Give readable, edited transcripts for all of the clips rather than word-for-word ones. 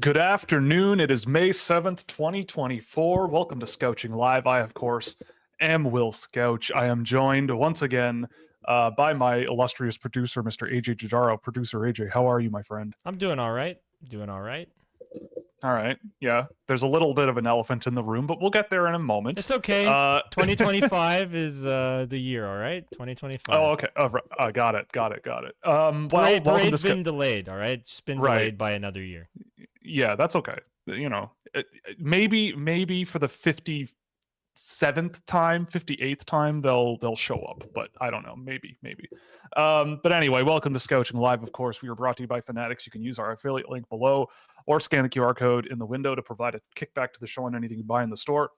Good afternoon. It is May 7th, 2024. Welcome to Scouching Live. I, of course, am Will Scouch. I am joined once again by my illustrious producer, Mr. AJ Jadaro. Producer AJ, how are you, my friend? I'm doing all right. Doing all right. All right. Yeah, there's a little bit of an elephant in the room, but we'll get there in a moment. It's okay. 2025 is the year, all right? 2025. Oh, okay. Got it. Parade's been delayed, all right? It's been delayed by another year. Yeah, that's okay. You know, maybe for the 57th time, 58th time, they'll show up, but I don't know. Maybe. But anyway, welcome to Scouching Live. Of course, we are brought to you by Fanatics. You can use our affiliate link below or scan the QR code in the window to provide a kickback to the show on anything you buy in the store.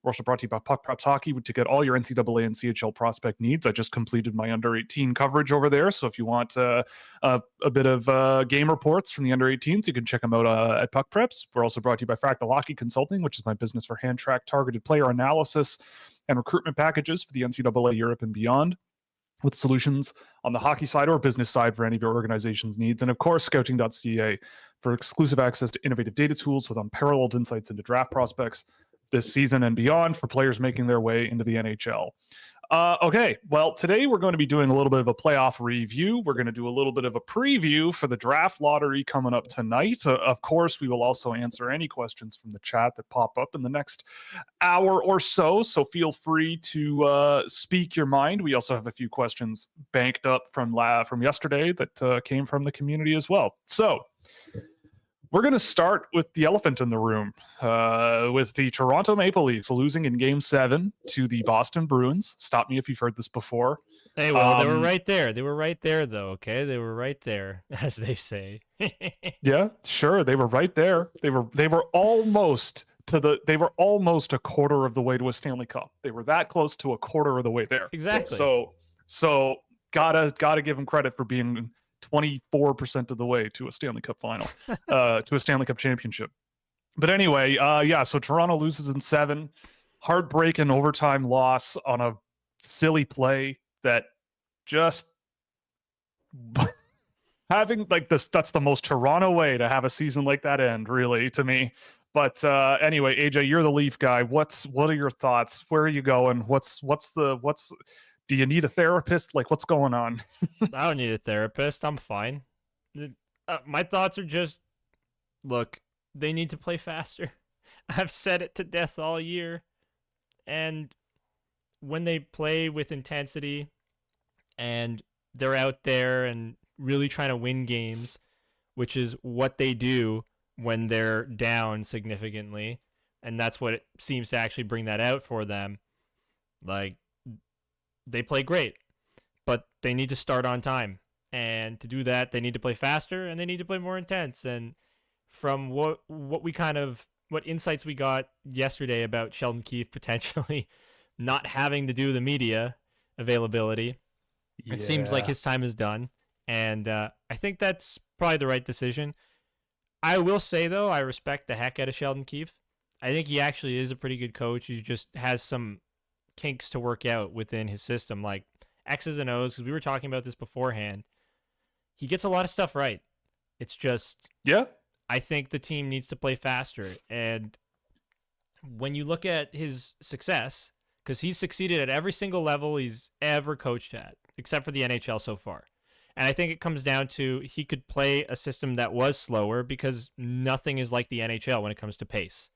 We're also brought to you by Puck Preps Hockey to get all your NCAA and CHL prospect needs. I just completed my under 18 coverage over there, so if you want a bit of game reports from the under 18s, you can check them out at Puck Preps. We're also brought to you by Fractal Hockey Consulting, which is my business for hand-tracked targeted player analysis and recruitment packages for the NCAA Europe and beyond, with solutions on the hockey side or business side for any of your organization's needs. And of course, scouting.ca for exclusive access to innovative data tools with unparalleled insights into draft prospects this season and beyond for players making their way into the NHL. Okay, well, today we're going to be doing a little bit of a playoff review. We're going to do a little bit of a preview for the draft lottery coming up tonight. Of course, we will also answer any questions from the chat that pop up in the next hour or so, so feel free to speak your mind. We also have a few questions banked up from yesterday that came from the community as well. So we're going to start with the elephant in the room, with the Toronto Maple Leafs losing in Game 7 to the Boston Bruins. Stop me if you've heard this before. Hey, well, they were right there. They were right there, though, okay? They were right there, as they say. Yeah, sure. They were right there. They were almost a quarter of the way to a Stanley Cup. They were that close to a quarter of the way there. Exactly. So gotta give them credit for being 24% of the way to a Stanley Cup final, to a Stanley Cup championship. But anyway, so Toronto loses in 7, heartbreaking overtime loss on a silly play that just having like this, that's the most Toronto way to have a season like that end, really, to me. But anyway, AJ, you're the Leaf guy. What are your thoughts? Where are you going? Do you need a therapist? Like, what's going on? I don't need a therapist. I'm fine. My thoughts are just, look, they need to play faster. I've said it to death all year. And when they play with intensity and they're out there and really trying to win games, which is what they do when they're down significantly, and that's what it seems to actually bring that out for them, like, they play great, but they need to start on time. And to do that, they need to play faster and they need to play more intense. And from what insights we got yesterday about Sheldon Keefe potentially not having to do the media availability, It seems like his time is done. And I think that's probably the right decision. I will say, though, I respect the heck out of Sheldon Keefe. I think he actually is a pretty good coach. He just has some kinks to work out within his system, like X's and O's, because we were talking about this beforehand. He gets a lot of stuff right. It's just, I think the team needs to play faster. And when you look at his success, because he's succeeded at every single level he's ever coached at, except for the NHL so far. And I think it comes down to he could play a system that was slower because nothing is like the NHL when it comes to pace.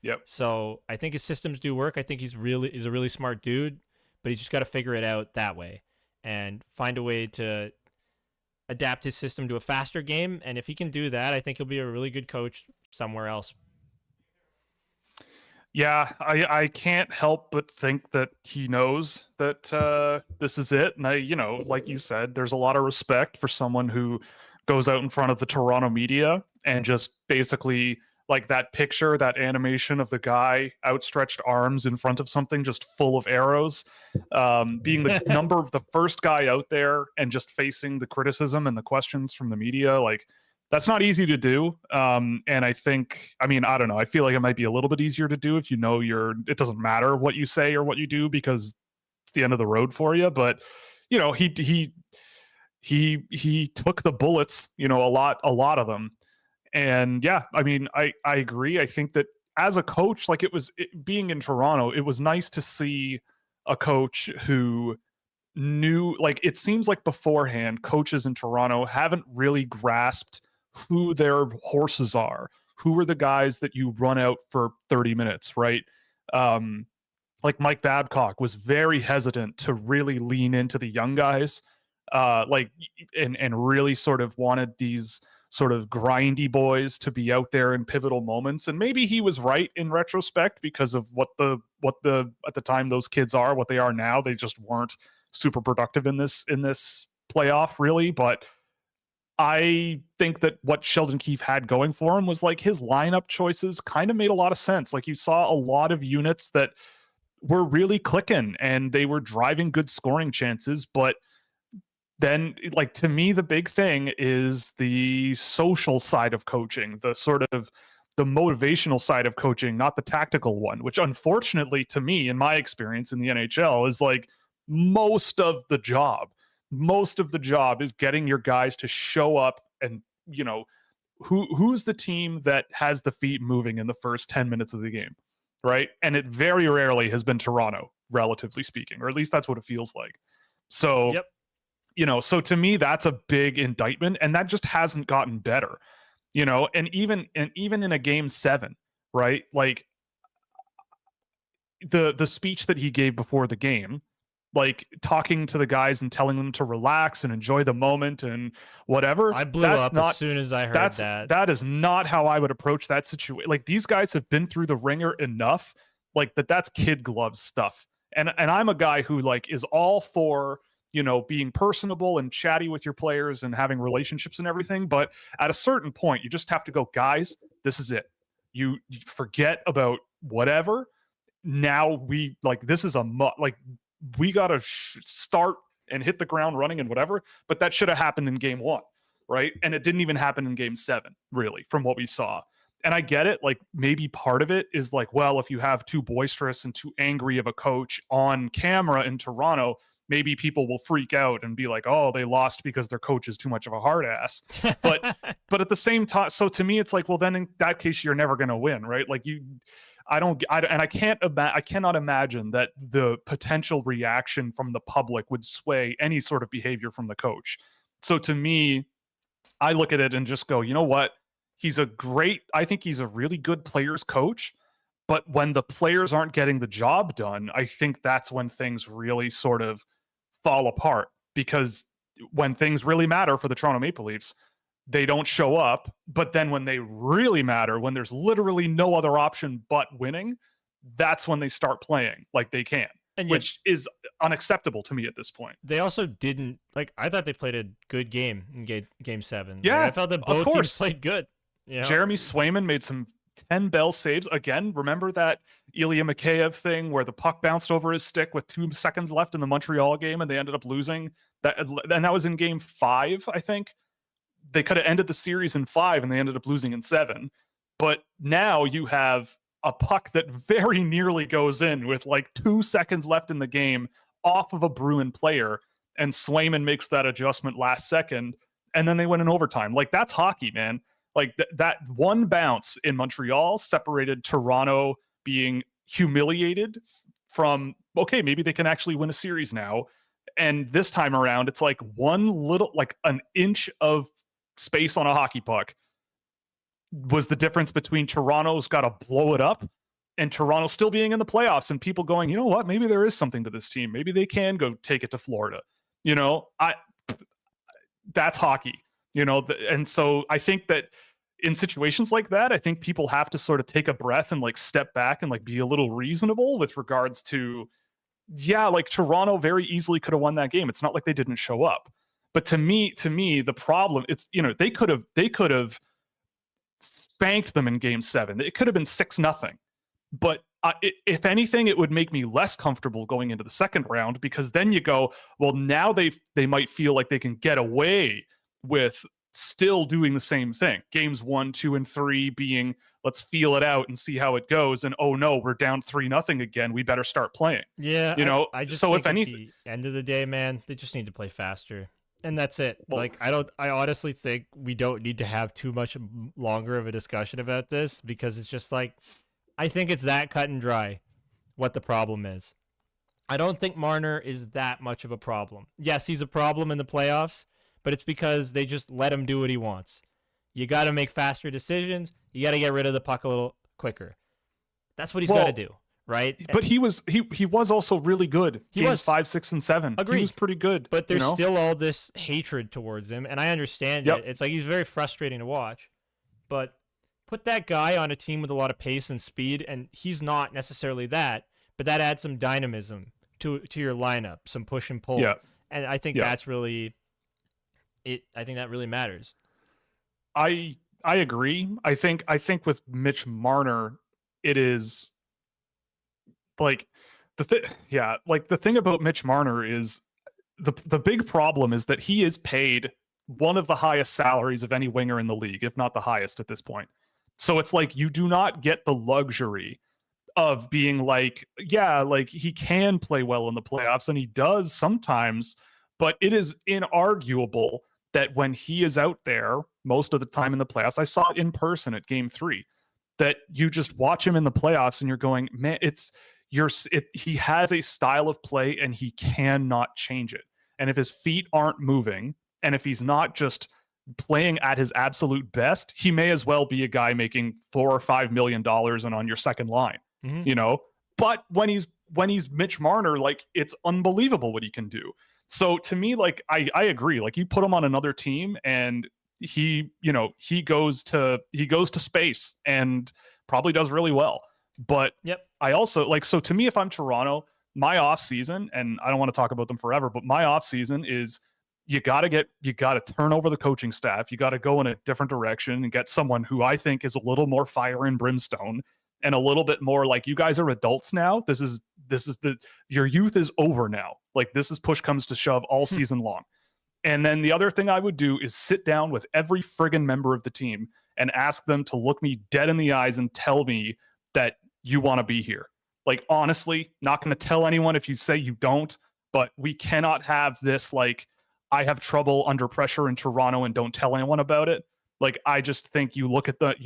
Yep. So I think his systems do work. I think he's a really smart dude, but he's just got to figure it out that way and find a way to adapt his system to a faster game. And if he can do that, I think he'll be a really good coach somewhere else. Yeah, I can't help but think that he knows that this is it. And like you said, there's a lot of respect for someone who goes out in front of the Toronto media and just basically, like that picture, that animation of the guy outstretched arms in front of something just full of arrows, being the first guy out there and just facing the criticism and the questions from the media, like, that's not easy to do. And I don't know. I feel like it might be a little bit easier to do if it doesn't matter what you say or what you do because it's the end of the road for you. But, he took the bullets, a lot of them. And yeah, I mean, I agree. I think that as a coach, like being in Toronto, it was nice to see a coach who knew, like, it seems like beforehand coaches in Toronto haven't really grasped who their horses are, who are the guys that you run out for 30 minutes, right? um like Mike Babcock was very hesitant to really lean into the young guys, like, and really sort of wanted these sort of grindy boys to be out there in pivotal moments. And maybe he was right in retrospect, because of what the at the time those kids are, what they are now. They just weren't super productive in this playoff, really. But I think that what Sheldon Keefe had going for him was like his lineup choices kind of made a lot of sense. Like, you saw a lot of units that were really clicking and they were driving good scoring chances. But then, like, to me, the big thing is the social side of coaching, the sort of the motivational side of coaching, not the tactical one, which unfortunately, to me, in my experience in the NHL, is like most of the job. Most of the job is getting your guys to show up and, who's the team that has the feet moving in the first 10 minutes of the game, right? And it very rarely has been Toronto, relatively speaking, or at least that's what it feels like. So, Yep. So to me, that's a big indictment, and that just hasn't gotten better, and even in a game 7, right? Like, the speech that he gave before the game, like talking to the guys and telling them to relax and enjoy the moment and whatever. I blew That's up not as soon as I heard that. that is not how I would approach that situation. Like, these guys have been through the ringer enough, like that's kid gloves stuff. And I'm a guy who, like, is all for, being personable and chatty with your players and having relationships and everything. But at a certain point, you just have to go, guys, this is it. You forget about whatever. Now we, like, this is like, we got to start and hit the ground running and whatever. But that should have happened in game 1, right? And it didn't even happen in game 7, really, from what we saw. And I get it. Like, maybe part of it is like, well, if you have too boisterous and too angry of a coach on camera in Toronto, maybe people will freak out and be like, oh, they lost because their coach is too much of a hard ass. But at the same time, so to me, it's like, well, then in that case, you're never going to win, right? Like, I cannot imagine that the potential reaction from the public would sway any sort of behavior from the coach. So to me, I look at it and just go, you know what? I think he's a really good players coach. But when the players aren't getting the job done, I think that's when things really sort of fall apart. Because when things really matter for the Toronto Maple Leafs, they don't show up. But then when they really matter, when there's literally no other option but winning, that's when they start playing like they can, And yet, which is unacceptable to me at this point. they also didn't, like, I thought they played a good game in game 7. Like, Yeah, I felt that of both teams course. played good. Jeremy Swayman made some 10 bell saves. Again, remember that Ilya Mikheyev thing where the puck bounced over his stick with 2 seconds left in the Montreal game and they ended up losing? And that was in game 5, I think. They could have ended the series in 5 and they ended up losing in 7. But now you have a puck that very nearly goes in with like 2 seconds left in the game off of a Bruin player, and Swayman makes that adjustment last second, and then they win in overtime. Like, that's hockey, man. Like, that one bounce in Montreal separated Toronto being humiliated from, okay, maybe they can actually win a series now. And this time around, it's like one little, like an inch of space on a hockey puck was the difference between Toronto's got to blow it up and Toronto still being in the playoffs, and people going, you know what, maybe there is something to this team. Maybe they can go take it to Florida. That's hockey, and so I think that in situations like that, I think people have to sort of take a breath and like step back and like be a little reasonable with regards to, yeah, like Toronto very easily could have won that game. It's not like they didn't show up. But to me, the problem, it's, they could have spanked them in game 7. It could have been 6-0. But if anything, it would make me less comfortable going into the second round, because then you go, well, now they might feel like they can get away with still doing the same thing. Games 1, 2, and 3 being, let's feel it out and see how it goes. And oh no, we're down 3-0 again. We better start playing. Yeah, I just so think if anything, at the end of the day, man, they just need to play faster. And that's it. Well, Like, I honestly think we don't need to have too much longer of a discussion about this, because it's just like, I think it's that cut and dry what the problem is. I don't think Marner is that much of a problem. Yes, he's a problem in the playoffs, but it's because they just let him do what he wants. You got to make faster decisions. You got to get rid of the puck a little quicker. That's what he's got to do, right? But he was also really good. He Games was 5, 6, and 7. Agreed. He was pretty good. But there's still all this hatred towards him, and I understand Yep. it. It's like he's very frustrating to watch. But put that guy on a team with a lot of pace and speed, and he's not necessarily that, but that adds some dynamism to your lineup, some push and pull. Yeah. And I think that's really it. I think that really matters. I agree. I think with Mitch Marner, it is like the thing about Mitch Marner is the big problem is that he is paid one of the highest salaries of any winger in the league, if not the highest at this point. So it's like you do not get the luxury of being like, yeah, like he can play well in the playoffs, and he does sometimes, but it is inarguable that when he is out there most of the time in the playoffs, I saw it in person at Game 3, that you just watch him in the playoffs and you're going, man, he has a style of play and he cannot change it. And if his feet aren't moving, and if he's not just playing at his absolute best, he may as well be a guy making $4 or $5 million and on your second line, you know. But when he's Mitch Marner, like, it's unbelievable what he can do. So to me, like, I agree. Like, you put him on another team and he goes to space and probably does really well. But I also like, so to me, if I'm Toronto, my off season, and I don't want to talk about them forever, but my off season is you got to turn over the coaching staff. You got to go in a different direction and get someone who I think is a little more fire and brimstone and a little bit more like, you guys are adults now. This is your youth is over now. Like, this is push comes to shove all season long. And then the other thing I would do is sit down with every friggin' member of the team and ask them to look me dead in the eyes and tell me that you want to be here. Like, honestly, not going to tell anyone if you say you don't, but we cannot have this, like, I have trouble under pressure in Toronto and don't tell anyone about it. Like, I just think you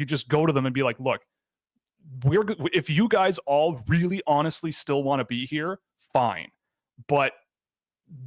just go to them and be like, look, if you guys all really honestly still want to be here, fine. But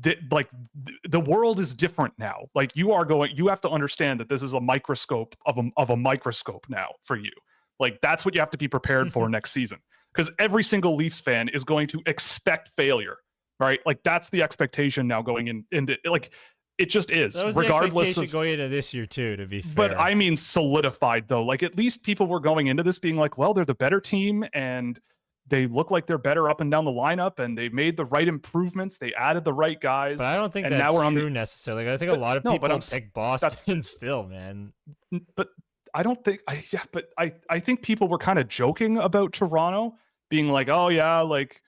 the world is different now. Like, you have to understand that this is a microscope of a microscope now for you. Like, that's what you have to be prepared for next season. Because every single Leafs fan is going to expect failure, right? Like, that's the expectation now going into, like, it just is. That was regardless the of going into this year too, to be fair. But I mean, solidified though. Like, at least people were going into this being like, well, they're the better team and they look like they're better up and down the lineup, and they made the right improvements. They added the right guys. But I don't think and that's now we're true necessarily. Like, I think a lot of people pick Boston still, man. But I don't think I think people were kind of joking about Toronto being like, oh yeah, like,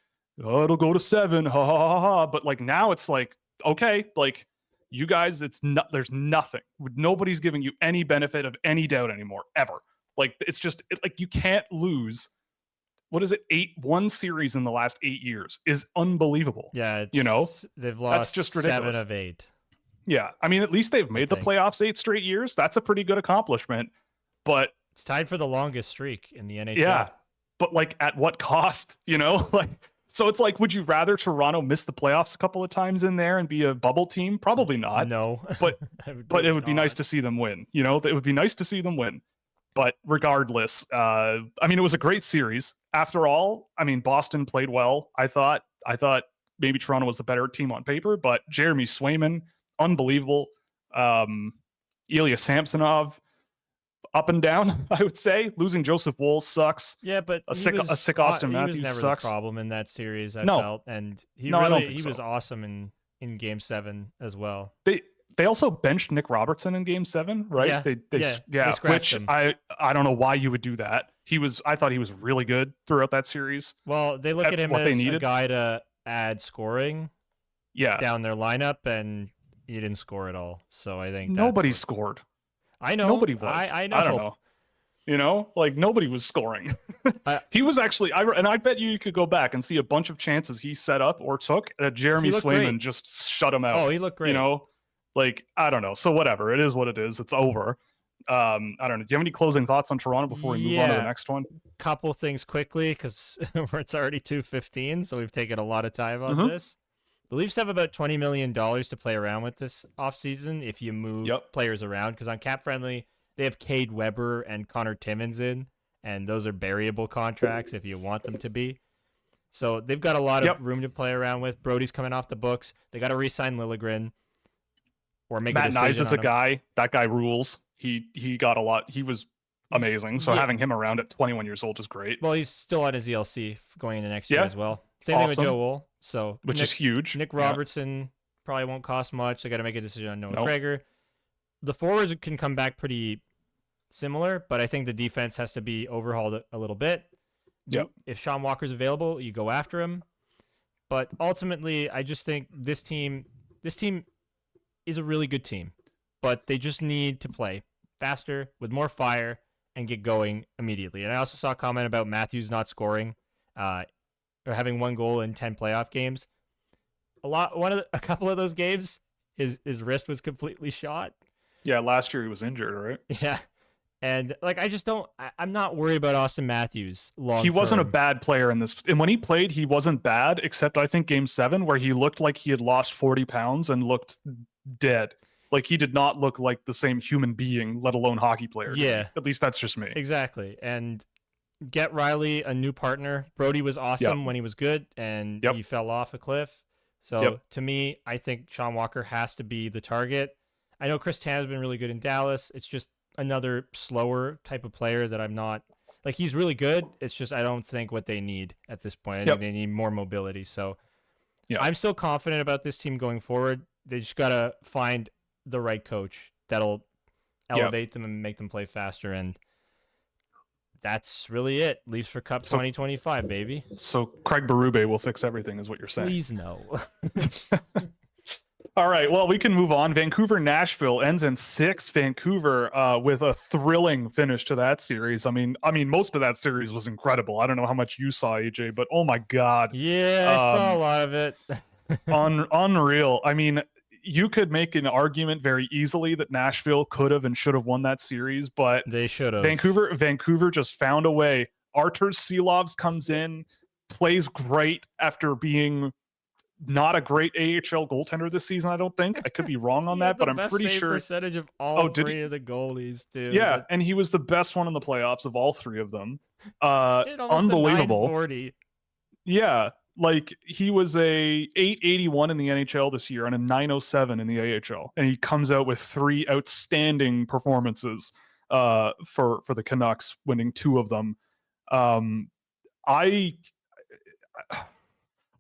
oh, it'll go to 7, ha ha ha ha. But like, now it's like, okay, like, you guys, there's nothing. Nobody's giving you any benefit of any doubt anymore, ever. Like, it's just like, you can't lose. What is it? 1 series in the last 8 years is unbelievable. Yeah, they've lost that's just ridiculous. 7 of 8. Yeah, I mean, at least they've made the playoffs 8 straight years. That's a pretty good accomplishment. But it's tied for the longest streak in the NHL. Yeah, but like, at what cost? Like, so it's like, would you rather Toronto miss the playoffs a couple of times in there and be a bubble team? Probably not. No, but it would be nice to see them win. It would be nice to see them win. But regardless, I mean, it was a great series. After all, I mean, Boston played well. I thought maybe Toronto was the better team on paper, but Jeremy Swayman, unbelievable. Ilya Samsonov, up and down, I would say. Losing Joseph Woll sucks. Yeah, but a sick Austin Matthews was never sucks. The problem in that series, I felt, and he was awesome in Game 7 as well. They also benched Nick Robertson in Game 7, right? Yeah, they which him. I don't know why you would do that. I thought he was really good throughout that series. Well, they look at him as a guy to add scoring down their lineup, and he didn't score at all. So I think nobody scored. I know. Nobody was. I know. I don't know. Like, nobody was scoring. He was actually, and I bet you could go back and see a bunch of chances he set up or took that Jeremy Swayman just shut him out. Oh, he looked great. Like, I don't know. So whatever, it is what it is. It's over. I don't know. Do you have any closing thoughts on Toronto before we move on to the next one? Couple things quickly because it's already 2:15, so we've taken a lot of time on Mm-hmm. this. The Leafs have about $20 million to play around with this offseason if you move players around, because on Cap Friendly, they have Cade Weber and Connor Timmins in, and those are variable contracts if you want them to be. So they've got a lot of room to play around with. Brody's coming off the books. They got to re-sign Liljegren or make a decision. Matt Nyes is a guy. That guy rules. He got a lot. He was amazing. So having him around at 21 years old is great. Well, he's still on his ELC going into next year as well. Same thing with Joe Wool. So which is huge. Nick Robertson probably won't cost much. They got to make a decision on Noah Gregor. The forwards can come back pretty similar, but I think the defense has to be overhauled a little bit. Yep. If Sean Walker's available, you go after him. But ultimately, I just think this team is a really good team, but they just need to play faster with more fire and get going immediately. And I also saw a comment about Matthews not scoring, or having 1 goal in 10 playoff games. A couple of those games, his wrist was completely shot. Yeah, last year he was injured, right? Yeah. And I'm not worried about Austin Matthews long He wasn't a term. bad player in this. And when he played, he wasn't bad, except I think game 7 where he looked like he had lost 40 pounds and looked dead. Like he did not look like the same human being, let alone hockey player. Yeah. At least that's just me. Exactly. And get Riley a new partner. Brody was awesome when he was good, and he fell off a cliff. So to me, I think Sean Walker has to be the target. I know Chris Tanner's been really good in Dallas. It's just another slower type of player that I'm not like. He's really good. It's just I don't think what they need at this point. I think they need more mobility. So I'm still confident about this team going forward. They just gotta find the right coach that'll elevate them and make them play faster. And that's really it. Leafs for Cup 2025, baby. So Craig Berube will fix everything, is what you're saying. Please no. All right, well, we can move on. Vancouver and Nashville ends in 6. Vancouver with a thrilling finish to that series. I mean, most of that series was incredible. I don't know how much you saw, AJ, but oh my God. Yeah, I saw a lot of it. Unreal. I mean, you could make an argument very easily that Nashville could have and should have won that series, but they should have. Vancouver just found a way. Artur Silovs comes in, plays great after being not a great AHL goaltender this season, I don't think. I could be wrong on that, but I'm pretty sure percentage of all 3 of the goalies, too. Yeah, and he was the best one in the playoffs of all 3 of them. Unbelievable. Yeah, like he was a 881 in the NHL this year and a 907 in the AHL, and he comes out with 3 outstanding performances for the Canucks, winning 2 of them.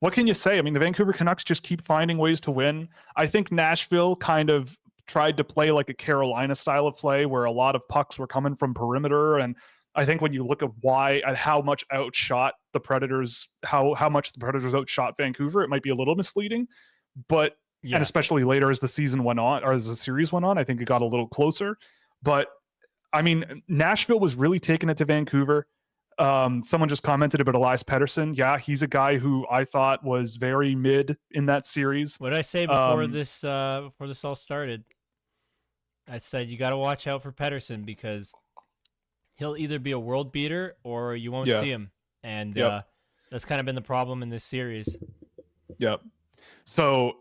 What can you say? I mean, the Vancouver Canucks just keep finding ways to win. I think Nashville kind of tried to play like a Carolina style of play where a lot of pucks were coming from perimeter. And I think when you look at how much outshot the Predators, how much the Predators outshot Vancouver, it might be a little misleading. But, and especially later as the season went on, or as the series went on, I think it got a little closer. But, I mean, Nashville was really taking it to Vancouver. Someone just commented about Elias Pettersson. Yeah, he's a guy who I thought was very mid in that series. What did I say before this all started? I said you got to watch out for Pettersson because he'll either be a world beater or you won't see him. And that's kind of been the problem in this series. Yep. So,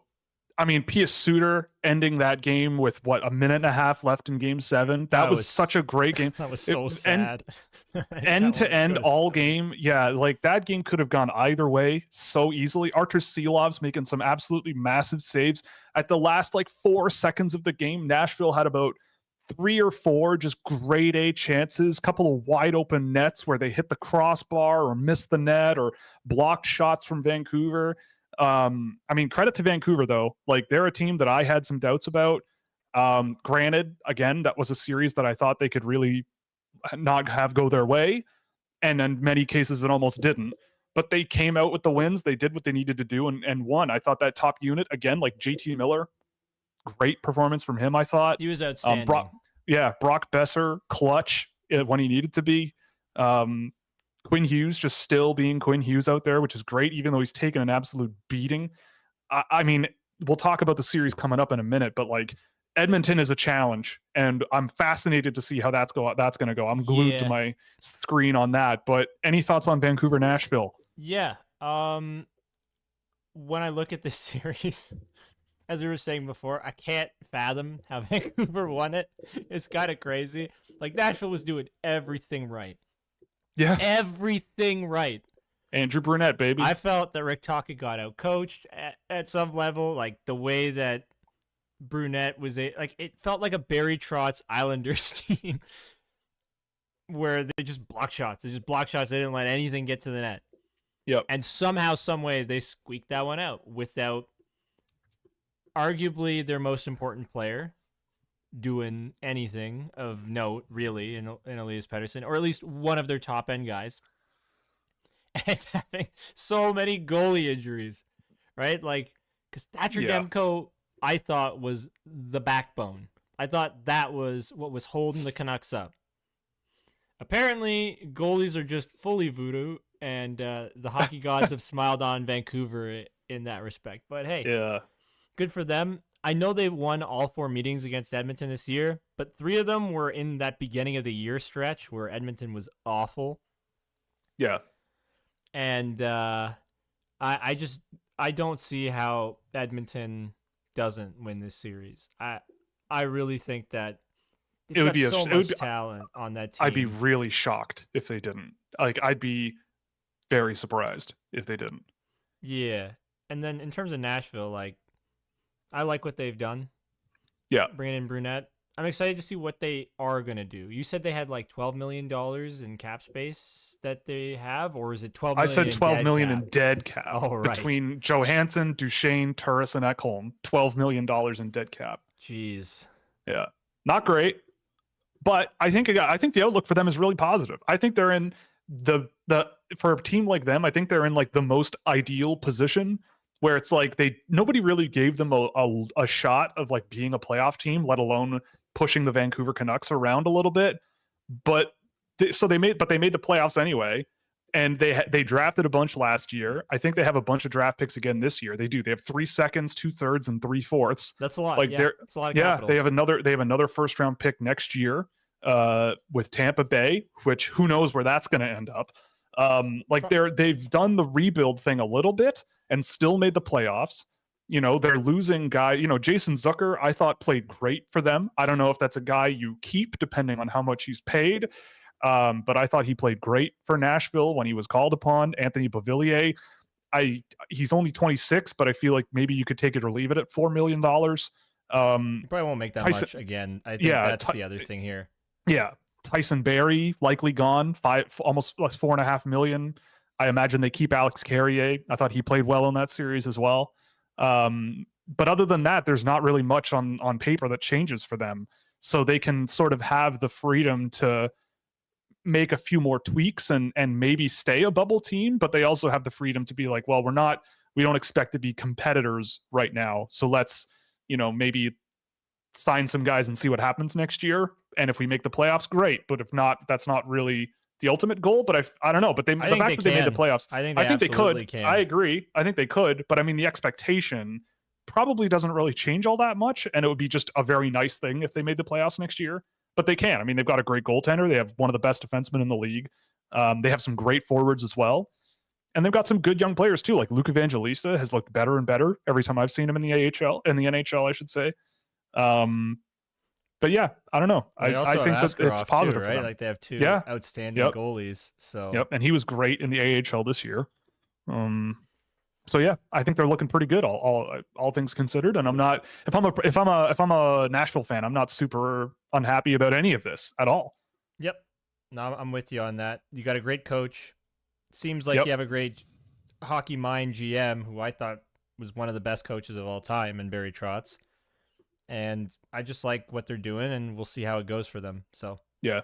I mean, Pius Suter ending that game with a minute and a half left in game 7. That was such a great game. That was so sad. End to end all game. Yeah, like that game could have gone either way so easily. Artur Silovs making some absolutely massive saves. At the last 4 seconds of the game, Nashville had about 3 or 4 just grade A chances, couple of wide open nets where they hit the crossbar or missed the net or blocked shots from Vancouver. I mean, credit to Vancouver, though. Like, they're a team that I had some doubts about. Granted, again, that was a series that I thought they could really not have go their way. And in many cases, it almost didn't. But they came out with the wins. They did what they needed to do and won. I thought that top unit, again, like JT Miller, great performance from him, I thought. He was outstanding. Brock Besser, clutch when he needed to be. Quinn Hughes just still being Quinn Hughes out there, which is great, even though he's taken an absolute beating. I mean, we'll talk about the series coming up in a minute, but like Edmonton is a challenge, and I'm fascinated to see how that's going to go. I'm glued to my screen on that. But any thoughts on Vancouver, Nashville? Yeah. When I look at this series, as we were saying before, I can't fathom how Vancouver won it. It's kind of crazy. Like, Nashville was doing everything right. Yeah. Everything right. Andrew Brunette, baby. I felt that Rick Tocchet got out coached at some level. Like, the way that Brunette was it felt like a Barry Trotz Islanders team where they just block shots. They didn't let anything get to the net. Yep. And somehow, some way, they squeaked that one out without arguably their most important player doing anything of note, really, in Elias Pettersson, or at least one of their top end guys, and having so many goalie injuries, right? Like, because Thatcher Demko, I thought, was the backbone. I thought that was what was holding the Canucks up. Apparently, goalies are just fully voodoo, and the hockey gods have smiled on Vancouver in that respect. But hey, good for them. I know they won all 4 meetings against Edmonton this year, but 3 of them were in that beginning of the year stretch where Edmonton was awful. Yeah. And I don't see how Edmonton doesn't win this series. I really think that it would be so much talent on that team. I'd be really shocked if they didn't. Like, I'd be very surprised if they didn't. Yeah. And then in terms of Nashville, like, I like what they've done. Yeah. Bringing in Brunette. I'm excited to see what they are going to do. You said they had like $12 million in cap space that they have, or is it $12 million? I said $12 million cap? In dead cap. Oh, right. Between Johansson, Duchesne, Turris, and Ekholm. $12 million in dead cap. Jeez. Yeah. Not great. But I think the outlook for them is really positive. I think they're in the for a team like them, I think they're in like the most ideal position where it's like nobody really gave them a shot of like being a playoff team, let alone pushing the Vancouver Canucks around a little bit. But they made the playoffs anyway, and they drafted a bunch last year. I think they have a bunch of draft picks again this year. They do. They have 3 seconds, 2/3, and 3/4. That's a lot. Like that's a lot of capital. They have another first round pick next year with Tampa Bay, which who knows where that's going to end up. They've done the rebuild thing a little bit and still made the playoffs. You know, they're losing guy, Jason Zucker, I thought played great for them. I don't know if that's a guy you keep depending on how much he's paid. But I thought he played great for Nashville when he was called upon. Anthony Beauvillier, he's only 26, but I feel like maybe you could take it or leave it at $4 million. You probably won't make that much again. I think that's the other thing here. Yeah. Tyson Barrie likely gone, almost $4.5 million. I imagine they keep Alex Carrier. I thought he played well in that series as well. But other than that, there's not really much on paper that changes for them. So they can sort of have the freedom to make a few more tweaks and maybe stay a bubble team, but they also have the freedom to be like, well, we don't expect to be competitors right now. So let's, maybe sign some guys and see what happens next year. And if we make the playoffs, great. But if not, that's not really the ultimate goal. But I don't know. But the fact that they made the playoffs, I think they could. Can. I agree. I think they could. But I mean, the expectation probably doesn't really change all that much. And it would be just a very nice thing if they made the playoffs next year. But they can. I mean, they've got a great goaltender. They have one of the best defensemen in the league. They have some great forwards as well. And they've got some good young players too. Like Luke Evangelista has looked better and better every time I've seen him in the NHL, I should say. But yeah, I don't know. I think that it's positive, too, right? Like they have 2 outstanding goalies. So and he was great in the AHL this year. So yeah, I think they're looking pretty good, all things considered. And I'm not, if I'm a Nashville fan, I'm not super unhappy about any of this at all. Yep, no, I'm with you on that. You got a great coach. Seems like you have a great hockey mind GM, who I thought was one of the best coaches of all time, in Barry Trotz. And I just like what they're doing, and we'll see how it goes for them. So yeah.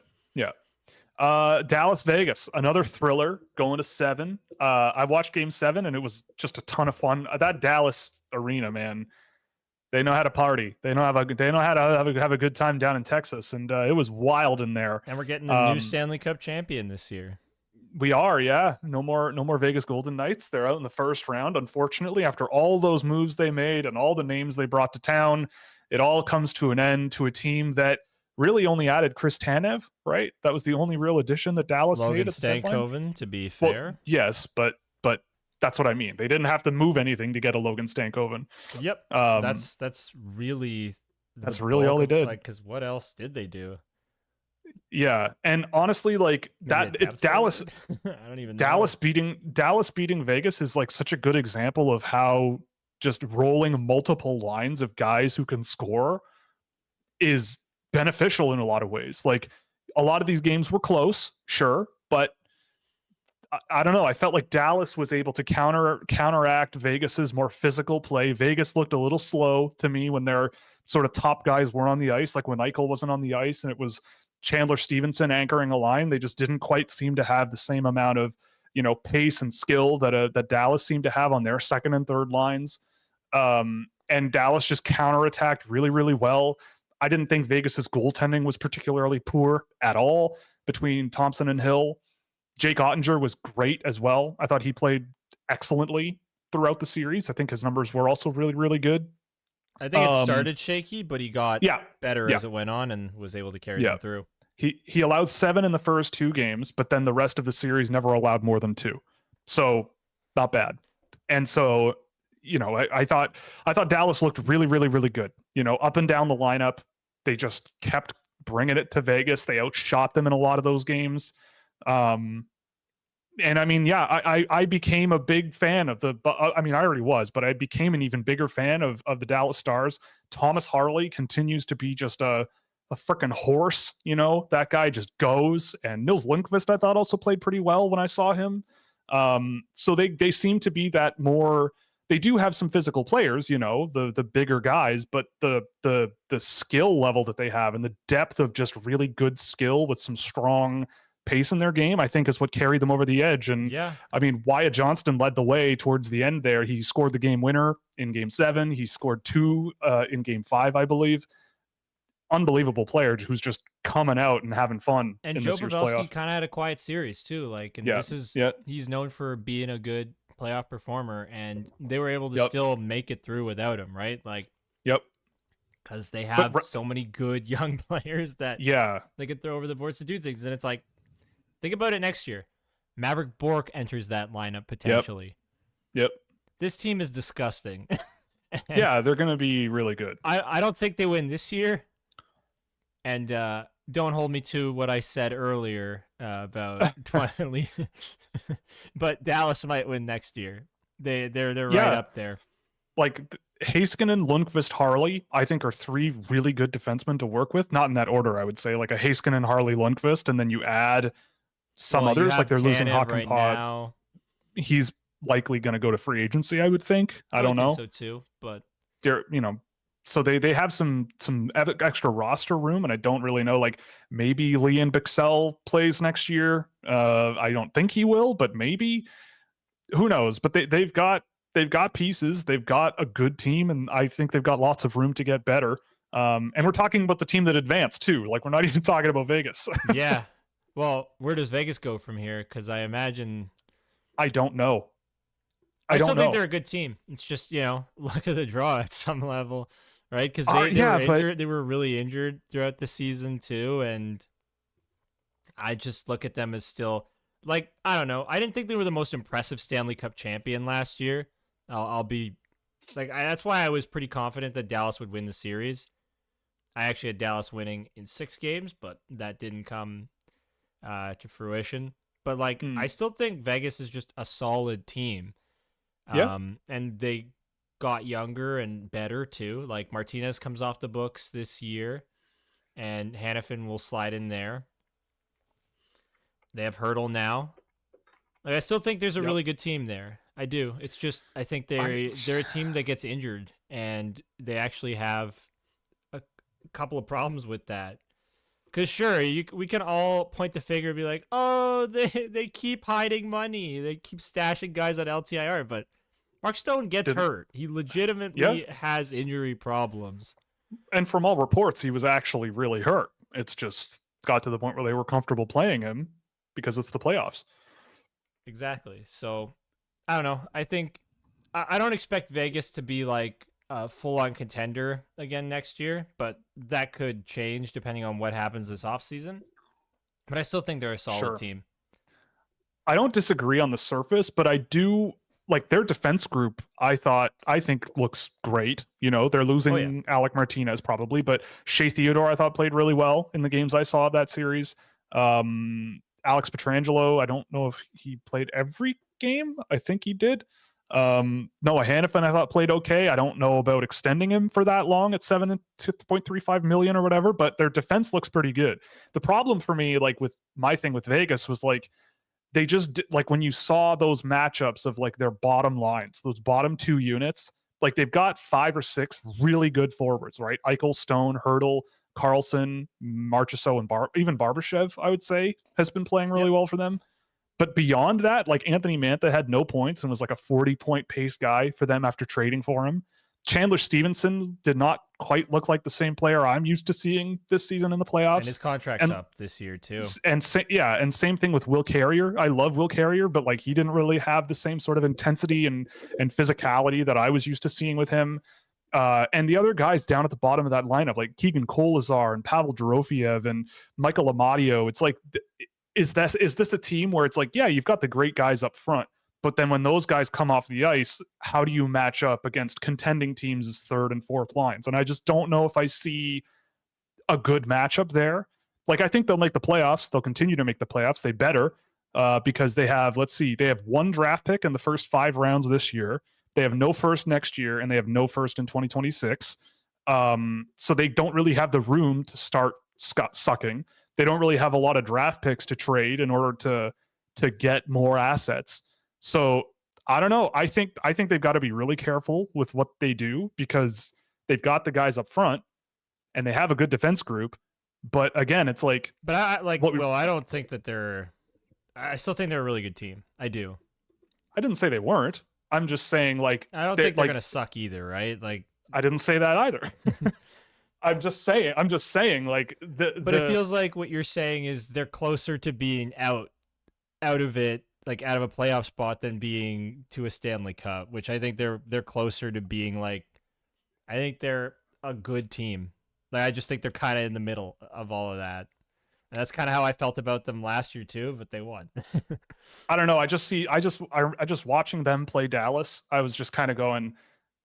Dallas Vegas, another thriller going to 7. I watched Game 7, and it was just a ton of fun. That Dallas arena, man, they know how to party. They know how to have a good time down in Texas, and it was wild in there. And we're getting a new Stanley Cup champion this year. We are, yeah. No more Vegas Golden Knights. They're out in the first round, unfortunately. After all those moves they made and all the names they brought to town, it all comes to an end to a team that really only added Chris Tanev, right? That was the only real addition that Dallas Logan made at the deadline. Stankoven, to be Well, fair. yes, but that's what I mean. They didn't have to move anything to get a Logan Stankoven. Yep. Um, That's really that's really all they did. Like, because what else did they do? Yeah, and honestly, like Maybe that, Dallas. I don't even know. Dallas beating Vegas is like such a good example of how just rolling multiple lines of guys who can score is beneficial in a lot of ways. Like a lot of these games were close, sure, but I don't know. I felt like Dallas was able to counteract Vegas's more physical play. Vegas looked a little slow to me when their sort of top guys were on the ice, like when Eichel wasn't on the ice and it was Chandler Stevenson anchoring a line. They just didn't quite seem to have the same amount of, pace and skill that Dallas seemed to have on their second and third lines. And Dallas just counterattacked really, really well. I didn't think Vegas's goaltending was particularly poor at all between Thompson and Hill. Jake Ottinger was great as well. I thought he played excellently throughout the series. I think his numbers were also really, really good. I think it started shaky, but he got better as it went on and was able to carry them through. He allowed 7 in the first 2 games, but then the rest of the series never allowed more than 2. So not bad. And so, I thought Dallas looked really, really, really good. Up and down the lineup, they just kept bringing it to Vegas. They outshot them in a lot of those games. And I mean, I became a big fan of I already was, but I became an even bigger fan of the Dallas Stars. Thomas Harley continues to be just a freaking horse. That guy just goes. And Nils Lundqvist, I thought, also played pretty well when I saw him. So they seem to be that more. They do have some physical players, the bigger guys, but the skill level that they have and the depth of just really good skill with some strong pace in their game, I think is what carried them over the edge. And I mean, Wyatt Johnston led the way towards the end there. He scored the game winner in game 7. He scored 2 in game 5, I believe. Unbelievable player who's just coming out and having fun. And in Joe this year's Pavelski playoff. kind of had a quiet series too. Like, and this is he's known for being a good playoff performer, and they were able to still make it through without him, right? Like, because they have so many good young players that they could throw over the boards to do things. And it's like, think about it next year. Maverick Bourque enters that lineup potentially. Yep. This team is disgusting. Yeah, they're going to be really good. I don't think they win this year. And don't hold me to what I said earlier about but Dallas might win next year. They're right up there. Like Heiskanen, Lundqvist, Harley, I think are 3 really good defensemen to work with. Not in that order, I would say. Like a Heiskanen, Harley, Lundqvist, and then you add some others. Like they're losing Hakanpää. Now. He's likely going to go to free agency, I would think. I don't know. So too, but they're so they have some extra roster room, and I don't really know. Like maybe Leon Bixell plays next year. I don't think he will, but maybe. Who knows? But they've got pieces. They've got a good team, and I think they've got lots of room to get better. And we're talking about the team that advanced too. Like we're not even talking about Vegas. Yeah. Well, where does Vegas go from here? Because I imagine. I don't know. I still think they're a good team. It's just luck of the draw at some level. Right, because they were really injured throughout the season too, and I just look at them as still like, I don't know. I didn't think they were the most impressive Stanley Cup champion last year. I'll be like, that's why I was pretty confident that Dallas would win the series. I actually had Dallas winning in 6 games, but that didn't come to fruition. But like, I still think Vegas is just a solid team. And they got younger and better too. Like Martinez comes off the books this year, and Hannafin will slide in there. They have Hurdle now. Like, I still think there's a really good team there. I do. It's just I think they're a team that gets injured, and they actually have a couple of problems with that. Because sure, we can all point the finger and be like, oh, they keep hiding money. They keep stashing guys on LTIR, but Mark Stone gets hurt. He legitimately has injury problems. And from all reports, he was actually really hurt. It's just got to the point where they were comfortable playing him because it's the playoffs. Exactly. So I don't know. I think I don't expect Vegas to be like a full on contender again next year, but that could change depending on what happens this offseason. But I still think they're a solid Sure. team. I don't disagree on the surface, but I do like their defense group. I think looks great. You know, they're Oh yeah. losing Alec Martinez probably, but Shea Theodore I thought played really well in the games I saw of that series. Alex Petrangelo, I don't know if he played every game. I think he did. Noah Hannafin I thought played okay. I don't know about extending him for that long at 7.35 million or whatever, but their defense looks pretty good. The problem for me, like with my thing with Vegas, was like they just like when you saw those matchups of like their bottom lines, those bottom two units, like they've got 5 or 6 really good forwards, right? Eichel, Stone, Hurdle, Carlson, Marchessault, and even Barbashev, I would say, has been playing really well for them. But beyond that, like Anthony Mantha had no points and was like a 40-point pace guy for them after trading for him. Chandler Stevenson did not quite look like the same player I'm used to seeing this season in the playoffs. And his contract's up this year too. And same thing with Will Carrier. I love Will Carrier, but like he didn't really have the same sort of intensity and physicality that I was used to seeing with him. And the other guys down at the bottom of that lineup, like Keegan Kolazar and Pavel Dorofiev and Michael Amadio, it's like, is this a team where it's like, yeah, you've got the great guys up front, but then when those guys come off the ice, how do you match up against contending teams' third and fourth lines? And I just don't know if I see a good matchup there. Like, I think they'll make the playoffs. They'll continue to make the playoffs. They better, because they have, they have 1 draft pick in the first 5 rounds this year. They have no first next year, and they have no first in 2026. So they don't really have the room to start sucking. They don't really have a lot of draft picks to trade in order to get more assets. So I don't know. I think they've got to be really careful with what they do because they've got the guys up front and they have a good defense group. But again, it's like, but I don't think that I still think they're a really good team. I do. I didn't say they weren't. I'm just saying, like, I don't think they're gonna suck either, right? Like, I didn't say that either. I'm just saying, like, but it feels like what you're saying is they're closer to being out of it, like out of a playoff spot, than being to a Stanley Cup, which I think they're closer to being like. I think they're a good team. Like, I just think they're kind of in the middle of all of that. And that's kind of how I felt about them last year too, but they won. I don't know. I just watching them play Dallas, I was just kind of going,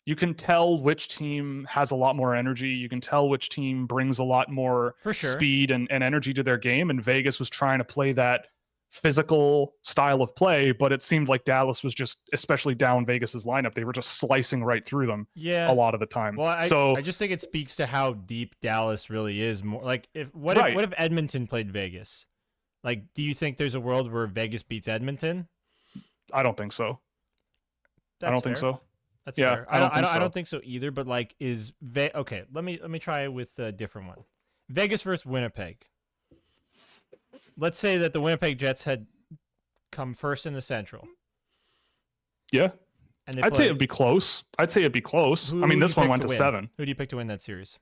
you can tell which team has a lot more energy. You can tell which team brings a lot more speed and energy to their game. And Vegas was trying to play that physical style of play, but it seemed like Dallas was just, especially down Vegas's lineup, they were just slicing right through them a lot of the time. Well, I just think it speaks to how deep Dallas really is. More like what if Edmonton played Vegas? Like, do you think there's a world where Vegas beats Edmonton? I don't think so. I don't think so. That's fair. I don't think so either, but like okay, let me try with a different one. Vegas versus Winnipeg. Let's say that the Winnipeg Jets had come first in the Central. Yeah. And I'd say it'd be close. I mean, this one went to 7. Who do you pick to win that series?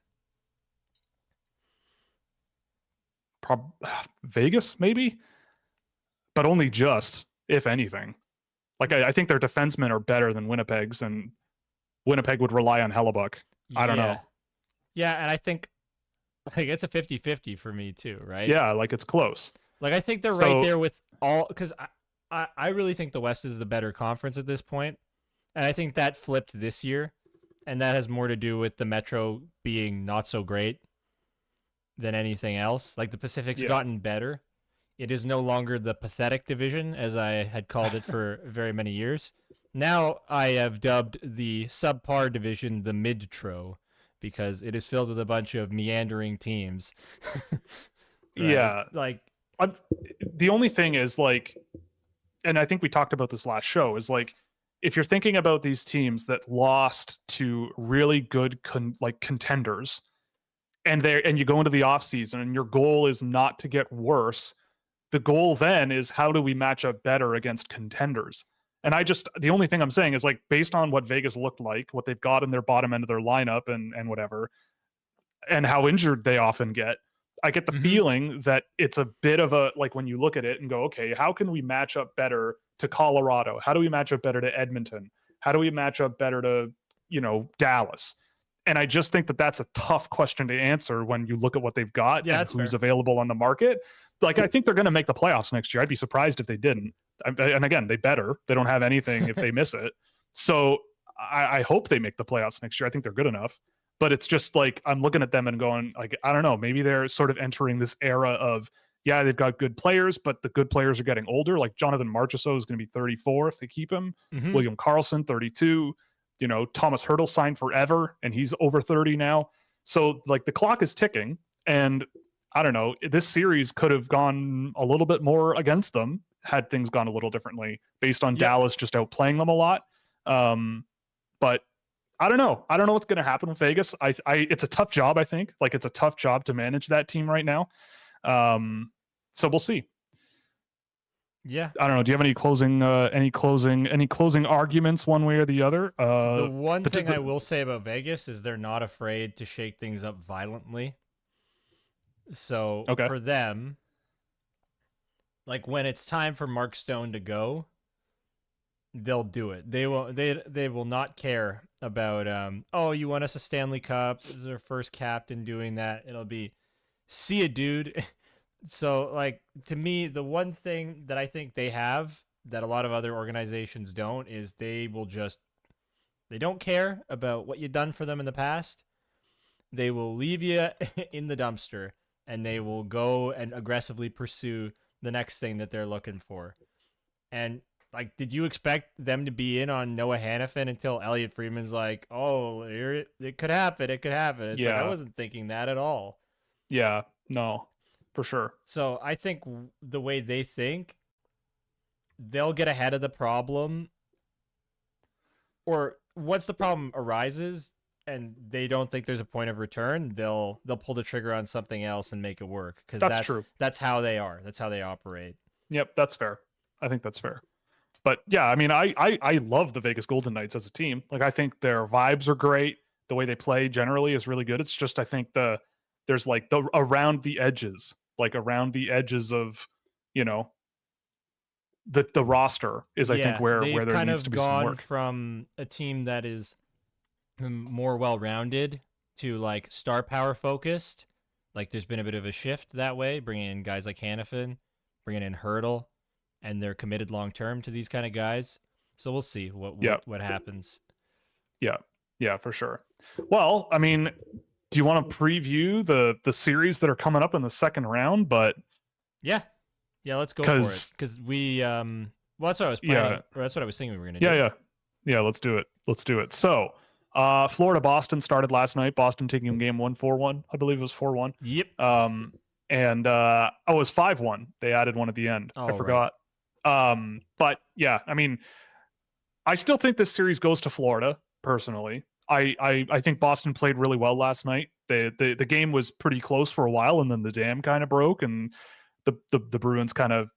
Vegas, maybe? But only just, if anything. Like, I think their defensemen are better than Winnipeg's, and Winnipeg would rely on Hellebuck. I don't know. Yeah, and I think like it's a 50-50 for me too, right? Yeah, like it's close. Like, I think they're right there with all, because I really think the West is the better conference at this point, and I think that flipped this year, and that has more to do with the Metro being not so great than anything else. Like, the Pacific's gotten better. It is no longer the pathetic division, as I had called it for very many years. Now I have dubbed the subpar division the Mid-Tro, because it is filled with a bunch of meandering teams. Right? Yeah. Like, the only thing is, like, and I think we talked about this last show, is like, if you're thinking about these teams that lost to really good contenders, and you go into the offseason and your goal is not to get worse, the goal then is how do we match up better against contenders? And the only thing I'm saying is, like, based on what Vegas looked like, what they've got in their bottom end of their lineup and whatever, and how injured they often get, I get the feeling that it's a bit of a, like, when you look at it and go, okay, how can we match up better to Colorado? How do we match up better to Edmonton? How do we match up better to, Dallas? And I just think that that's a tough question to answer when you look at what they've got and who's available on the market. Like, I think they're going to make the playoffs next year. I'd be surprised if they didn't. And again, they better. They don't have anything if they miss it. So I hope they make the playoffs next year. I think they're good enough. But it's just like, I'm looking at them and going, like, I don't know, maybe they're sort of entering this era of, yeah, they've got good players, but the good players are getting older. Like Jonathan Marchessault is going to be 34 if they keep him. William Karlsson, 32. Thomas Hertl signed forever, and he's over 30 now. So, like, the clock is ticking, and I don't know, this series could have gone a little bit more against them had things gone a little differently based on Dallas just outplaying them a lot. But I don't know. I don't know what's going to happen with Vegas. It's a tough job, I think. Like, it's a tough job to manage that team right now. So we'll see. Yeah. I don't know. Do you have any closing arguments one way or the other? The one thing I will say about Vegas is they're not afraid to shake things up violently. So for them, like, when it's time for Mark Stone to go, they'll do it. They will not care about you won us a Stanley Cup. This is their first captain doing that. It'll be, see ya, dude. So, like, to me, the one thing that I think they have that a lot of other organizations don't is they don't care about what you've done for them in the past. They will leave you in the dumpster, and they will go and aggressively pursue the next thing that they're looking for. And, like, did you expect them to be in on Noah Hannafin until Elliot Friedman's like, oh, it could happen. It could happen. It's like, I wasn't thinking that at all. Yeah, no, for sure. So I think the way they think, they'll get ahead of the problem. Or once the problem arises and they don't think there's a point of return, they'll pull the trigger on something else and make it work. Because that's true. That's how they are. That's how they operate. Yep, that's fair. I think that's fair. But yeah, I mean, I love the Vegas Golden Knights as a team. Like, I think their vibes are great. The way they play generally is really good. It's just, I think there's like the around the edges of, the roster is, I think, where there needs to be some work. They've kind of gone from a team that is more well-rounded to, like, star power focused. Like, there's been a bit of a shift that way, bringing in guys like Hannafin, bringing in Hertl, and they're committed long-term to these kind of guys. So we'll see what happens. Yeah, for sure. Well, I mean, do you want to preview the series that are coming up in the second round? But yeah, let's go for it. Because we well, that's what I was planning. Or that's what I was thinking we were gonna do. Yeah. Let's do it. So, Florida Boston started last night. Boston taking game 1-4-1. I believe it was 4-1. Yep. And it was 5-1. They added one at the end. I forgot. Right. But yeah, I mean, I still think this series goes to Florida. Personally, I think Boston played really well last night. The game was pretty close for a while, and then the dam kind of broke, and the Bruins kind of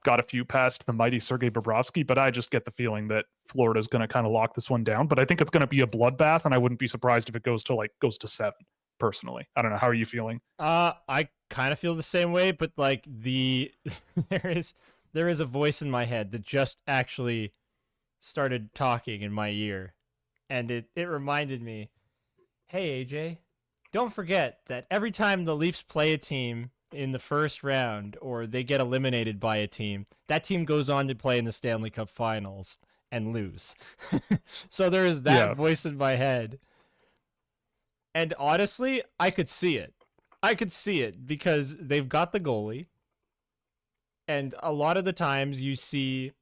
got a few past the mighty Sergei Bobrovsky. But I just get the feeling that Florida is going to kind of lock this one down. But I think it's going to be a bloodbath, and I wouldn't be surprised if it goes to 7. Personally, I don't know. How are you feeling? I kind of feel the same way, but like there is a voice in my head that just actually started talking in my ear. And it reminded me, hey, AJ, don't forget that every time the Leafs play a team in the first round or they get eliminated by a team, that team goes on to play in the Stanley Cup Finals and lose. So there is that voice in my head. And honestly, I could see it. Because they've got the goalie. And a lot of the times you see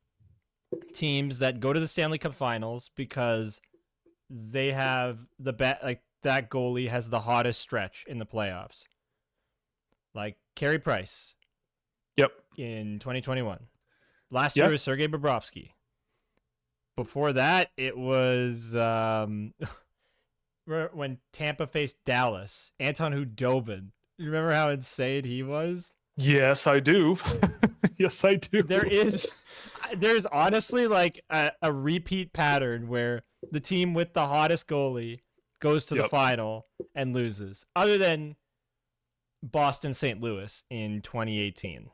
teams that go to the Stanley Cup Finals because they have like that goalie has the hottest stretch in the playoffs. Like Carey Price. Yep. In 2021. Last year was Sergei Bobrovsky. Before that, it was when Tampa faced Dallas. Anton Khudobin. You remember how insane he was? Yes, I do. Yes, I do. There's honestly like a repeat pattern where the team with the hottest goalie goes to the final and loses. Other than Boston St. Louis in 2018.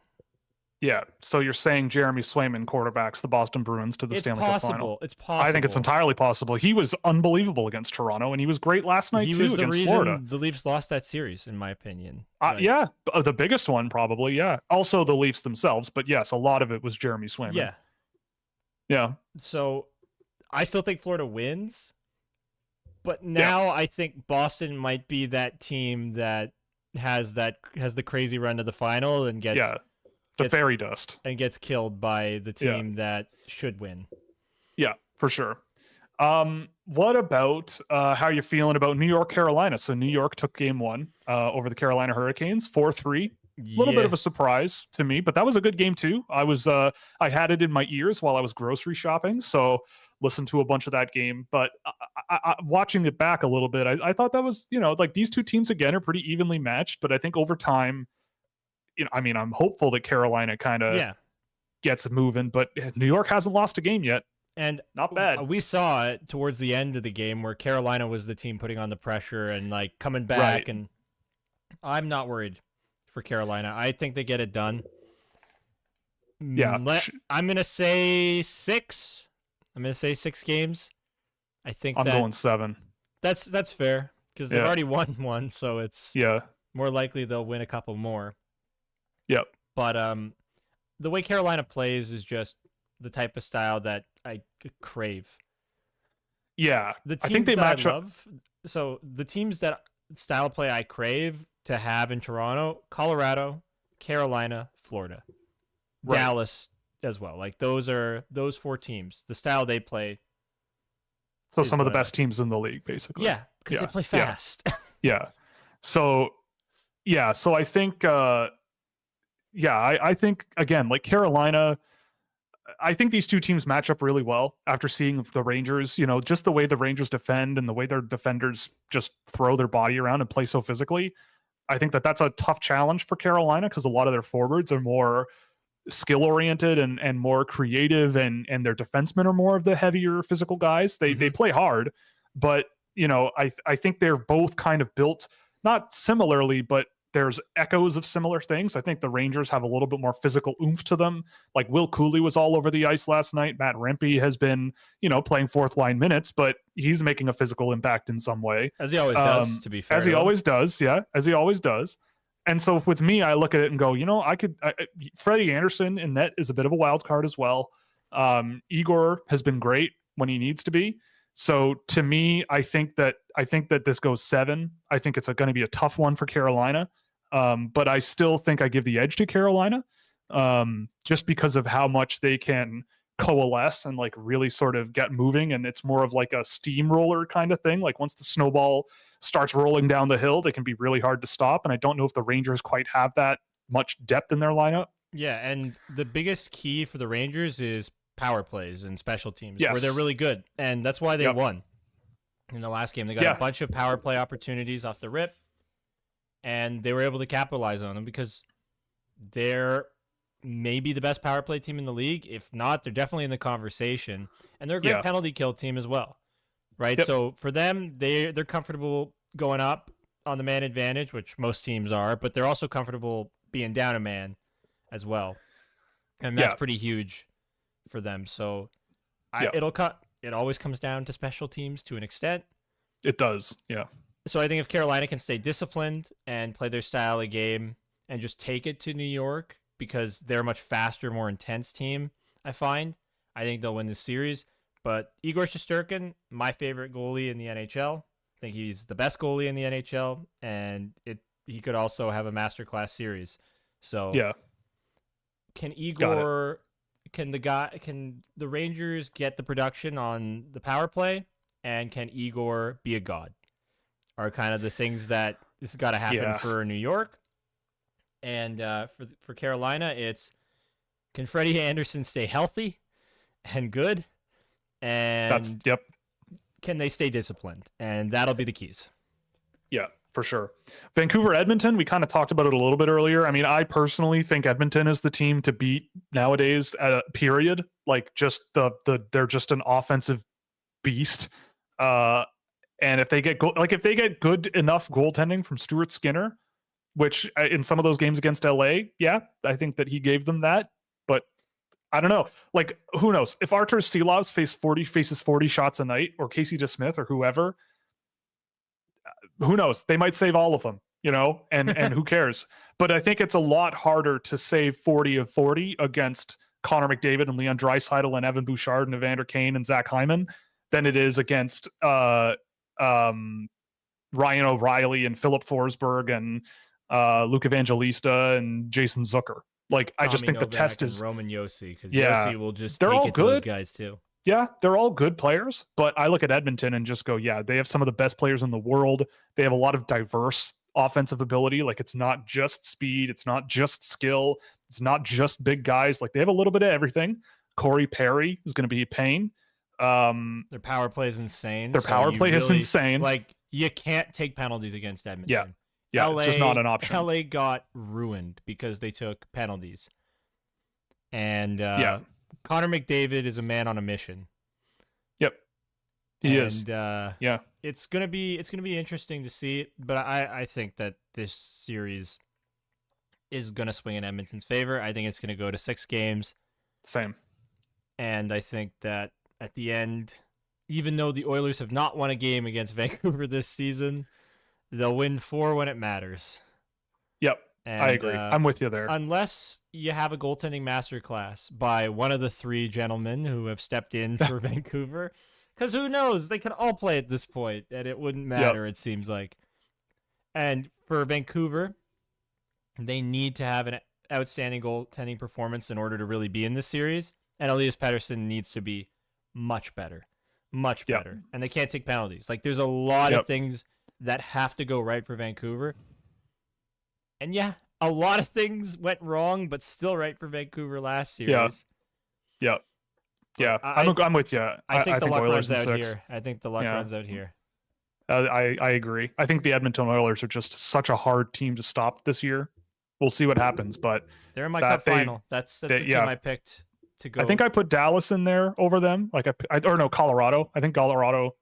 Yeah. So you're saying Jeremy Swayman quarterbacks the Boston Bruins to the It's Stanley Cup final? possible. It's I think it's possible. entirely possible. He was unbelievable against Toronto, and he was great last night He too was the against Florida. reason the Leafs lost that series, in my opinion. Yeah, the biggest one probably. Yeah. Also the Leafs themselves, but yes, a lot of it was Jeremy Swayman. Yeah. Yeah. So I still think Florida wins, but now I think Boston might be that team that has the crazy run to the final and gets fairy dust and gets killed by the team that should win. Yeah, for sure. What about how you're feeling about New York, Carolina? So New York took game 1 over the Carolina Hurricanes, 4-3. A little bit of a surprise to me, but that was a good game too. I had it in my ears while I was grocery shopping, so listened to a bunch of that game. But watching it back a little bit, I thought that was, like these two teams again are pretty evenly matched. But I think over time, I'm hopeful that Carolina kind of gets moving. But New York hasn't lost a game yet. And not bad. We saw it towards the end of the game where Carolina was the team putting on the pressure and like coming back. Right. And I'm not worried for Carolina. I think they get it done. Yeah. I'm going to say 6. I'm going to say 6 games. I think I'm going 7. That's fair because they've already won one. So it's more likely they'll win a couple more. Yep. But the way Carolina plays is just the type of style that I crave. Yeah. The teams I think they match up. So the teams that style of play I crave to have in Toronto, Colorado, Carolina, Florida, Dallas as well. Like those 4 teams. The style they play. So some of the best teams in the league, basically. Yeah, because they play fast. Yeah. So I think I think again, like Carolina, I think these two teams match up really well after seeing the Rangers, just the way the Rangers defend and the way their defenders just throw their body around and play so physically. I think that's a tough challenge for Carolina because a lot of their forwards are more skill oriented and more creative, and their defensemen are more of the heavier physical guys. They play hard, but I think they're both kind of built not similarly, but there's echoes of similar things. I think the Rangers have a little bit more physical oomph to them. Like Will Cooley was all over the ice last night. Matt Rempe has been, playing fourth line minutes, but he's making a physical impact in some way. As he always does, to be fair. As he always does, yeah. As he always does. And so with me, I look at it and go, Freddie Anderson in net is a bit of a wild card as well. Igor has been great when he needs to be. So to me, I think that this goes 7. I think it's going to be a tough one for Carolina. But I still think I give the edge to Carolina, just because of how much they can coalesce and like really sort of get moving. And it's more of like a steamroller kind of thing. Like once the snowball starts rolling down the hill, they can be really hard to stop. And I don't know if the Rangers quite have that much depth in their lineup. Yeah. And the biggest key for the Rangers is power plays and special teams where they're really good. And that's why they won in the last game. They got a bunch of power play opportunities off the rip. And they were able to capitalize on them because they're maybe the best power play team in the league. If not, they're definitely in the conversation. And they're a great penalty kill team as well, right? Yep. So for them, they're comfortable going up on the man advantage, which most teams are, but they're also comfortable being down a man as well. And that's pretty huge for them. So it always comes down to special teams to an extent. It does, yeah. So I think if Carolina can stay disciplined and play their style of game and just take it to New York because they're a much faster, more intense team, I think they'll win this series. But Igor Shesterkin, my favorite goalie in the NHL. I think he's the best goalie in the NHL, and he could also have a masterclass series. So can the Rangers get the production on the power play, and can Igor be a god? Are kind of the things that this has got to happen for New York. And for Carolina, it's can Freddie Anderson stay healthy and good? And can they stay disciplined? And that'll be the keys. Yeah, for sure. Vancouver, Edmonton, we kind of talked about it a little bit earlier. I mean, I personally think Edmonton is the team to beat nowadays, period. Like just they're just an offensive beast. And if they get good enough goaltending from Stuart Skinner, which in some of those games against LA, yeah, I think that he gave them that. But I don't know. Like, who knows? If Artur Silovs faces 40 shots a night, or Casey DeSmith or whoever, who knows? They might save all of them, and who cares? But I think it's a lot harder to save 40 of 40 against Connor McDavid and Leon Draisaitl and Evan Bouchard and Evander Kane and Zach Hyman than it is against Ryan O'Reilly and Philip Forsberg and Luke Evangelista and Jason Zucker. Like, I just think the test is Roman Yossi, because Yeah. Yossi will just They're take all it to those good. guys too. Yeah, they're all good players, but I look at Edmonton and just go, yeah, they have some of the best players in the world. They have a lot of diverse offensive ability. Like, it's not just speed, it's not just skill, it's not just big guys. Like, they have a little bit of everything. Corey Perry is going to be a pain. Their power play is insane. Their power play is insane. Like, you can't take penalties against Edmonton. Yeah, it's just not an option. LA got ruined because they took penalties. And Connor McDavid is a man on a mission. Yep. He is. Yeah. It's gonna be interesting to see, but I think that this series is gonna swing in Edmonton's favor. I think it's gonna go to 6 games. Same. And I think that at the end, even though the Oilers have not won a game against Vancouver this season, they'll win 4 when it matters. Yep. And, I agree. I'm with you there. Unless you have a goaltending masterclass by one of the 3 gentlemen who have stepped in for Vancouver. Because who knows? They can all play at this point, and it wouldn't matter, It seems like. And for Vancouver, they need to have an outstanding goaltending performance in order to really be in this series. And Elias Pettersson needs to be much better. Much better. And they can't take penalties. Like, there's a lot of things that have to go right for Vancouver. And yeah, a lot of things went wrong, but still right for Vancouver last series. Yeah. I'm with you. I think the luck Oilers runs out 6. here. I think the luck runs out here. I agree. I think the Edmonton Oilers are just such a hard team to stop this year. We'll see what happens, but they're in my cup final. That's the team I picked to go. I think I put Dallas in there over them. Like Colorado. I think Colorado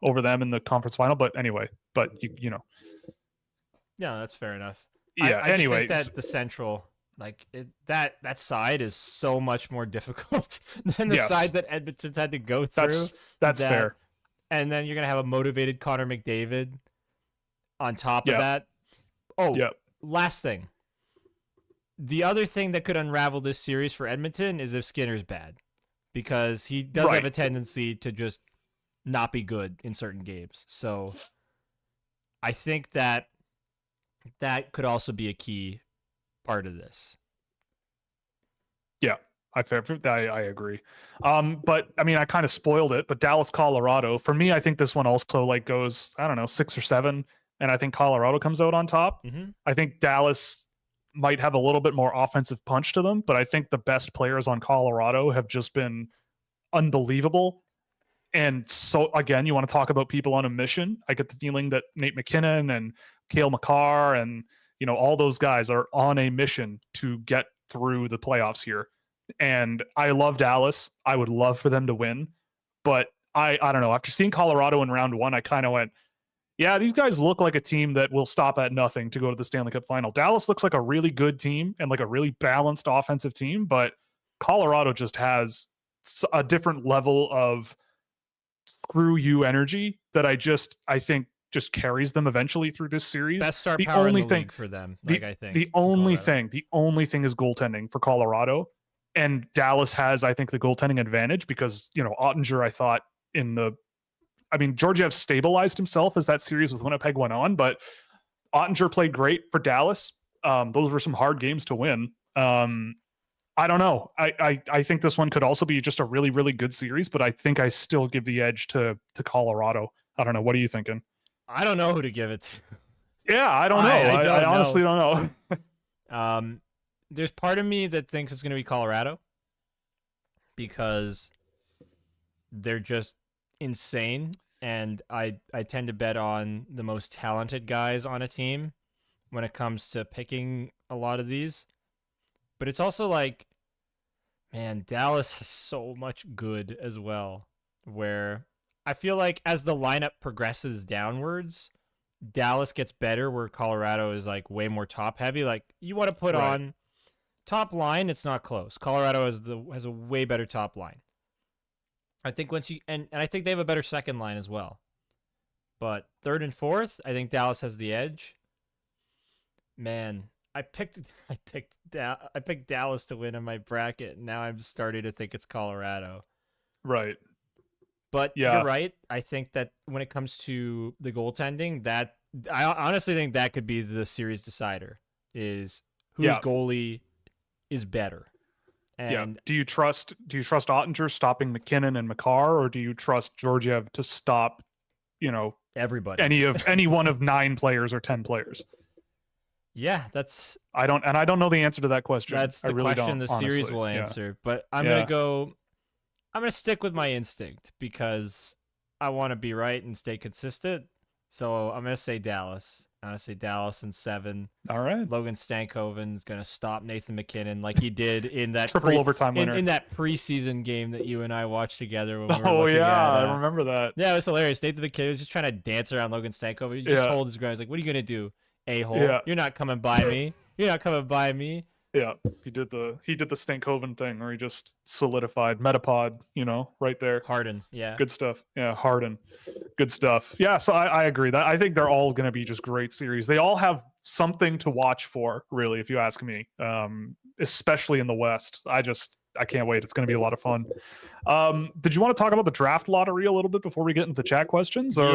over them in the conference final. But anyway, you know. Yeah, that's fair enough. Yeah. I anyway, just think that the Central, that side is so much more difficult than the side that Edmonton's had to go through. That's fair. And then you're gonna have a motivated Connor McDavid on top of that. Last thing. The other thing that could unravel this series for Edmonton is if Skinner's bad, because he does have a tendency to just not be good in certain games. So I think that could also be a key part of this. Yeah, I agree. But I mean, I kind of spoiled it, but Dallas, Colorado, for me, I think this one also goes, I don't know, 6 or 7. And I think Colorado comes out on top. Mm-hmm. I think Dallas might have a little bit more offensive punch to them, but I think the best players on Colorado have just been unbelievable. And so, again, you want to talk about people on a mission. I get the feeling that Nate McKinnon and Cale Makar and, all those guys are on a mission to get through the playoffs here. And I love Dallas. I would love for them to win. But I don't know. After seeing Colorado in round 1, I kind of went, yeah, these guys look like a team that will stop at nothing to go to the Stanley Cup final. Dallas looks like a really good team and like a really balanced offensive team, but Colorado just has a different level of screw you energy that I think just carries them eventually through this series. Best star power in the league for them. I think the only thing is goaltending for Colorado, and Dallas has, I think, the goaltending advantage because Ottinger, I thought Georgiev stabilized himself as that series with Winnipeg went on, but Ottinger played great for Dallas. Those were some hard games to win. I don't know. I think this one could also be just a really, really good series, but I think I still give the edge to Colorado. I don't know. What are you thinking? I don't know who to give it to. Yeah, I don't know. I honestly don't know. There's part of me that thinks it's going to be Colorado because they're just insane, and I tend to bet on the most talented guys on a team when it comes to picking a lot of these. But it's also Dallas has so much good as well, where I feel like as the lineup progresses downwards, Dallas gets better where Colorado is like way more top heavy. Like you want to put Right. on top line, it's not close. Colorado has a way better top line. I think once you and I think they have a better second line as well. But third and fourth, I think Dallas has the edge. Man, I picked Dallas to win in my bracket. And now I'm starting to think it's Colorado. Right. But Yeah. you're right. I think that when it comes to the goaltending, that I honestly think that could be the series decider. Is whose goalie is better. And Do you trust Ottinger stopping McKinnon and McCarr, or do you trust Georgiev to stop, everybody? any one of 9 players or 10 players? Yeah, that's I don't know the answer to that question. That's the really question the series honestly. will answer. But I'm gonna stick with my instinct because I want to be right and stay consistent. So I'm gonna say Dallas. I'm gonna say Dallas in 7. All right. Logan Stankoven's gonna stop Nathan McKinnon like he did in that triple overtime winner in that preseason game that you and I watched together. When we were oh looking yeah, at, I remember that. Yeah, it was hilarious. Nathan McKinnon was just trying to dance around Logan Stankoven. He just told his guys like, "What are you gonna do, a-hole? Yeah. You're not coming by me. You're not coming by me." Yeah, he did the Stankoven thing where he just solidified Metapod, right there. Harden, yeah. Good stuff. Yeah, Harden. Good stuff. Yeah, so I agree. That I think they're all going to be just great series. They all have something to watch for, really, if you ask me. Especially in the West. I can't wait. It's going to be a lot of fun. Did you want to talk about the draft lottery a little bit before we get into the chat questions? Or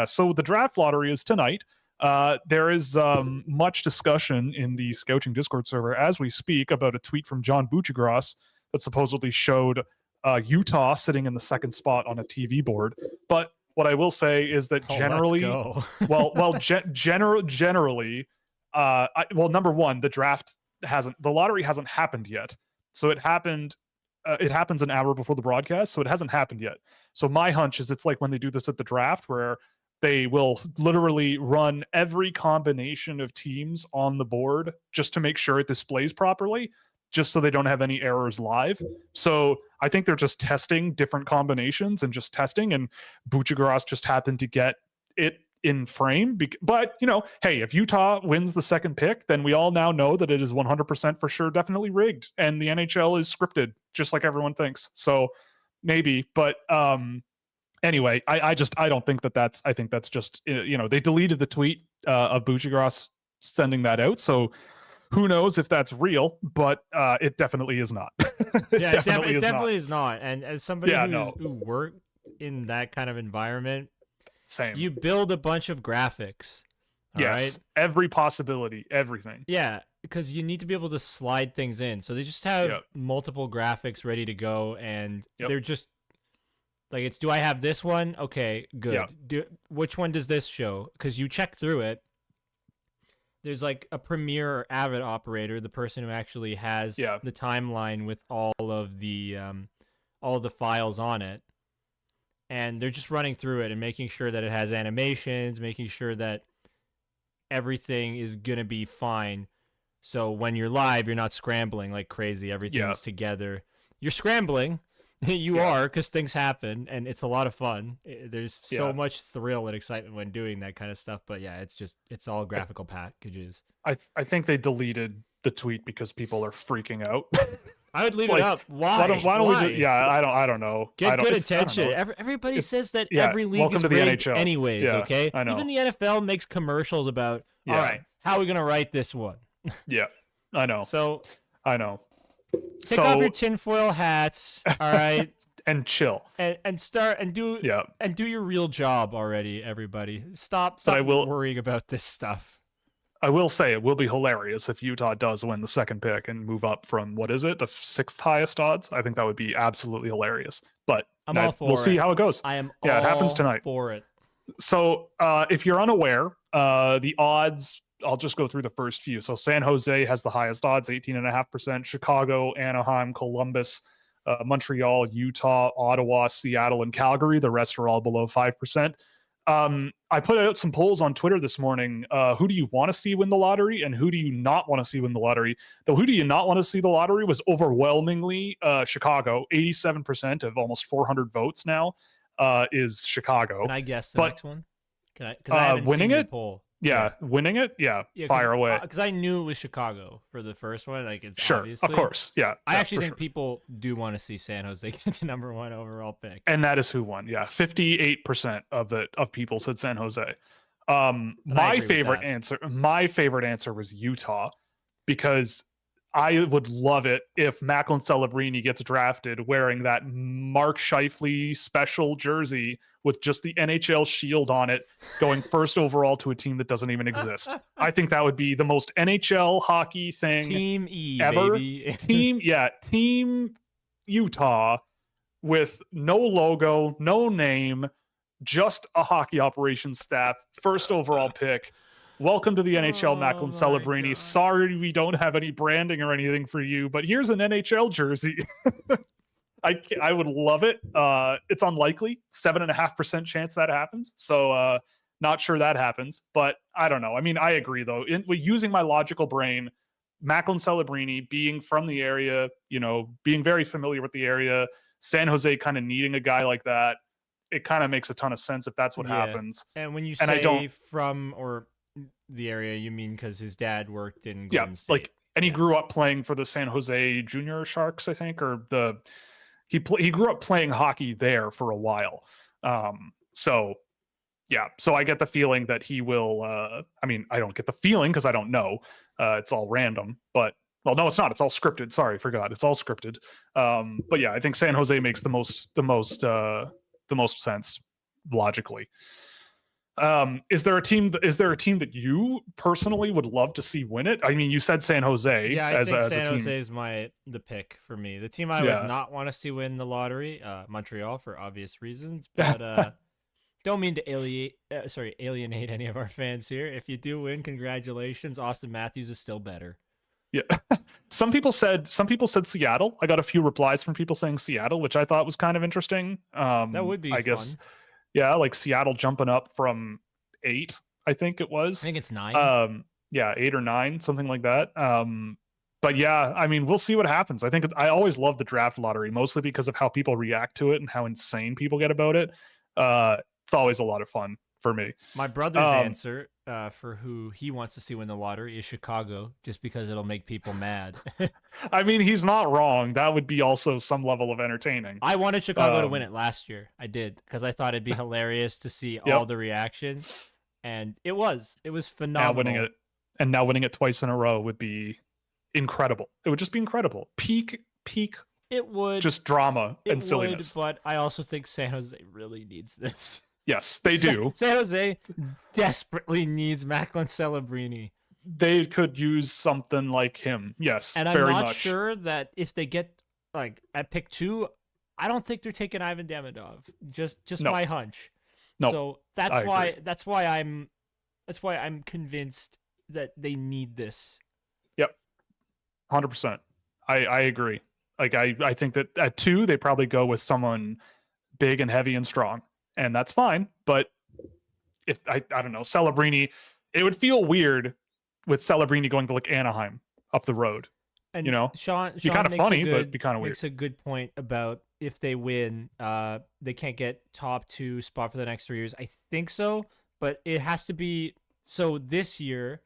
so the draft lottery is tonight. There is much discussion in the Scouching Discord server as we speak about a tweet from John Buccigross that supposedly showed Utah sitting in the second spot on a TV board. But what I will say is that generally, generally, number one, the lottery hasn't happened yet. So it happened. It happens an hour before the broadcast, so it hasn't happened yet. So my hunch is it's like when they do this at the draft, where they will literally run every combination of teams on the board just to make sure it displays properly, just so they don't have any errors live. So I think they're just testing different combinations and Buccigross just happened to get it in frame. But, hey, if Utah wins the second pick, then we all now know that it is 100% for sure definitely rigged, and the NHL is scripted, just like everyone thinks. So maybe, but anyway, I don't think that's. I think that's just they deleted the tweet of Buccigross sending that out, so who knows if that's real, but it definitely is not. It definitely is not. And as somebody who worked in that kind of environment, same. You build a bunch of graphics. Right? Every possibility, everything. Yeah, because you need to be able to slide things in. So they just have multiple graphics ready to go, and they're just like, it's, do I have this one? Okay, good. Which one does this show? Because you check through it. There's like a Premiere or Avid operator, the person who actually has the timeline with all of the files on it. And they're just running through it and making sure that it has animations, making sure that everything is going to be fine. So when you're live, you're not scrambling like crazy. Everything's together. You're scrambling. You are, because things happen, and it's a lot of fun. There's so much thrill and excitement when doing that kind of stuff. But yeah, it's all graphical packages. I think they deleted the tweet because people are freaking out. I would leave it up. Why? Why don't we? I don't know. Get good attention. Everybody says that every league is rigged anyways. Okay, I know. Even the NFL makes commercials about. All right, how are we gonna write this one? I know. So I know. Take off your tinfoil hats. All right. And chill. And start and do your real job already, everybody. Stop worrying about this stuff. I will say it will be hilarious if Utah does win the second pick and move up from, what is it, the 6th highest odds? I think that would be absolutely hilarious. But all for we'll see how it goes. I am it happens tonight. For it. So if you're unaware, the odds, I'll just go through the first few. So San Jose has the highest odds, 18.5%. Chicago, Anaheim, Columbus, Montreal, Utah, Ottawa, Seattle, and Calgary. The rest are all below 5%. I put out some polls on Twitter this morning. Who do you want to see win the lottery, and who do you not want to see win the lottery? The who do you not want to see the lottery was overwhelmingly Chicago. 87% of almost 400 votes now is Chicago. Can I guess the next one? Because I haven't Winning seen your it? poll. Yeah, winning it? Yeah, Yeah, fire away. Because I knew it was Chicago for the first one. Like, it's Sure, obviously. of course. Yeah. I yeah, actually for think sure. people do want to see San Jose get the number 1 overall pick. And that is who won. Yeah, 58% of people said San Jose. And I agree with that. My favorite answer was Utah, because I would love it if Macklin Celebrini gets drafted wearing that Mark Scheifele special jersey with just the NHL shield on it, going first overall to a team that doesn't even exist. I think that would be the most NHL hockey thing Team E, ever. baby. Team Utah with no logo, no name, just a hockey operations staff, first overall pick. Welcome to the NHL, Macklin Celebrini. Sorry we don't have any branding or anything for you, but here's an NHL jersey. I would love it. It's unlikely, 7.5% chance that happens. So not sure that happens, but I don't know. I mean, I agree though. Using my logical brain, Macklin Celebrini being from the area, being very familiar with the area, San Jose kind of needing a guy like that, it kind of makes a ton of sense if that's what happens. And when you say from or the area, you mean because his dad worked in Golden State. He grew up playing for the San Jose Junior Sharks, I think, or he grew up playing hockey there for a while. So I get the feeling that he will. I mean, I don't get the feeling because I don't know. It's all random, but well, no, it's not. It's all scripted. Sorry, forgot. It's all scripted. But yeah, I think San Jose makes the most sense logically. Is there a team that you personally would love to see win it? I mean, you said San Jose. Yeah, I think San Jose is the pick for me. The team I would not want to see win the lottery, Montreal, for obvious reasons. But don't mean to alienate any of our fans here. If you do win, congratulations. Austin Matthews is still better. Yeah. Some people said Seattle. I got a few replies from people saying Seattle, which I thought was kind of interesting. That would be, I guess. Yeah, like Seattle jumping up from 8, I think it was. I think it's 9. 8 or 9, something like that. But yeah, I mean, we'll see what happens. I always love the draft lottery, mostly because of how people react to it and how insane people get about it. It's always a lot of fun for me. My brother's answer for who he wants to see win the lottery is Chicago, just because it'll make people mad. I mean, he's not wrong. That would be also some level of entertaining. I wanted Chicago to win it last year. I did, because I thought it'd be hilarious to see all the reaction, and it was phenomenal. Now winning it twice in a row would be incredible. It would just be incredible. Peak. It would just drama and silliness. But I also think San Jose really needs this. Yes, they do. San Jose desperately needs Macklin Celebrini. They could use something like him. Yes, and I'm not sure that if they get at pick 2, I don't think they're taking Ivan Demidov. Just my hunch. No, so that's why I'm convinced that they need this. Yep, 100%. I agree. Like I think that at 2 they probably go with someone big and heavy and strong. And that's fine, but if I don't know, Celebrini, it would feel weird with Celebrini going to like Anaheim up the road. And Sean be kind of funny, but be kind of weird. Makes a good point about if they win, they can't get top 2 spot for the next 3 years. I think so, but it has to be. So this year,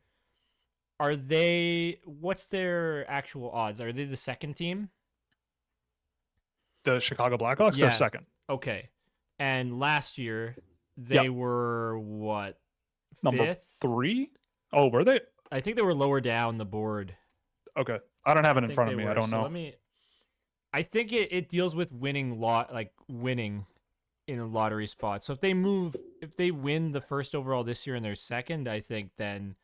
what's their actual odds? Are they the second team? The Chicago Blackhawks, they're second. Okay. And last year, they were what? Number 3? Oh, were they? I think they were lower down the board. Okay. I don't have it in front of me. I don't know. I think it deals with winning in a lottery spot. So if they win the first overall this year and they're second, I think then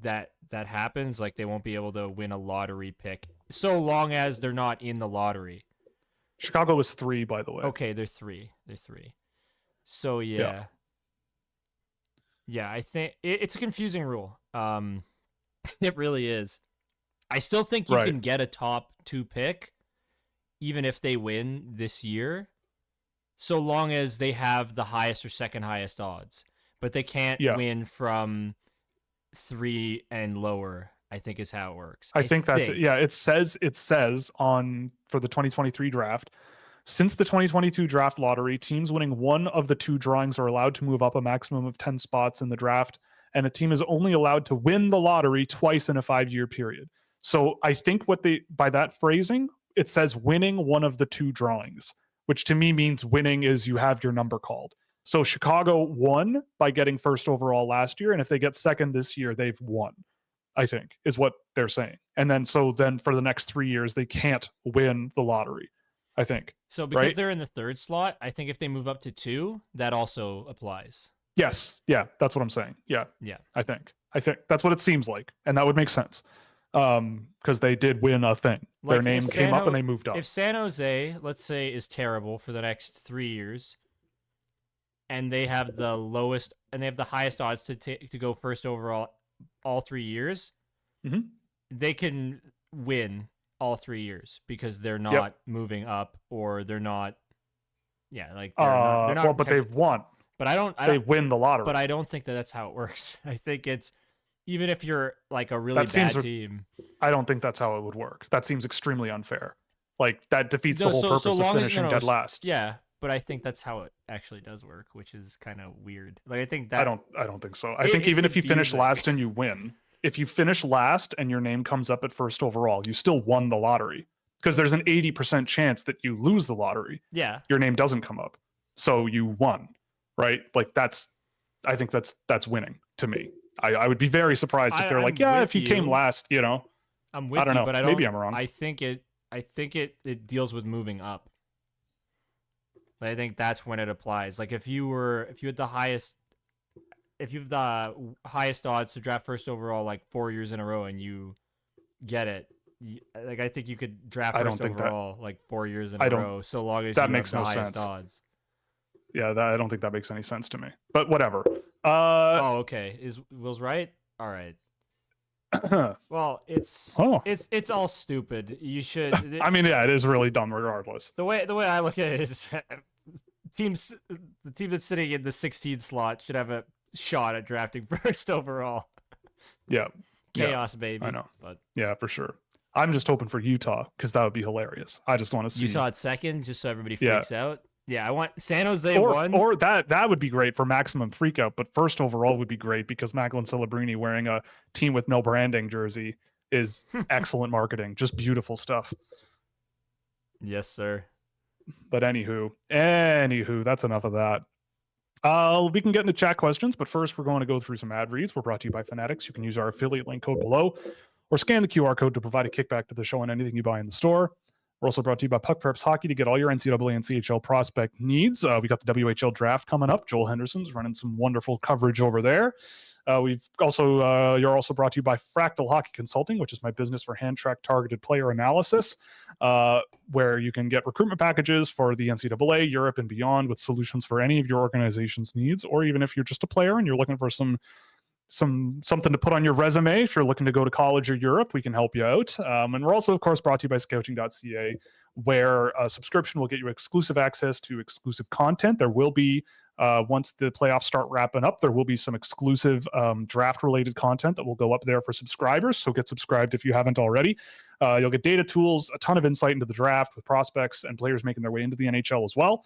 that happens. Like, they won't be able to win a lottery pick so long as they're not in the lottery. Chicago was 3, by the way. Okay, they're 3. So yeah, I think it's a confusing rule. It really is. I still think you can get a top 2 pick, even if they win this year, so long as they have the highest or second highest odds. But they can't win from 3 and lower, I think is how it works. I think that's it. Yeah, it says on for the 2023 draft, Since the 2022 draft lottery, teams winning one of the two drawings are allowed to move up a maximum of 10 spots in the draft, and a team is only allowed to win the lottery twice in a 5-year period. So I think by that phrasing, it says winning one of the two drawings, which to me means winning is you have your number called. So Chicago won by getting first overall last year, and if they get second this year, they've won, I think, is what they're saying. And then for the next 3 years, they can't win the lottery, I think. So because right? they're in the third slot, I think if they move up to 2, that also applies. Yes. Yeah, that's what I'm saying. Yeah. Yeah. I think that's what it seems like. And that would make sense. Because they did win a thing. Like their name came up and they moved up. If San Jose, let's say, is terrible for the next 3 years, and they have the lowest and they have the highest odds to go first overall all 3 years, they can win all 3 years because they're not moving up, or they're not. Yeah, like they're not. Well, but they've won. But they win the lottery. But I don't think that's how it works. I think it's even if you're like a really bad team. I don't think that's how it would work. That seems extremely unfair. Like that defeats the whole purpose of finishing dead last. Yeah, but I think that's how it actually does work, which is kind of weird. Like I think that I don't think so. I think even if you finish last and you win, if you finish last and your name comes up at first overall, you still won the lottery, because there's an 80% chance that you lose the lottery. Yeah. Your name doesn't come up. So you won, right? Like I think that's winning to me. I would be very surprised if they're like, yeah, if you came last, you know. I'm with I don't know. But maybe I'm wrong. I think it deals with moving up. I think that's when it applies. Like if you have the highest odds to draft first overall like 4 years in a row and you get it, like I think you could draft first overall like 4 years in a row, so long as that makes no highest odds. Yeah, I don't think that makes any sense to me. But whatever. Okay. Is Will's right? All right. Well, it's all stupid. You should. I mean, yeah, it is really dumb regardless. The way I look at it is, the team that's sitting in the 16th slot should have a shot at drafting first overall. Yeah. Chaos, baby. I know. But yeah, for sure. I'm just hoping for Utah because that would be hilarious. I just want to see Utah at second, just so everybody freaks out. Yeah, I want San Jose one. Or that would be great for maximum freakout, but first overall would be great because Macklin Celebrini wearing a team with no branding jersey is excellent marketing. Just beautiful stuff. Yes, sir. But anywho, that's enough of that. We can get into chat questions, but first we're going to go through some ad reads. We're brought to you by Fanatics. You can use our affiliate link code below or scan the QR code to provide a kickback to the show on anything you buy in the store. We're also brought to you by Puck Preps Hockey to get all your NCAA and CHL prospect needs. We got the WHL draft coming up. Joel Henderson's running some wonderful coverage over there. You're also brought to you by Fractal Hockey Consulting, which is my business for hand-tracked targeted player analysis, where you can get recruitment packages for the NCAA, Europe, and beyond with solutions for any of your organization's needs, or even if you're just a player and you're looking for something to put on your resume. If you're looking to go to college or Europe, we can help you out. And we're also, of course, brought to you by Scouching.ca, where a subscription will get you exclusive access to exclusive content. There will be, once the playoffs start wrapping up, there will be some exclusive draft-related content that will go up there for subscribers. So get subscribed if you haven't already. You'll get data tools, a ton of insight into the draft with prospects and players making their way into the NHL as well,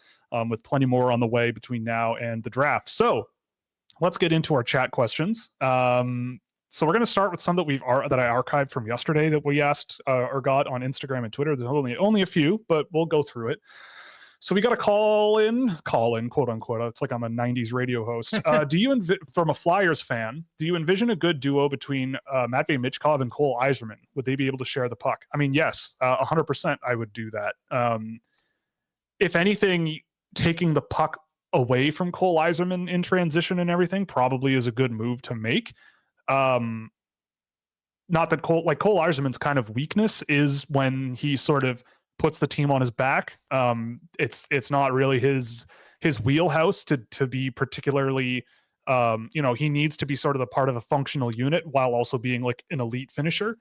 with plenty more on the way between now and the draft. So let's get into our chat questions. So we're going to start with some that I archived from yesterday that we asked or got on Instagram and Twitter. There's only a few, but we'll go through it. So we got a call in, quote unquote. It's like I'm a 90s radio host. From a Flyers fan, do you envision a good duo between Matvei Michkov and Cole Yzerman? Would they be able to share the puck? I mean, yes, 100% I would do that. If anything, taking the puck away from Cole Yzerman in transition and everything probably is a good move to make. Not that Cole Yzerman's kind of weakness is when he sort of puts the team on his back. It's not really his wheelhouse to be particularly, he needs to be sort of the part of a functional unit while also being like an elite finisher.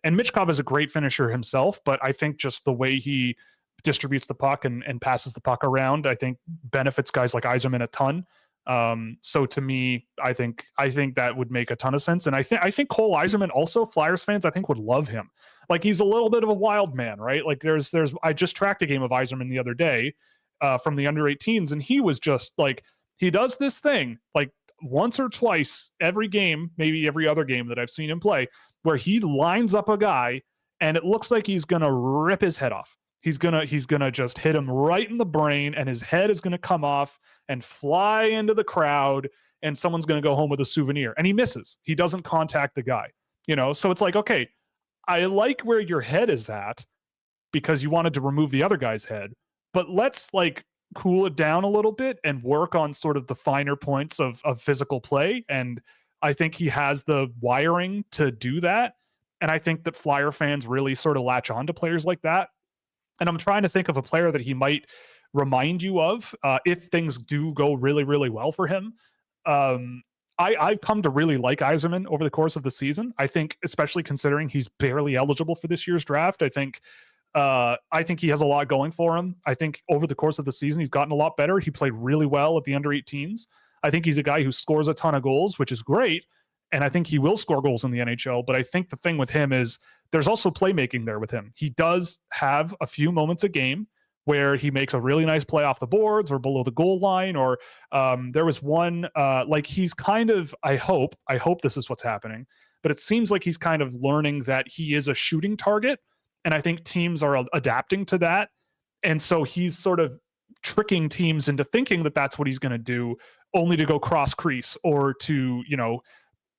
And Michkov is a great finisher himself, but I think just the way he distributes the puck and passes the puck around, I think benefits guys like Yzerman a ton. So to me, I think that would make a ton of sense. And I think Cole Yzerman also, Flyers fans, I think would love him. Like he's a little bit of a wild man, right? Like there's I just tracked a game of Yzerman the other day from the under 18s, and he was just like, he does this thing like once or twice every game, maybe every other game that I've seen him play, where he lines up a guy and it looks like he's gonna rip his head off. He's gonna just hit him right in the brain, and his head is gonna come off and fly into the crowd, and someone's gonna go home with a souvenir. And he misses. He doesn't contact the guy. So it's like, okay, I like where your head is at because you wanted to remove the other guy's head, but let's like cool it down a little bit and work on sort of the finer points of physical play. And I think he has the wiring to do that. And I think that Flyer fans really sort of latch on to players like that. And I'm trying to think of a player that he might remind you of if things do go really, really well for him. I've come to really like Yzerman over the course of the season. I think, especially considering he's barely eligible for this year's draft, I think he has a lot going for him. I think over the course of the season, he's gotten a lot better. He played really well at the under 18s. I think he's a guy who scores a ton of goals, which is great. And I think he will score goals in the NHL. But I think the thing with him is there's also playmaking there with him. He does have a few moments a game where he makes a really nice play off the boards or below the goal line. Or there was one, like he's kind of, I hope this is what's happening, but it seems like he's kind of learning that he is a shooting target. And I think teams are adapting to that. And so he's sort of tricking teams into thinking that that's what he's going to do, only to go cross crease or to,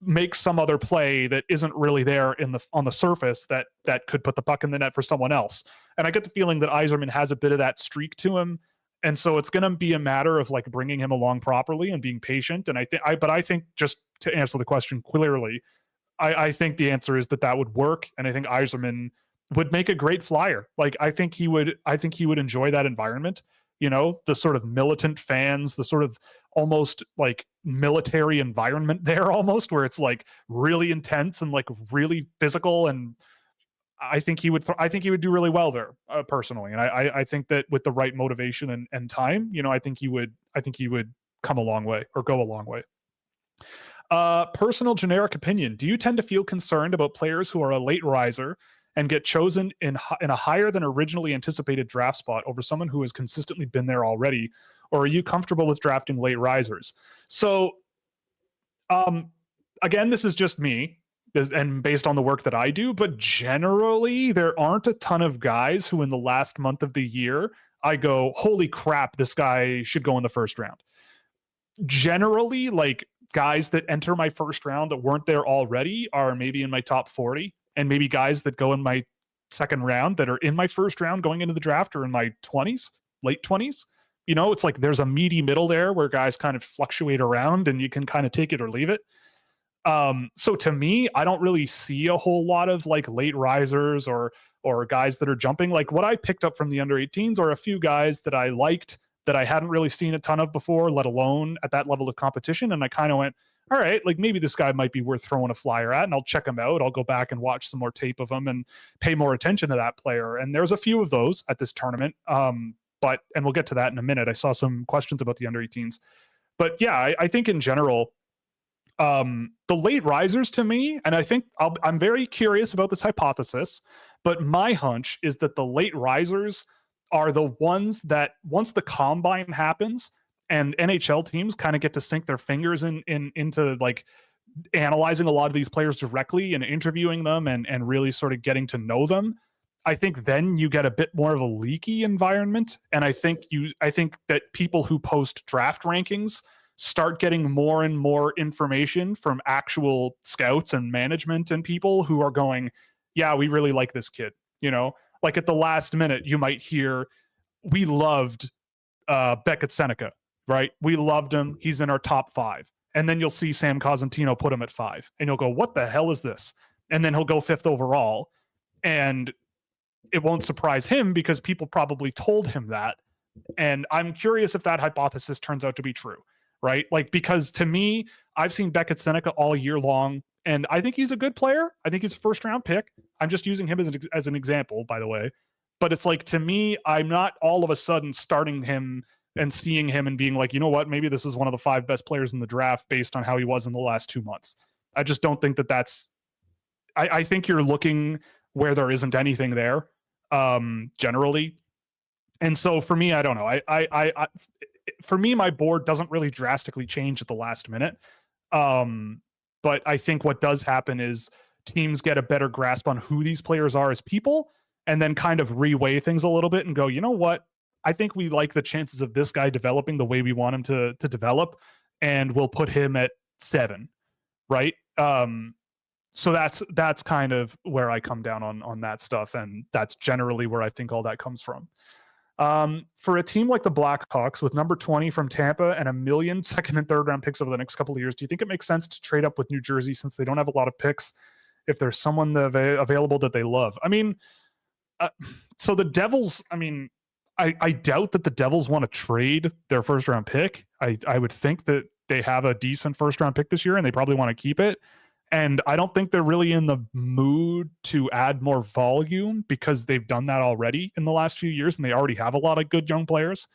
make some other play that isn't really there on the surface that could put the puck in the net for someone else. And I get the feeling that Yzerman has a bit of that streak to him. And so it's going to be a matter of like bringing him along properly and being patient. And I think just to answer the question clearly, I think the answer is that would work. And I think Yzerman would make a great Flyer. Like I think he would enjoy that environment. The sort of militant fans, the sort of almost like military environment there almost, where it's like really intense and like really physical. And I think he would do really well there personally. And I think that with the right motivation and time, I think he would come a long way or go a long way. Personal generic opinion. Do you tend to feel concerned about players who are a late riser and get chosen in a higher than originally anticipated draft spot over someone who has consistently been there already? Or are you comfortable with drafting late risers? So, again, this is just me and based on the work that I do, but generally there aren't a ton of guys who in the last month of the year, I go, holy crap, this guy should go in the first round. Generally, like guys that enter my first round that weren't there already are maybe in my top 40. And maybe guys that go in my second round that are in my first round going into the draft are in my 20s, late 20s. It's like there's a meaty middle there where guys kind of fluctuate around and you can kind of take it or leave it. So to me, I don't really see a whole lot of like late risers or guys that are jumping. Like what I picked up from the under 18s are a few guys that I liked that I hadn't really seen a ton of before, let alone at that level of competition. And I kind of went, all right, like maybe this guy might be worth throwing a flyer at, and I'll check him out. I'll go back and watch some more tape of him and pay more attention to that player. And there's a few of those at this tournament. And we'll get to that in a minute. I saw some questions about the under 18s, but yeah, I think in general, the late risers to me, and I think I'm very curious about this hypothesis, but my hunch is that the late risers are the ones that once the combine happens and NHL teams kind of get to sink their fingers into like analyzing a lot of these players directly and interviewing them and really sort of getting to know them, I think then you get a bit more of a leaky environment. And I think that people who post draft rankings start getting more and more information from actual scouts and management and people who are going, yeah, we really like this kid. Like at the last minute, you might hear, we loved Beckett Seneca, right? We loved him. He's in our top 5. And then you'll see Sam Cosentino put him at 5. And you'll go, what the hell is this? And then he'll go 5th overall. And it won't surprise him because people probably told him that. And I'm curious if that hypothesis turns out to be true, right? Like, because to me, I've seen Beckett Seneca all year long. And I think he's a good player. I think he's a first round pick. I'm just using him as an example, by the way. But it's like, to me, I'm not all of a sudden starting him and seeing him and being like, you know what, maybe this is one of the 5 best players in the draft based on how he was in the last 2 months. I just don't think that that's. I think you're looking where there isn't anything there, generally. And so for me, I don't know. For me, my board doesn't really drastically change at the last minute. But I think what does happen is teams get a better grasp on who these players are as people, and then kind of reweigh things a little bit and go, you know what? I think we like the chances of this guy developing the way we want him to develop, and we'll put him at 7, right? So that's kind of where I come down on that stuff, and that's generally where I think all that comes from. For a team like the Blackhawks with number 20 from Tampa and a million second and third round picks over the next couple of years, do you think it makes sense to trade up with New Jersey since they don't have a lot of picks if there's someone available that they love? I mean, so the Devils, I mean, I doubt that the Devils want to trade their first round pick. I would think that they have a decent first round pick this year and they probably want to keep it. And I don't think they're really in the mood to add more volume because they've done that already in the last few years and they already have a lot of good young players.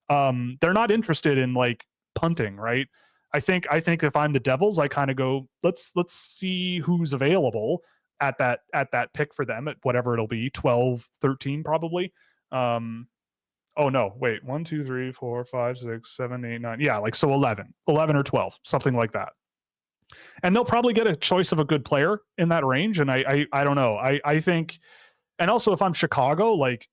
They're not interested in like punting, right? I think if I'm the Devils, I kind of go, let's see who's available at that pick for them at whatever it'll be, 12, 13 probably. Oh no, wait, 1, 2, 3, 4, 5, 6, 7, 8, 9. Yeah, like so 11 or 12, something like that. And they'll probably get a choice of a good player in that range. And I don't know. I think, and also if I'm Chicago, like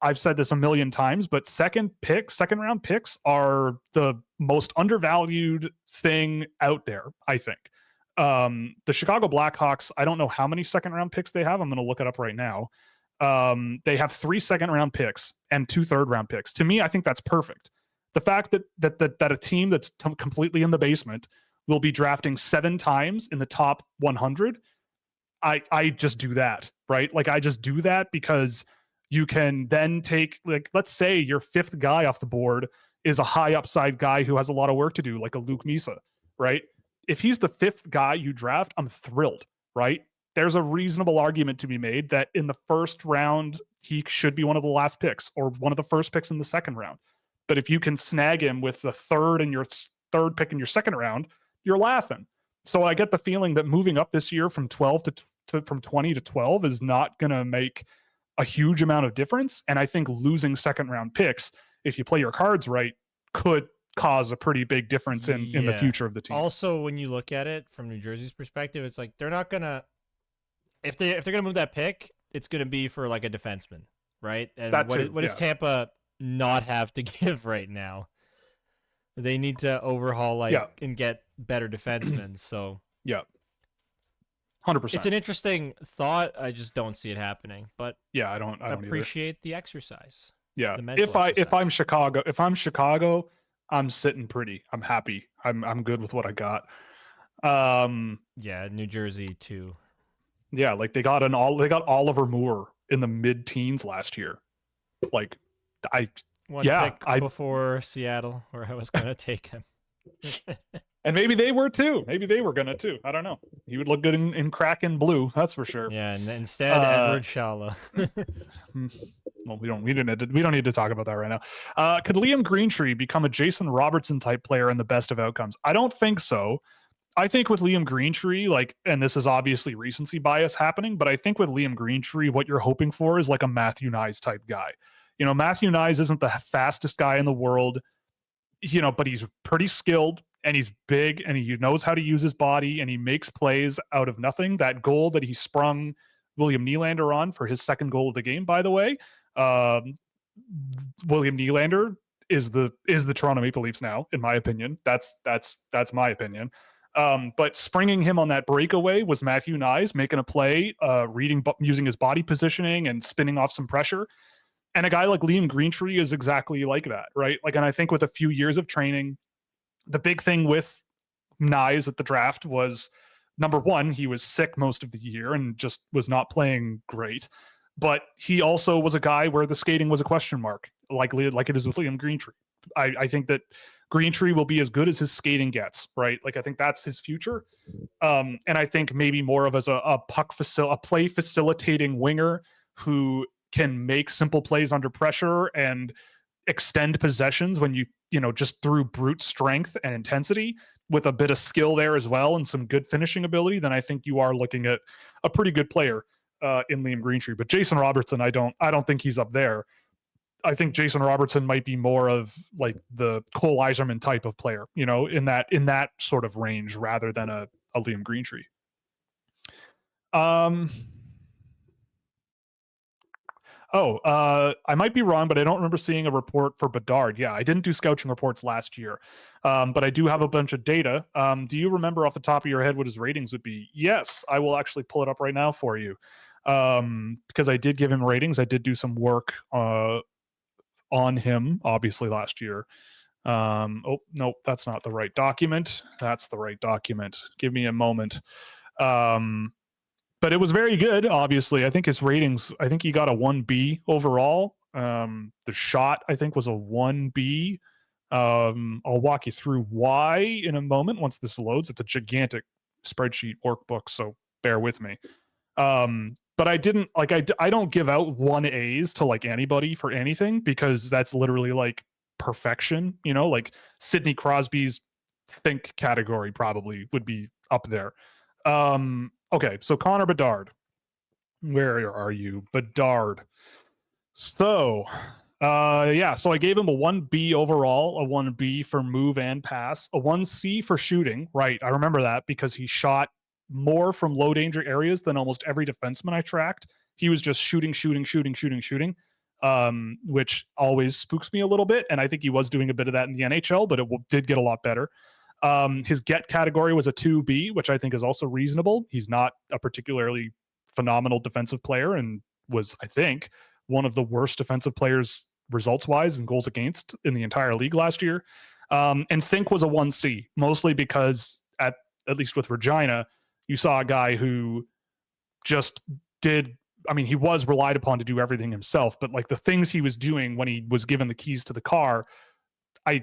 I've said this a million times, but second round picks are the most undervalued thing out there, I think. The Chicago Blackhawks, I don't know how many second round picks they have. I'm going to look it up right now. They have 3 second round picks and 2 third round picks. To me, I think that's perfect. The fact that a team that's completely in the basement will be drafting 7 times in the top 100. I just do that, right? Like I just do that because you can then take, like, let's say your 5th guy off the board is a high upside guy who has a lot of work to do, like a Luke Misa, right? If he's the 5th guy you draft, I'm thrilled, right? There's a reasonable argument to be made that in the first round, he should be one of the last picks or one of the first picks in the second round. But if you can snag him with the third pick in your second round, you're laughing. So I get the feeling that moving up this year from 12 from 20 to 12 is not going to make a huge amount of difference. And I think losing second round picks, if you play your cards right, could cause a pretty big difference in the future of the team. Also, when you look at it from New Jersey's perspective, it's like they're not gonna if they're gonna move that pick, it's gonna be for like a defenseman, right? And what does Tampa not have to give right now? They need to overhaul and get better defensemen. So yeah, 100%. It's an interesting thought. I just don't see it happening. But yeah, I don't appreciate the exercise. Yeah, if I'm Chicago, I'm sitting pretty. I'm happy. I'm good with what I got. Yeah, New Jersey too. Yeah, like they got Oliver Moore in the mid-teens last year. Like pick before Seattle, where I was going to take him. And maybe they were too. Maybe they were going to too. I don't know. He would look good in Kraken blue. That's for sure. Yeah, and instead Edward Shala. Well, we don't need to talk about that right now. Could Liam Greentree become a Jason Robertson type player in the best of outcomes? I don't think so. I think with Liam Greentree, and this is obviously recency bias happening, but I think with Liam Greentree, what you're hoping for is like a Matthew Nyes type guy. Matthew Nyes isn't the fastest guy in the world, but he's pretty skilled and he's big and he knows how to use his body and he makes plays out of nothing. That goal that he sprung William Nylander on for his second goal of the game, by the way, William Nylander is the Toronto Maple Leafs now, in my opinion. That's my opinion. But springing him on that breakaway was Matthew Nyes making a play, using his body positioning and spinning off some pressure. And a guy like Liam Greentree is exactly like that, right? And I think with a few years of training, the big thing with Nyes at the draft was, number one, he was sick most of the year and just was not playing great. But he also was a guy where the skating was a question mark, like it is with Liam Greentree. I think that Greentree will be as good as his skating gets, right? I think that's his future. And I think maybe more of as a play facilitating winger who can make simple plays under pressure and extend possessions when just through brute strength and intensity with a bit of skill there as well and some good finishing ability, then I think you are looking at a pretty good player in Liam Greentree. But Jason Robertson, I don't think he's up there. I think Jason Robertson might be more of like the Cole Eiserman type of player, in that sort of range rather than a Liam Greentree. I might be wrong, but I don't remember seeing a report for Bedard. Yeah, I didn't do scouting reports last year, but I do have a bunch of data. Do you remember off the top of your head what his ratings would be? Yes, I will actually pull it up right now for you, because I did give him ratings. I did do some work on him, obviously, last year. Oh, no, that's not the right document. That's the right document. Give me a moment. But it was very good, obviously. I think his ratings, I think he got a 1B overall. The shot, I think, was a 1B. I'll walk you through why in a moment once this loads. It's a gigantic spreadsheet workbook, so bear with me. But I didn't, I don't give out 1As to, like, anybody for anything because that's literally, like, perfection, like Sidney Crosby's think category probably would be up there. Okay, so Connor Bedard. Where are you? Bedard. So, so I gave him a 1B overall, a 1B for move and pass, a 1C for shooting. Right, I remember that because he shot more from low danger areas than almost every defenseman I tracked. He was just shooting, which always spooks me a little bit. And I think he was doing a bit of that in the NHL, but it did get a lot better. His get category was a 2B, which I think is also reasonable. He's not a particularly phenomenal defensive player and was, I think, one of the worst defensive players results-wise and goals against in the entire league last year. And think was a 1C, mostly because at least with Regina, you saw a guy who just did, he was relied upon to do everything himself, but like the things he was doing when he was given the keys to the car, I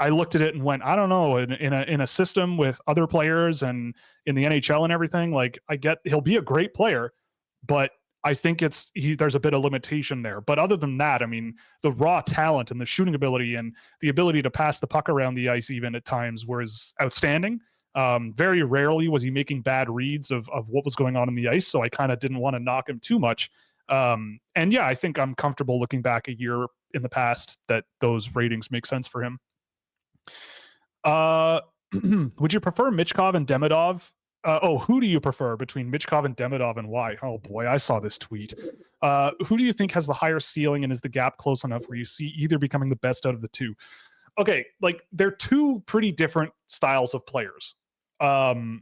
looked at it and went, I don't know, in a system with other players and in the NHL and everything, like I get he'll be a great player, but I think there's a bit of limitation there. But other than that, the raw talent and the shooting ability and the ability to pass the puck around the ice even at times was outstanding. Very rarely was he making bad reads of what was going on in the ice, so I kind of didn't want to knock him too much. And yeah, I think I'm comfortable looking back a year in the past that those ratings make sense for him. Would you prefer Michkov and Demidov? Who do you prefer between Michkov and Demidov and why? Oh boy, I saw this tweet. Who do you think has the higher ceiling and is the gap close enough where you see either becoming the best out of the two? Okay, like they're two pretty different styles of players. I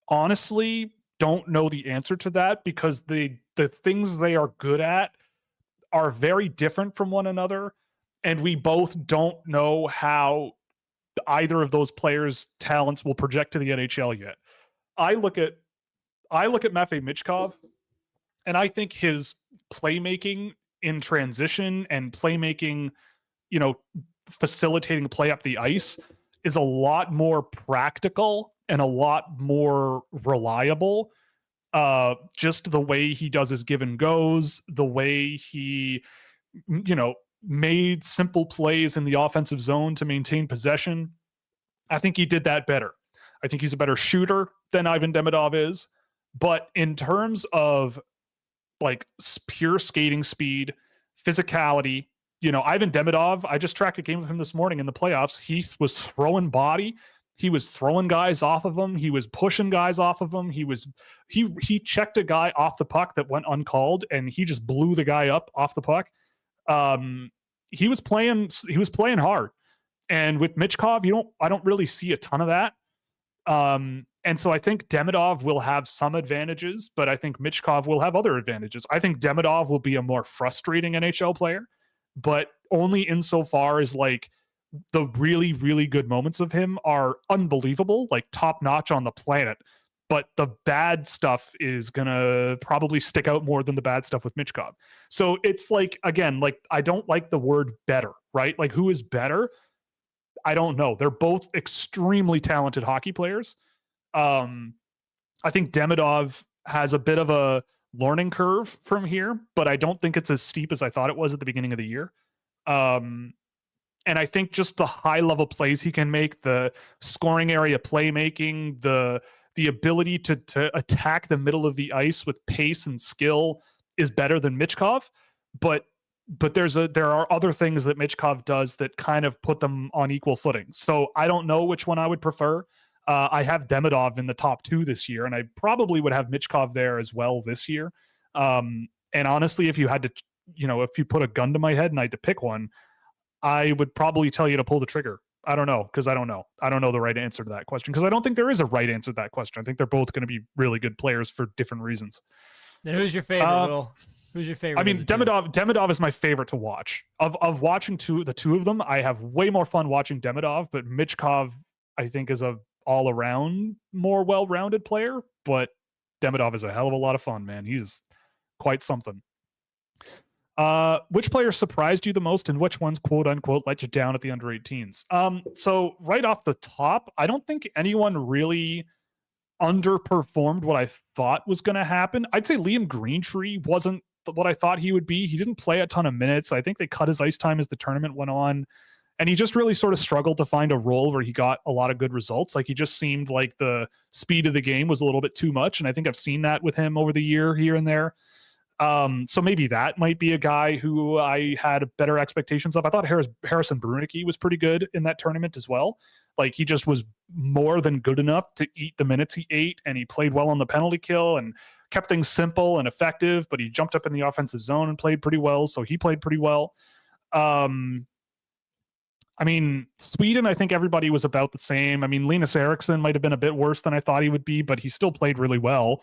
honestly don't know the answer to that because the things they are good at are very different from one another, and we both don't know how either of those players' talents will project to the NHL yet. I look at Matvei Michkov, and I think his playmaking in transition and playmaking, facilitating play up the ice is a lot more practical and a lot more reliable. Just the way he does his give and goes, the way he, made simple plays in the offensive zone to maintain possession. I think he did that better. I think he's a better shooter than Ivan Demidov is. But in terms of like pure skating speed, physicality, Ivan Demidov, I just tracked a game with him this morning in the playoffs. He was throwing body. He was throwing guys off of him. He was pushing guys off of him. He checked a guy off the puck that went uncalled, and he just blew the guy up off the puck. He was playing hard. And with Michkov, I don't really see a ton of that. And so I think Demidov will have some advantages, but I think Michkov will have other advantages. I think Demidov will be a more frustrating NHL player, but only insofar as like the really, really good moments of him are unbelievable, like top notch on the planet. But the bad stuff is going to probably stick out more than the bad stuff with Michkov. So it's like, again, like I don't like the word better, right? Like who is better? I don't know. They're both extremely talented hockey players. I think Demidov has a bit of a learning curve from here, but I don't think it's as steep as I thought it was at the beginning of the year. And I think just the high level plays he can make, the scoring area playmaking, the ability to attack the middle of the ice with pace and skill is better than Michkov. But there are other things that Michkov does that kind of put them on equal footing. So I don't know which one I would prefer. I have Demidov in the top 2 this year, and I probably would have Michkov there as well this year. And honestly, if you had to, if you put a gun to my head and I had to pick one, I would probably tell you to pull the trigger. I don't know, because I don't know. I don't know the right answer to that question, because I don't think there is a right answer to that question. I think they're both going to be really good players for different reasons. Then who's your favorite, Will? Who's your favorite? I mean, Demidov is my favorite to watch. Of watching the two of them, I have way more fun watching Demidov, but Michkov, I think, is a all-around more well-rounded player, but Demidov is a hell of a lot of fun, man. He's quite something. Which player surprised you the most, and which ones, quote unquote, let you down at the under 18s? So right off the top, I don't think anyone really underperformed what I thought was going to happen. I'd say Liam Greentree wasn't what I thought he would be. He didn't play a ton of minutes. I think they cut his ice time as the tournament went on, and he just really sort of struggled to find a role where he got a lot of good results. Like, he just seemed like the speed of the game was a little bit too much, and I think I've seen that with him over the year here and there. So maybe that might be a guy who I had better expectations of. I thought Harrison Brunicky was pretty good in that tournament as well. Like, he just was more than good enough to eat the minutes he ate, and he played well on the penalty kill and kept things simple and effective, but he jumped up in the offensive zone and played pretty well. So he played pretty well. I mean, Sweden, I think everybody was about the same. I mean, Linus Eriksson might have been a bit worse than I thought he would be, but he still played really well.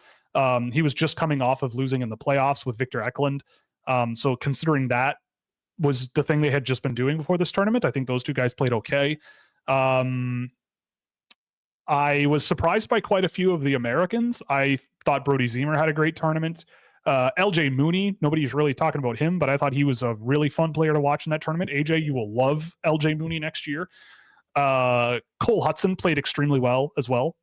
He was just coming off of losing in the playoffs with Victor Eklund. So considering that was the thing they had just been doing before this tournament, I think those two guys played okay. I was surprised by quite a few of the Americans. I thought Brody Ziemer had a great tournament. LJ Mooney, nobody's really talking about him, but I thought he was a really fun player to watch in that tournament. AJ, you will love LJ Mooney next year. Cole Hudson played extremely well as well.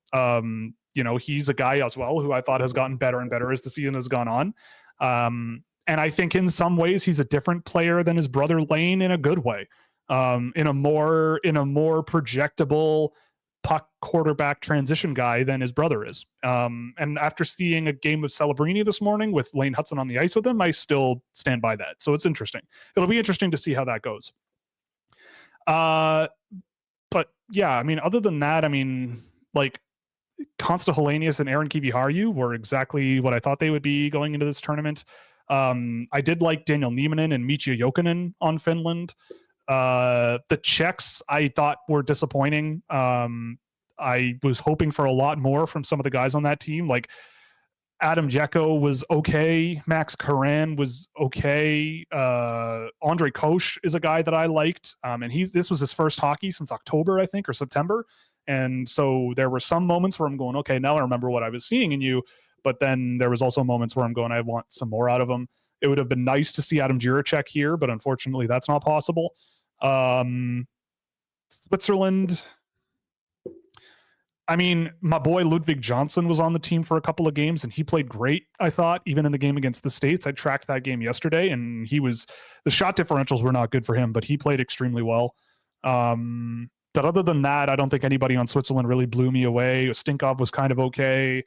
He's a guy as well who I thought has gotten better and better as the season has gone on. And I think in some ways he's a different player than his brother Lane in a good way. In a more projectable puck quarterback transition guy than his brother is. And after seeing a game of Celebrini this morning with Lane Hudson on the ice with him, I still stand by that. So it's interesting. It'll be interesting to see how that goes. But yeah, I mean, other than that, I mean, like, Konsta Helenius and Aaron Kiviharju were exactly what I thought they would be going into this tournament. I did like Daniel Niemanen and Mitja Jokinen on Finland. The Czechs I thought were disappointing. I was hoping for a lot more from some of the guys on that team. Like, Adam Jecko was okay. Max Karan was okay. Andre Koch is a guy that I liked. And this was his first hockey since October, I think, or September. And so there were some moments where I'm going, okay, now I remember what I was seeing in you. But then there was also moments where I'm going, I want some more out of him. It would have been nice to see Adam Jiricek here, but unfortunately that's not possible. Switzerland, I mean, my boy Ludwig Johnson was on the team for a couple of games, and he played great, I thought, even in the game against the States. I tracked that game yesterday, and the shot differentials were not good for him, but he played extremely well. But other than that, I don't think anybody on Switzerland really blew me away. Stinkov was kind of okay.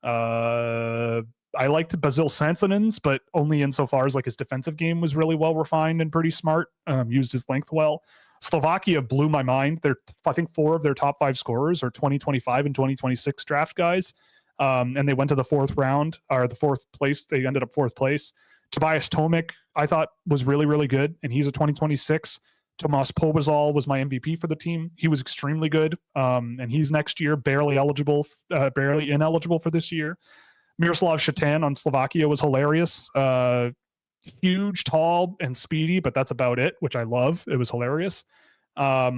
I liked Basil Sansonens, but only insofar as like his defensive game was really well refined and pretty smart. Used his length well. Slovakia blew my mind. I think 4 of their top 5 scorers are 2025 and 2026 draft guys. And they went to the 4th round, or the 4th place. They ended up 4th place. Tobias Tomic, I thought, was really, really good, and he's a 2026. Tomas Pobazal was my MVP for the team. He was extremely good, and he's next year barely ineligible for this year. Miroslav Shatan on Slovakia was hilarious. Huge, tall, and speedy, but that's about it, which I love. It was hilarious. I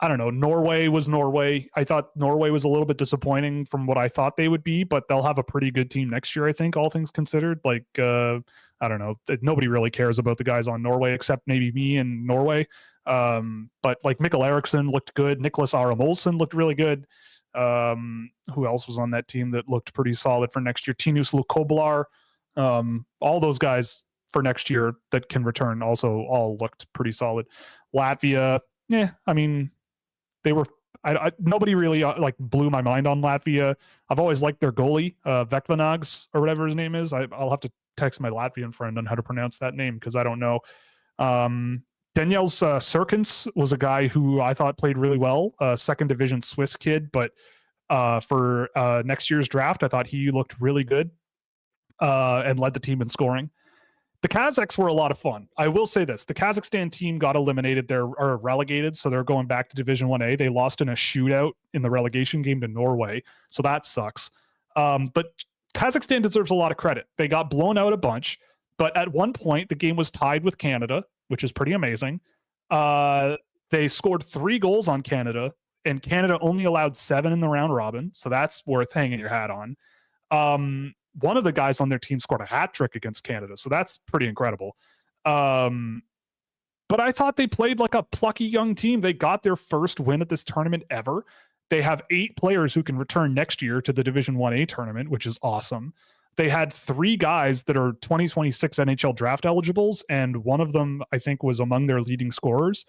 don't know. Norway was Norway. I thought Norway was a little bit disappointing from what I thought they would be, but they'll have a pretty good team next year, I think, all things considered. Like, I don't know. Nobody really cares about the guys on Norway except maybe me and Norway. But like Mikkel Eriksson looked good. Nicholas Aram Olsen looked really good. Who else was on that team that looked pretty solid for next year? Tinus Lukoblar. All those guys for next year that can return also all looked pretty solid. Latvia, I mean, they were. Nobody really like blew my mind on Latvia. I've always liked their goalie, Vekvanags or whatever his name is. I'll have to text my Latvian friend on how to pronounce that name because I don't know. Daniels Serkins was a guy who I thought played really well, second division Swiss kid, but for next year's draft, I thought he looked really good and led the team in scoring. The Kazakhs were a lot of fun. I will say this. The Kazakhstan team got eliminated. They're relegated, so they're going back to Division 1A. They lost in a shootout in the relegation game to Norway, so that sucks. But Kazakhstan deserves a lot of credit. They got blown out a bunch, but at one point, the game was tied with Canada, which is pretty amazing. They scored 3 goals on Canada, and Canada only allowed 7 in the round robin, so that's worth hanging your hat on. One of the guys on their team scored a hat trick against Canada, so that's pretty incredible. But I thought they played like a plucky young team. They got their first win at this tournament ever. They have 8 players who can return next year to the Division 1A tournament, which is awesome. They had 3 guys that are 2026 NHL draft eligibles, and one of them, I think, was among their leading scorers.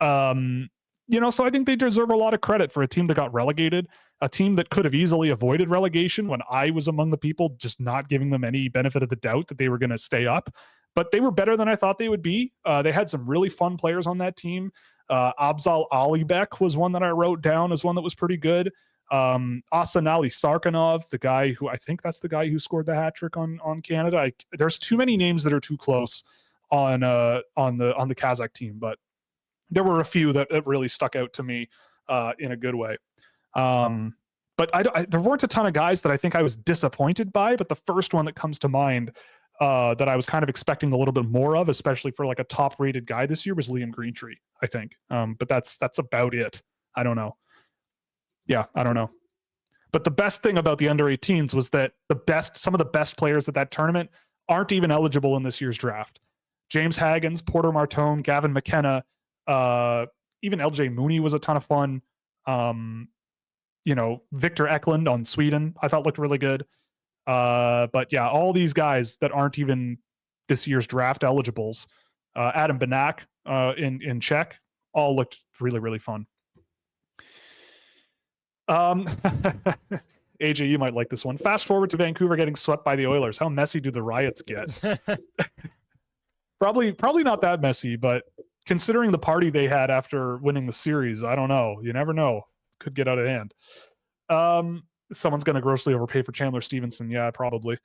So I think they deserve a lot of credit for a team that got relegated, a team that could have easily avoided relegation when I was among the people just not giving them any benefit of the doubt that they were going to stay up. But they were better than I thought they would be. They had some really fun players on that team. Abzal Alibek was one that I wrote down as one that was pretty good. Asanali Sarkanov, the guy who I think that's the guy who scored the hat trick on Canada. There's too many names that are too close on the Kazakh team, but there were a few that really stuck out to me in a good way. But there weren't a ton of guys that I think I was disappointed by, but the first one that comes to mind that I was kind of expecting a little bit more of, especially for like a top rated guy this year, was Liam Greentree, I think. But that's about it. I don't know. Yeah, I don't know. But the best thing about the under 18s was that some of the best players at that tournament aren't even eligible in this year's draft. James Haggins, Porter Martone, Gavin McKenna, even LJ Mooney was a ton of fun. Victor Eklund on Sweden, I thought looked really good. But yeah, all these guys that aren't even this year's draft eligibles, Adam Banak in Czech, all looked really, really fun. AJ, you might like this one. Fast forward to Vancouver getting swept by the Oilers. How messy do the riots get? Probably not that messy, but considering the party they had after winning the series, I don't know. You never know. Could get out of hand. Someone's going to grossly overpay for Chandler Stevenson. Yeah, probably.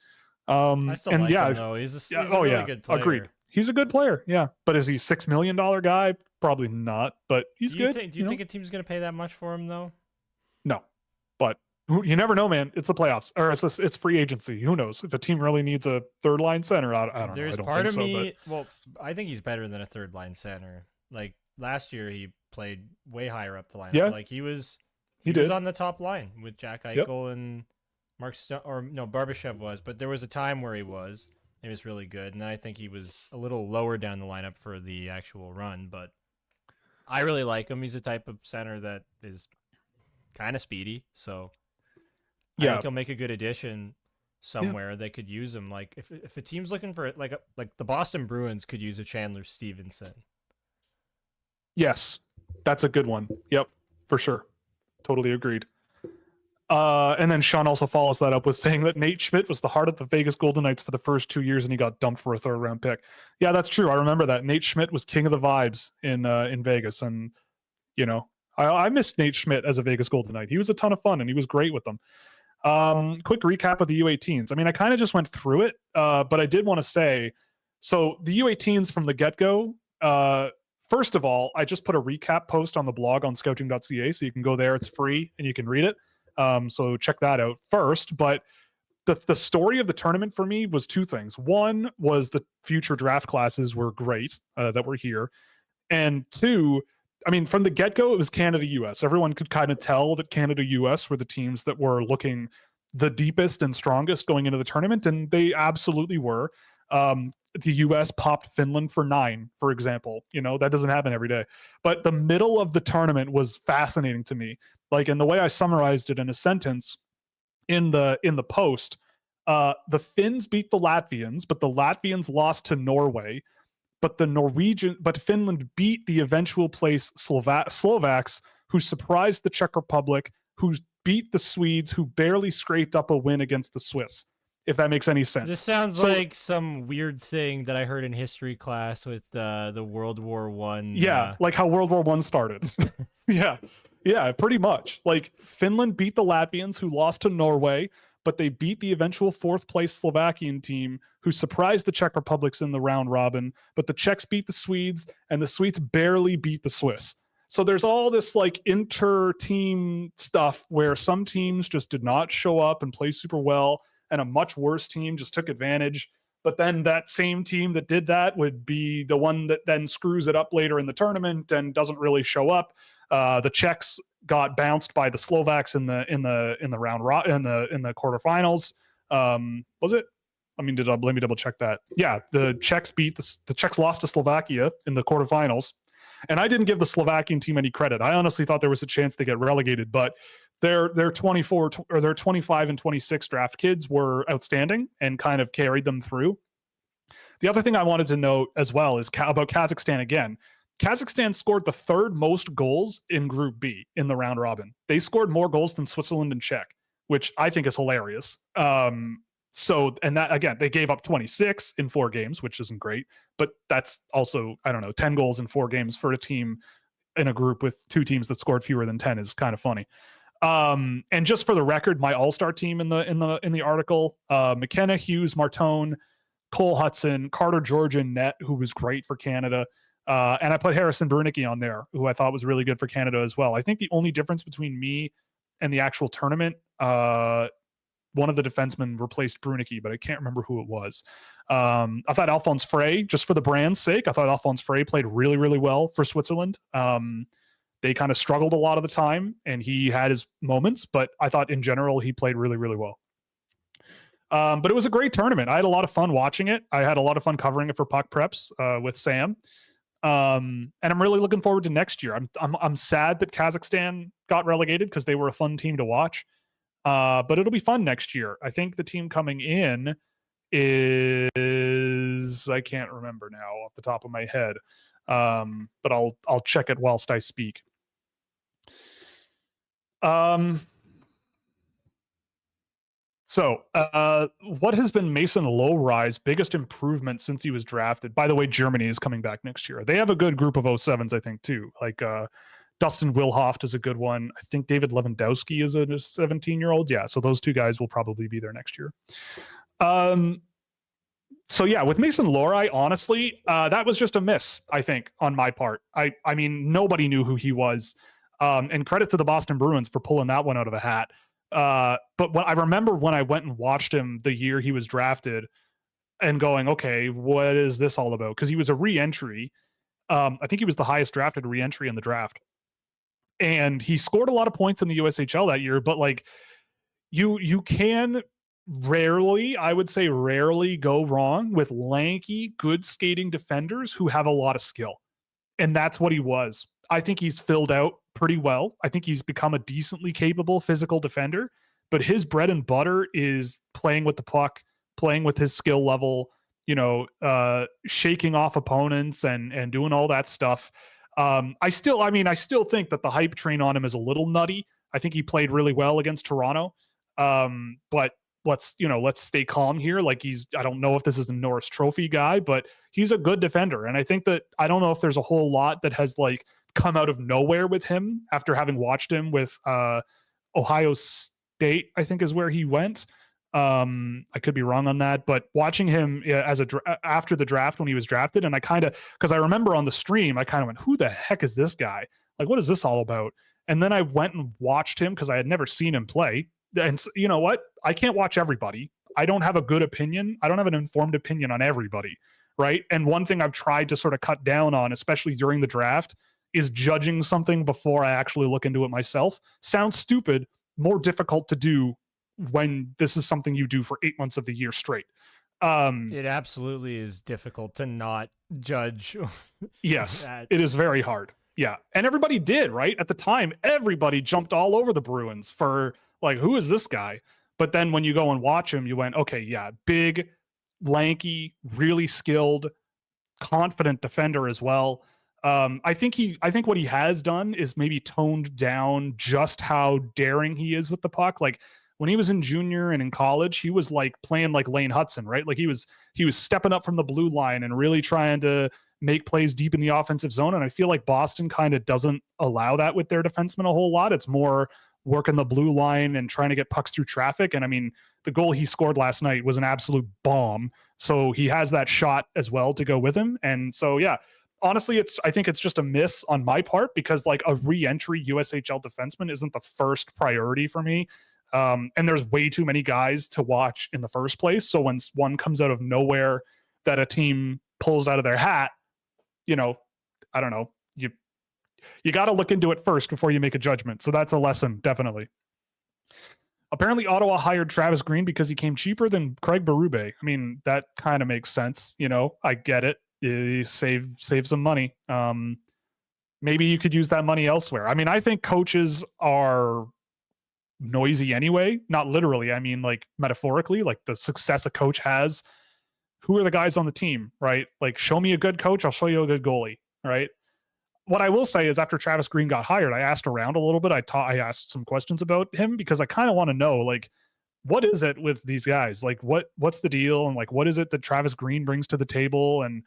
I still like him, though. He's a really good player. Agreed. He's a good player, yeah. But is he $6 million guy? Probably not, but he's good. Do you think a team's going to pay that much for him, though? No, but you never know, man. It's the playoffs, or it's free agency. Who knows? If a team really needs a third line center, I don't know. There's I don't part think of so, me. Well, I think he's better than a third line center. Like last year, he played way higher up the lineup. Yeah, like he was did. On the top line with Jack Eichel and Mark Barbashev was, but there was a time where he was really good, and I think he was a little lower down the lineup for the actual run. But I really like him. He's a type of center that is kind of speedy, so I think he'll make a good addition somewhere. They could use him. Like if a team's looking for it, like the Boston Bruins could use a Chandler Stevenson. Yes, that's a good one. Yep, for sure. Totally agreed. And then Sean also follows that up with saying that Nate Schmidt was the heart of the Vegas Golden Knights for the first 2 years, and he got dumped for a third-round pick. Yeah, that's true. I remember that. Nate Schmidt was king of the vibes in Vegas, and I missed Nate Schmidt as a Vegas Golden Knight. He was a ton of fun, and he was great with them. Quick recap of the U18s. I mean, I kind of just went through it, but I did want to say, so the U18s from the get-go, first of all, I just put a recap post on the blog on scouching.ca, so you can go there. It's free, and you can read it. So check that out first. But the story of the tournament for me was 2 things. One was the future draft classes were great that were here. And 2, I mean, from the get-go, it was Canada-US. Everyone could kind of tell that Canada-US were the teams that were looking the deepest and strongest going into the tournament, and they absolutely were. The US popped Finland for 9, for example. That doesn't happen every day. But the middle of the tournament was fascinating to me. Like, and the way I summarized it in a sentence in the post, the Finns beat the Latvians, but the Latvians lost to Norway. But Finland beat the eventual place Slovaks, who surprised the Czech Republic, who beat the Swedes, who barely scraped up a win against the Swiss. If that makes any sense. This sounds like some weird thing that I heard in history class with the World War One. Yeah, like how World War One started. Yeah, pretty much. Like Finland beat the Latvians, who lost to Norway, but they beat the eventual fourth place Slovakian team, who surprised the Czech Republics in the round robin. But the Czechs beat the Swedes, and the Swedes barely beat the Swiss. So there's all this like inter-team stuff where some teams just did not show up and play super well, and a much worse team just took advantage. But then that same team that did that would be the one that then screws it up later in the tournament and doesn't really show up. The Czechs got bounced by the Slovaks in the quarterfinals. Was it? Let me double check that. Yeah, the Czechs lost to Slovakia in the quarterfinals. And I didn't give the Slovakian team any credit. I honestly thought there was a chance to get relegated, but their 25 and 26 draft kids were outstanding and kind of carried them through. The other thing I wanted to note as well is about Kazakhstan again. Kazakhstan scored the third most goals in Group B in the round robin. They scored more goals than Switzerland and Czech, which I think is hilarious. And that, again, they gave up 26 in 4 games, which isn't great, but that's also, 10 goals in 4 games for a team in a group with 2 teams that scored fewer than 10 is kind of funny. And just for the record, my all-star team in the article, McKenna, Hughes, Martone, Cole Hudson, Carter George in net, who was great for Canada. And I put Harrison Brunicky on there, who I thought was really good for Canada as well. I think the only difference between me and the actual tournament, one of the defensemen replaced Brunicky, but I can't remember who it was. I thought Alphonse Frey, just for the brand's sake, I thought Alphonse Frey played really, really well for Switzerland. They kind of struggled a lot of the time, and he had his moments, but I thought in general he played really, really well. But it was a great tournament. I had a lot of fun watching it. I had a lot of fun covering it for Puck Preps with Sam. And I'm really looking forward to next year. I'm sad that Kazakhstan got relegated because they were a fun team to watch. But it'll be fun next year. I think the team coming in is, I can't remember now off the top of my head. But I'll check it whilst I speak. So, what has been Mason Lowry's biggest improvement since he was drafted? By the way, Germany is coming back next year. They have a good group of 07s, I think, too. Like Dustin Wilhoft is a good one. I think David Lewandowski is a 17-year-old. Yeah, so those 2 guys will probably be there next year. So yeah, with Mason Lohrei, honestly, that was just a miss, I think, on my part. I mean, nobody knew who he was. And credit to the Boston Bruins for pulling that one out of a hat. But I remember when I went and watched him the year he was drafted and going, okay, what is this all about? Because he was a re-entry. I think he was the highest drafted re-entry in the draft. And he scored a lot of points in the USHL that year, but like you can rarely, I would say rarely, go wrong with lanky, good skating defenders who have a lot of skill. And that's what he was. I think he's filled out pretty well. I think he's become a decently capable physical defender, but his bread and butter is playing with the puck, playing with his skill level, shaking off opponents and doing all that stuff. I still think that the hype train on him is a little nutty. I think he played really well against Toronto. But let's stay calm here. Like I don't know if this is the Norris Trophy guy, but he's a good defender. And I think that, I don't know if there's a whole lot that has like come out of nowhere with him after having watched him with Ohio State, I think is where he went. I could be wrong on that, but watching him after the draft when he was drafted, and because I remember on the stream, I kind of went, who the heck is this guy? Like, what is this all about? And then I went and watched him because I had never seen him play. And you know what? I can't watch everybody. I don't have a good opinion. I don't have an informed opinion on everybody, right? And one thing I've tried to sort of cut down on, especially during the draft, is judging something before I actually look into it myself. Sounds stupid, more difficult to do when this is something you do for 8 months of the year straight. It absolutely is difficult to not judge. Yes, that. It is very hard. Yeah. And everybody did, right? At the time, everybody jumped all over the Bruins for like, who is this guy? But then when you go and watch him, you went, okay, yeah, big, lanky, really skilled, confident defender as well. I think what he has done is maybe toned down just how daring he is with the puck. Like when he was in junior and in college, he was like playing like Lane Hudson, right? Like he was stepping up from the blue line and really trying to make plays deep in the offensive zone. And I feel like Boston kind of doesn't allow that with their defensemen a whole lot. It's more working the blue line and trying to get pucks through traffic. And I mean, the goal he scored last night was an absolute bomb. So he has that shot as well to go with him. And so, yeah, honestly, I think it's just a miss on my part because like a re-entry USHL defenseman isn't the first priority for me. And there's way too many guys to watch in the first place. So when one comes out of nowhere that a team pulls out of their hat, you know, I don't know, you got to look into it first before you make a judgment. So that's a lesson, definitely. Apparently, Ottawa hired Travis Green because he came cheaper than Craig Berube. I mean, that kind of makes sense. You know, I get it. You save some money. Maybe you could use that money elsewhere. I mean, I think coaches are noisy anyway. Not literally. I mean, like metaphorically, like the success a coach has. Who are the guys on the team, right? Like, show me a good coach, I'll show you a good goalie, right? What I will say is after Travis Green got hired, I asked around a little bit. I asked some questions about him because I kind of want to know, like, what is it with these guys? Like, what's the deal? And like, what is it that Travis Green brings to the table? And,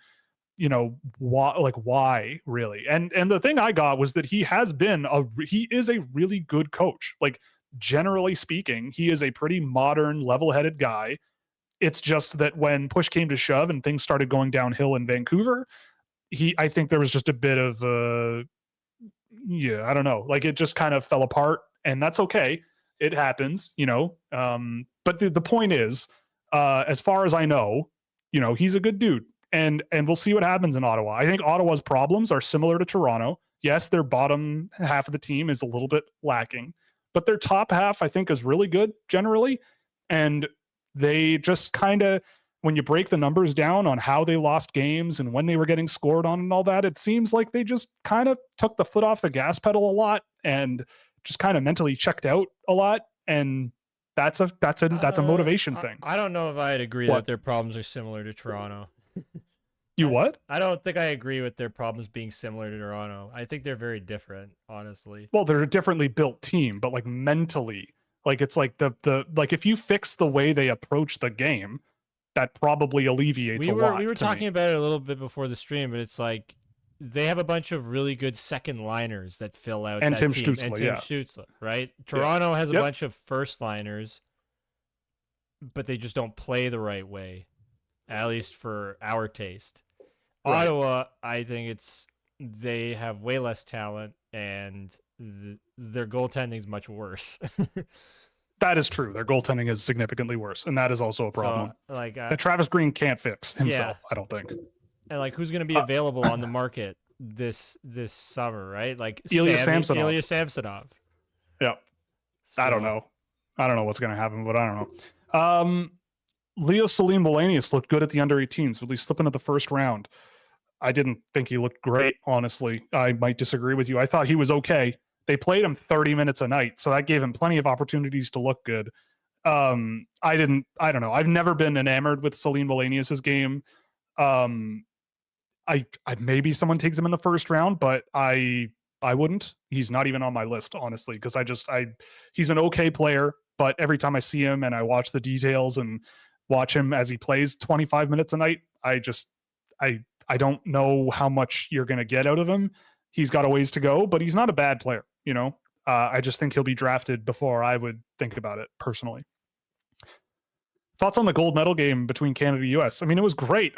you know, why really? And the thing I got was that he is a really good coach. Like, generally speaking, he is a pretty modern, level-headed guy. It's just that when push came to shove and things started going downhill in Vancouver, I think there was just a bit of I don't know, like it just kind of fell apart, and that's okay. It happens, you know. But the point is, as far as I know, you know, he's a good dude, and we'll see what happens in Ottawa. I think Ottawa's problems are similar to Toronto. Yes, their bottom half of the team is a little bit lacking, but their top half, I think, is really good generally, and they just kind of, when you break the numbers down on how they lost games and when they were getting scored on and all that, it seems like they just kind of took the foot off the gas pedal a lot and just kind of mentally checked out a lot. And that's a motivation thing. I don't know if I'd agree that their problems are similar to Toronto. What? I don't think I agree with their problems being similar to Toronto. I think they're very different, honestly. Well, they're a differently built team, but like mentally, like it's like the like if you fix the way they approach the game, that probably alleviates a lot. We were talking about it a little bit before the stream, but it's like they have a bunch of really good second liners that fill out and that Tim team. Stützle, and Tim yeah. Stützle, right? Toronto has a bunch of first liners, but they just don't play the right way, at least for our taste. Right. Ottawa, I think they have way less talent, and their goaltending is much worse. That is true. Their goaltending is significantly worse, and that is also a problem. So, like that Travis Green can't fix himself, I don't think. And like, who's going to be available on the market this summer, right? Like Ilya Samsonov. Yeah. So, I don't know what's going to happen, but I don't know. Leo Salim Valenius looked good at the under-18s, at least slipping at the first round. I didn't think he looked great, honestly. I might disagree with you. I thought he was okay. They played him 30 minutes a night, so that gave him plenty of opportunities to look good. I don't know. I've never been enamored with Salim Valenius's game. I maybe someone takes him in the first round, but I wouldn't. He's not even on my list, honestly, because he's an okay player, but every time I see him and I watch the details and watch him as he plays 25 minutes a night, I don't know how much you're going to get out of him. He's got a ways to go, but he's not a bad player. You know, I just think he'll be drafted before I would think about it personally. Thoughts on the gold medal game between Canada and US? I mean, it was great.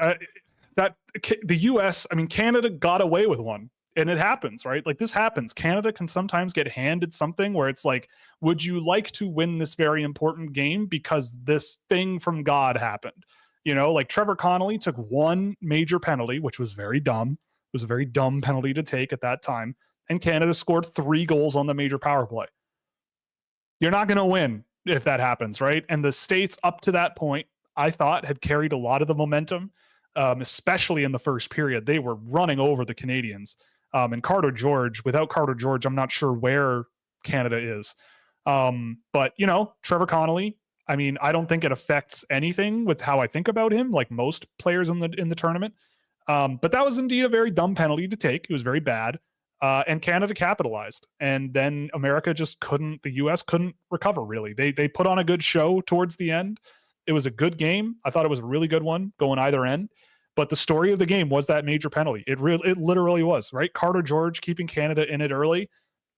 That the US, I mean, Canada got away with one, and it happens, right? Like this happens. Canada can sometimes get handed something where it's like, would you like to win this very important game because this thing from God happened? You know, like Trevor Connolly took one major penalty, which was very dumb. It was a very dumb penalty to take at that time. And Canada scored 3 goals on the major power play. You're not going to win if that happens, right? And the States up to that point, I thought, had carried a lot of the momentum, especially in the first period. They were running over the Canadians. And Carter George, without Carter George, I'm not sure where Canada is. But Trevor Connolly, I mean, I don't think it affects anything with how I think about him, like most players in the tournament. But that was indeed a very dumb penalty to take. It was very bad. And Canada capitalized. And then the US couldn't recover, really. They put on a good show towards the end. It was a good game. I thought it was a really good one going either end. But the story of the game was that major penalty. It literally was, right? Carter George keeping Canada in it early,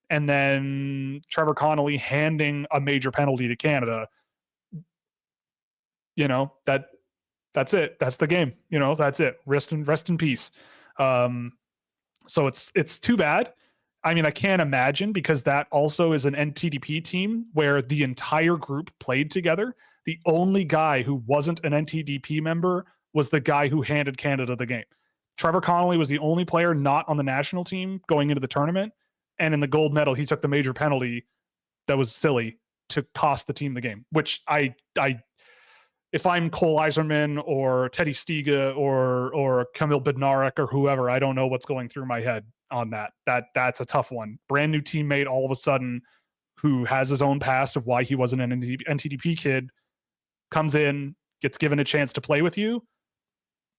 and then Trevor Connolly handing a major penalty to Canada. That's it. That's the game. That's it. Rest in peace. So it's too bad. I mean, I can't imagine, because that also is an NTDP team where the entire group played together. The only guy who wasn't an NTDP member was the guy who handed Canada the game. Trevor Connolly was the only player not on the national team going into the tournament. And in the gold medal, he took the major penalty that was silly to cost the team the game, which if I'm Cole Eiserman or Teddy Stiga or Kamil Bednarek or whoever, I don't know what's going through my head on that. That's a tough one. Brand new teammate all of a sudden who has his own past of why he wasn't an NTDP kid, comes in, gets given a chance to play with you,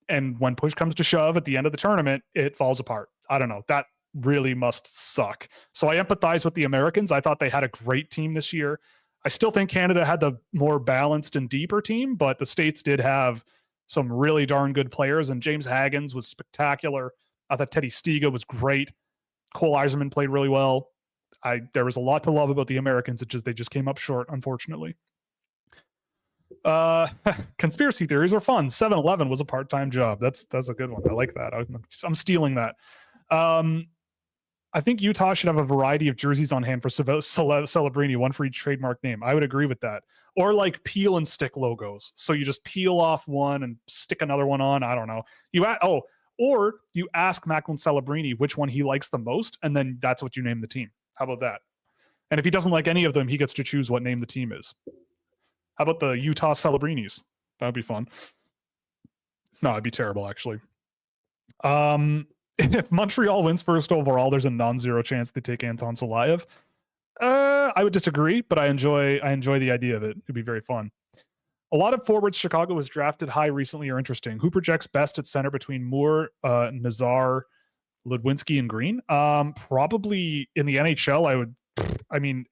and when push comes to shove at the end of the tournament, it falls apart. I don't know. That really must suck. So I empathize with the Americans. I thought they had a great team this year. I still think Canada had the more balanced and deeper team, but the States did have some really darn good players, and James Haggins was spectacular. I thought Teddy Stiga was great. Cole Eiserman played really well. There was a lot to love about the Americans. They just came up short, unfortunately. Conspiracy theories are fun. 7-Eleven was a part-time job. That's a good one. I like that. I'm stealing that. I think Utah should have a variety of jerseys on hand for Celebrini, one for each trademark name. I would agree with that. Or like peel and stick logos. So you just peel off one and stick another one on. I don't know. Or you ask Macklin Celebrini which one he likes the most, and then that's what you name the team. How about that? And if he doesn't like any of them, he gets to choose what name the team is. How about the Utah Celebrinis? That would be fun. No, it'd be terrible, actually. If Montreal wins first overall, there's a non-zero chance they take Anton Salayev. I would disagree, but I enjoy the idea of it. It'd be very fun. A lot of forwards Chicago was drafted high recently are interesting. Who projects best at center between Moore, Nazar, Ludwinski, and Green? Probably in the NHL,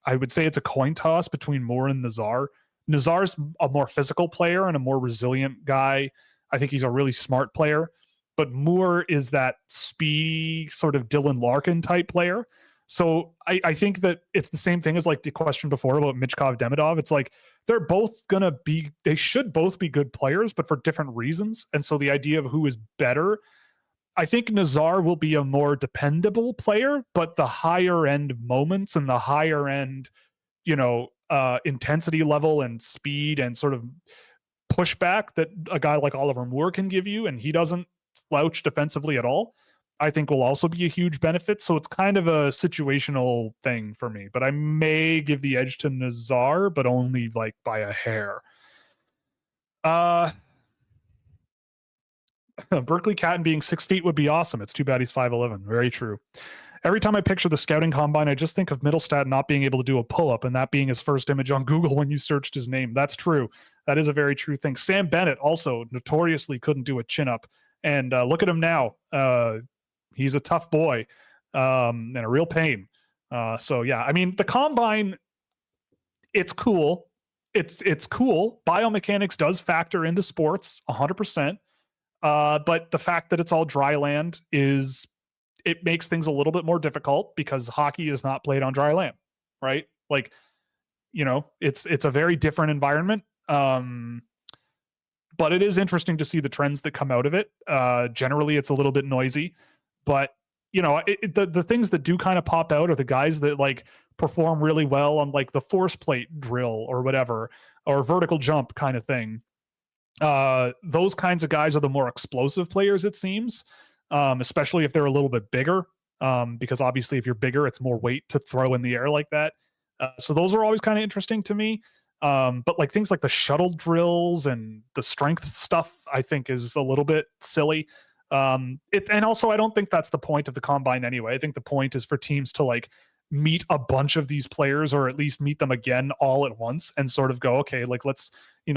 I would say it's a coin toss between Moore and Nazar. Nazar's a more physical player and a more resilient guy. I think he's a really smart player. But Moore is that speedy sort of Dylan Larkin type player. So I think that it's the same thing as like the question before about Michkov Demidov. It's like they should both be good players, but for different reasons. And so the idea of who is better, I think Nazar will be a more dependable player, but the higher end moments and the higher end, intensity level and speed and sort of pushback that a guy like Oliver Moore can give you, and he doesn't slouch defensively at all, I think will also be a huge benefit. So it's kind of a situational thing for me, but I may give the edge to Nazar, but only like by a hair. Berkeley Catton being 6 feet would be awesome. It's too bad he's 5'11". Very true. Every time I picture the scouting combine, I just think of Middlestat not being able to do a pull-up and that being his first image on Google when you searched his name. That's true. That is a very true thing. Sam Bennett also notoriously couldn't do a chin-up. And look at him now. He's a tough boy and a real pain. So, yeah, I mean, the combine, it's cool. It's cool. Biomechanics does factor into sports 100%. But the fact that it's all dry land it makes things a little bit more difficult because hockey is not played on dry land, right? Like, it's a very different environment. But it is interesting to see the trends that come out of it. Generally, it's a little bit noisy, but the things that do kind of pop out are the guys that like perform really well on like the force plate drill or whatever, or vertical jump kind of thing. Those kinds of guys are the more explosive players, it seems, especially if they're a little bit bigger, because obviously if you're bigger, it's more weight to throw in the air like that. So those are always kind of interesting to me. But like things like the shuttle drills and the strength stuff, I think is a little bit silly. And also, I don't think that's the point of the combine anyway. I think the point is for teams to like meet a bunch of these players, or at least meet them again all at once, and sort of go, okay, like let's,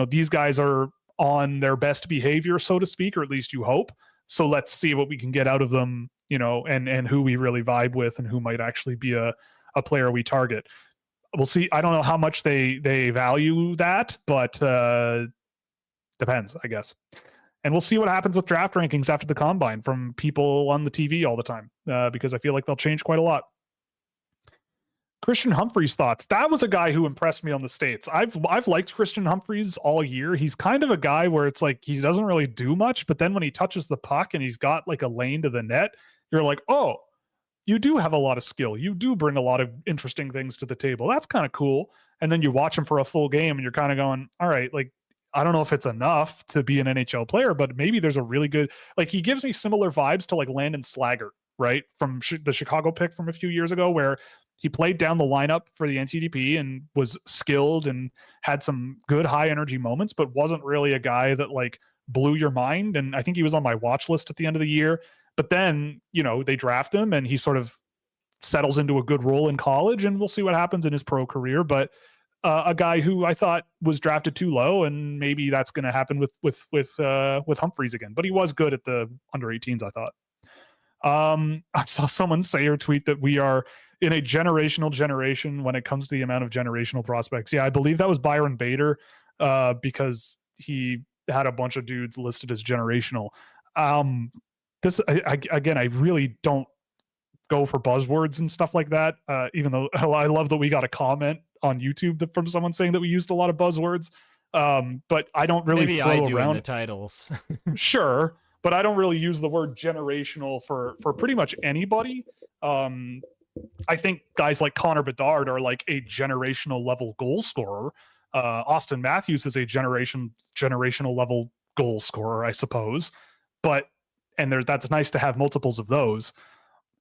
these guys are on their best behavior, so to speak, or at least you hope. So let's see what we can get out of them, and who we really vibe with, and who might actually be a player we target. We'll see. I don't know how much they value that, but depends, I guess. And we'll see what happens with draft rankings after the combine from people on the TV all the time, because I feel like they'll change quite a lot. Christian Humphries thoughts. That was a guy who impressed me on the States. I've liked Christian Humphries all year. He's kind of a guy where it's like he doesn't really do much, but then when he touches the puck and he's got like a lane to the net, you're like, oh, you do have a lot of skill. You do bring a lot of interesting things to the table. That's kind of cool. And then you watch him for a full game and you're kind of going, all right, like, I don't know if it's enough to be an NHL player, but maybe there's a really good, like, he gives me similar vibes to like Landon Slaggert, right? From the Chicago pick from a few years ago, where he played down the lineup for the NTDP and was skilled and had some good high energy moments, but wasn't really a guy that like blew your mind. And I think he was on my watch list at the end of the year. But then, they draft him and he sort of settles into a good role in college, and we'll see what happens in his pro career. But a guy who I thought was drafted too low, and maybe that's going to happen with Humphries again. But he was good at the under 18s, I thought. I saw someone say or tweet that we are in a generational generation when it comes to the amount of generational prospects. Yeah, I believe that was Byron Bader, because he had a bunch of dudes listed as generational. Again, I really don't go for buzzwords and stuff like that, even though I love that we got a comment on YouTube from someone saying that we used a lot of buzzwords. But I don't really Maybe throw I do around in the titles. Sure, but I don't really use the word generational for pretty much anybody. I think guys like Connor Bedard are like a generational level goal scorer. Austin Matthews is a generational level goal scorer, I suppose. But that's nice to have multiples of those.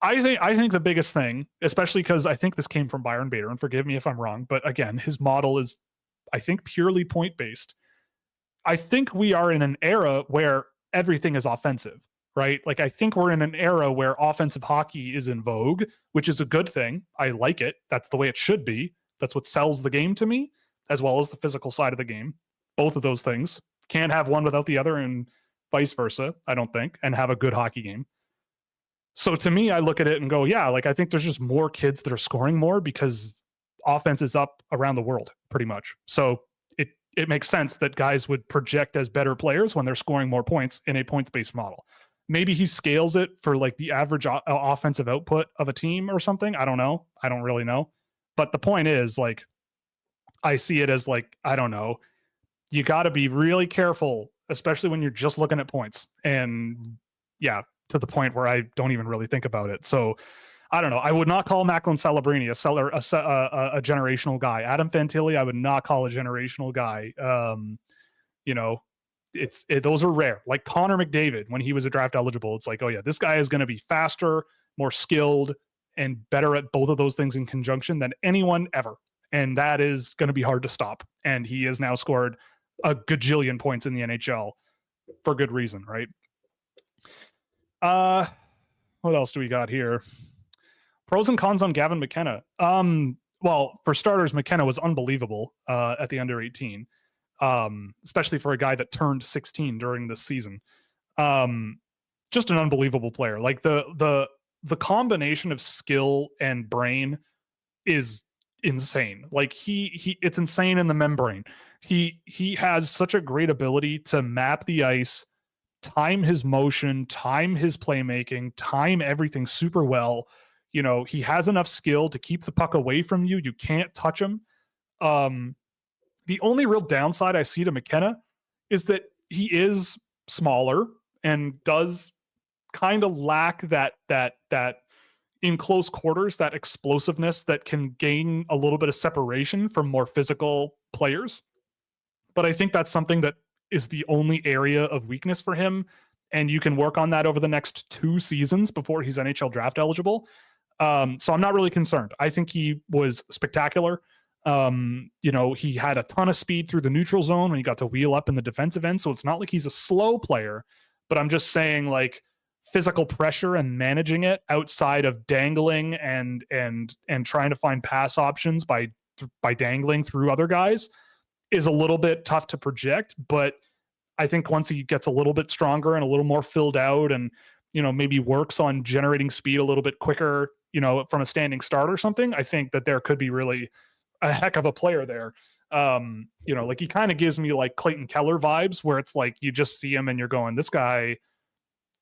I think the biggest thing, especially because I think this came from Byron Bader, and forgive me if I'm wrong, but again, his model is, I think, purely point based. I think we are in an era where everything is offensive, right? Like, I think we're in an era where offensive hockey is in vogue, which is a good thing. I like it. That's the way it should be. That's what sells the game to me, as well as the physical side of the game. Both of those things. Can't have one without the other, and vice versa, I don't think, and have a good hockey game. So to me, I look at it and go, yeah, like, I think there's just more kids that are scoring more because offense is up around the world pretty much. So it makes sense that guys would project as better players when they're scoring more points in a points-based model. Maybe he scales it for like the average offensive output of a team or something. I don't know. I don't really know. But the point is, like, I see it as like, I don't know. You got to be really careful, especially when you're just looking at points. And yeah, to the point where I don't even really think about it. So I don't know. I would not call Macklin Celebrini a generational guy. Adam Fantilli, I would not call a generational guy. Those are rare. Like Connor McDavid, when he was a draft eligible, it's like, oh yeah, this guy is going to be faster, more skilled, and better at both of those things in conjunction than anyone ever. And that is going to be hard to stop. And he has now scored a gajillion points in the NHL for good reason, right? What else do we got here? Pros and cons on Gavin McKenna. Well, for starters, McKenna was unbelievable at the under 18, especially for a guy that turned 16 during this season. Just an unbelievable player. Like the combination of skill and brain is insane. Like it's insane in the membrane. He has such a great ability to map the ice, time his motion, time his playmaking, time everything super well. He has enough skill to keep the puck away from you. You can't touch him. The only real downside I see to McKenna is that he is smaller and does kind of lack that in close quarters, that explosiveness that can gain a little bit of separation from more physical players. But I think that's something that is the only area of weakness for him. And you can work on that over the next 2 seasons before he's NHL draft eligible. So I'm not really concerned. I think he was spectacular. He had a ton of speed through the neutral zone when he got to wheel up in the defensive end. So it's not like he's a slow player, but I'm just saying, like, physical pressure and managing it outside of dangling and trying to find pass options by dangling through other guys is a little bit tough to project. But I think once he gets a little bit stronger and a little more filled out and, maybe works on generating speed a little bit quicker, from a standing start or something, I think that there could be really a heck of a player there. Like he kind of gives me like Clayton Keller vibes, where it's like you just see him and you're going, this guy,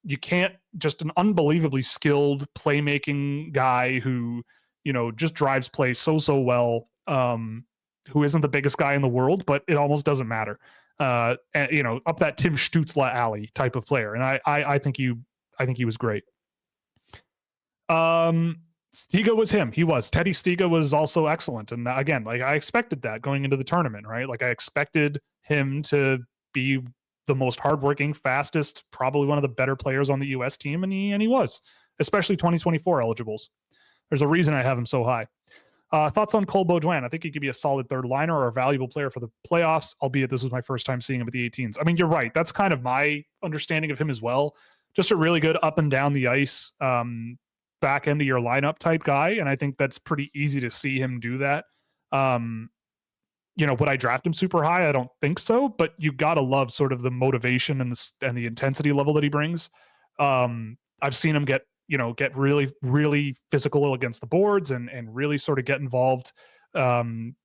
you can't, just an unbelievably skilled playmaking guy who, just drives play so well, who isn't the biggest guy in the world, but it almost doesn't matter. And, up that Tim Stützle alley type of player. And I think he was great. Stiga was him. He was. Teddy Stiga was also excellent. And again, like I expected that going into the tournament, right? Like I expected him to be the most hardworking, fastest, probably one of the better players on the US team. And he was, especially 2024 eligibles. There's a reason I have him so high. Thoughts on Cole Beaudoin? I think he could be a solid third liner or a valuable player for the playoffs, albeit this was my first time seeing him at the 18s. I mean, you're right. That's kind of my understanding of him as well. Just a really good up and down the ice, back into your lineup type guy. And I think that's pretty easy to see him do that. Would I draft him super high? I don't think so, but you got to love sort of the motivation and the intensity level that he brings. I've seen him get really, really physical against the boards and really sort of get involved, getting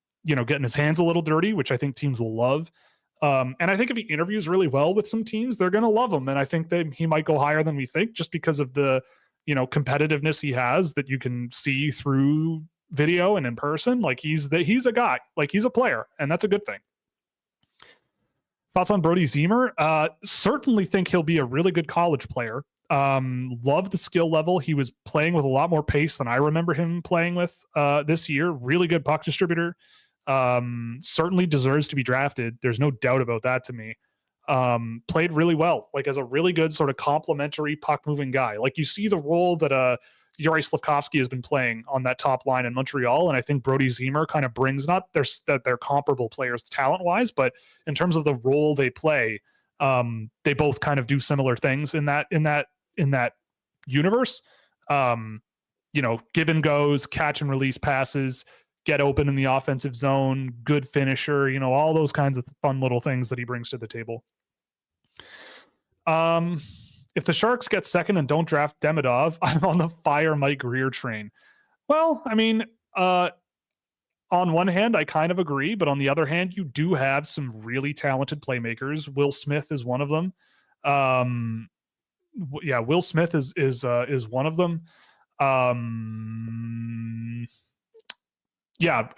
his hands a little dirty, which I think teams will love. And I think if he interviews really well with some teams, they're going to love him. And I think that he might go higher than we think just because of the, competitiveness he has that you can see through video and in person. Like he's a guy, like he's a player, and that's a good thing. Thoughts on Brody Ziemer? Certainly think he'll be a really good college player. Love the skill level. He was playing with a lot more pace than I remember him playing with this year. Really good puck distributor. Certainly deserves to be drafted. There's no doubt about that to me. Played really well, like as a really good sort of complementary puck moving guy. Like you see the role that Yuri Slafkovsky has been playing on that top line in Montreal, and I think Brody Ziemer kind of brings, not that they're comparable players talent wise, but in terms of the role they play, they both kind of do similar things in that universe. Give and goes, catch and release passes, get open in the offensive zone, good finisher, all those kinds of fun little things that he brings to the table. If the Sharks get second and don't draft Demidov, I'm on the fire Mike Greer train. Well, I mean, on one hand, I kind of agree, but on the other hand, you do have some really talented playmakers. Will Smith is one of them. Will Smith is one of them.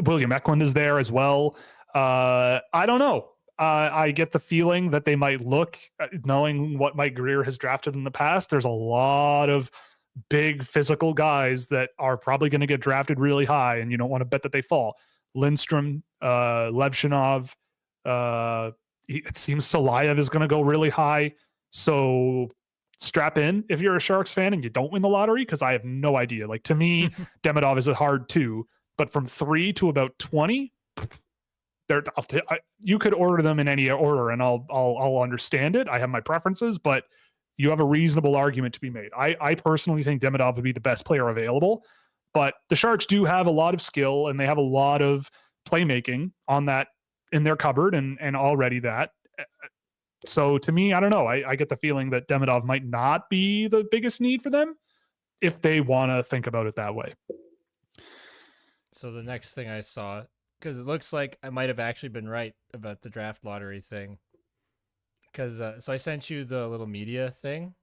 William Eklund is there as well. I don't know. I get the feeling that they might look, knowing what Mike Greer has drafted in the past, there's a lot of big physical guys that are probably going to get drafted really high, and you don't want to bet that they fall. Lindstrom, Levshinov, it seems Salayev is going to go really high. So strap in if you're a Sharks fan and you don't win the lottery, because I have no idea. Like, to me, Demidov is a hard 2, but from 3 to about 20, you could order them in any order, and I'll understand it. I have my preferences, but you have a reasonable argument to be made. I personally think Demidov would be the best player available, but the Sharks do have a lot of skill, and they have a lot of playmaking on that in their cupboard, and already that. So to me, I don't know. I get the feeling that Demidov might not be the biggest need for them if they want to think about it that way. So the next thing I saw, because it looks like I might have actually been right about the draft lottery thing. Because so I sent you the little media thing.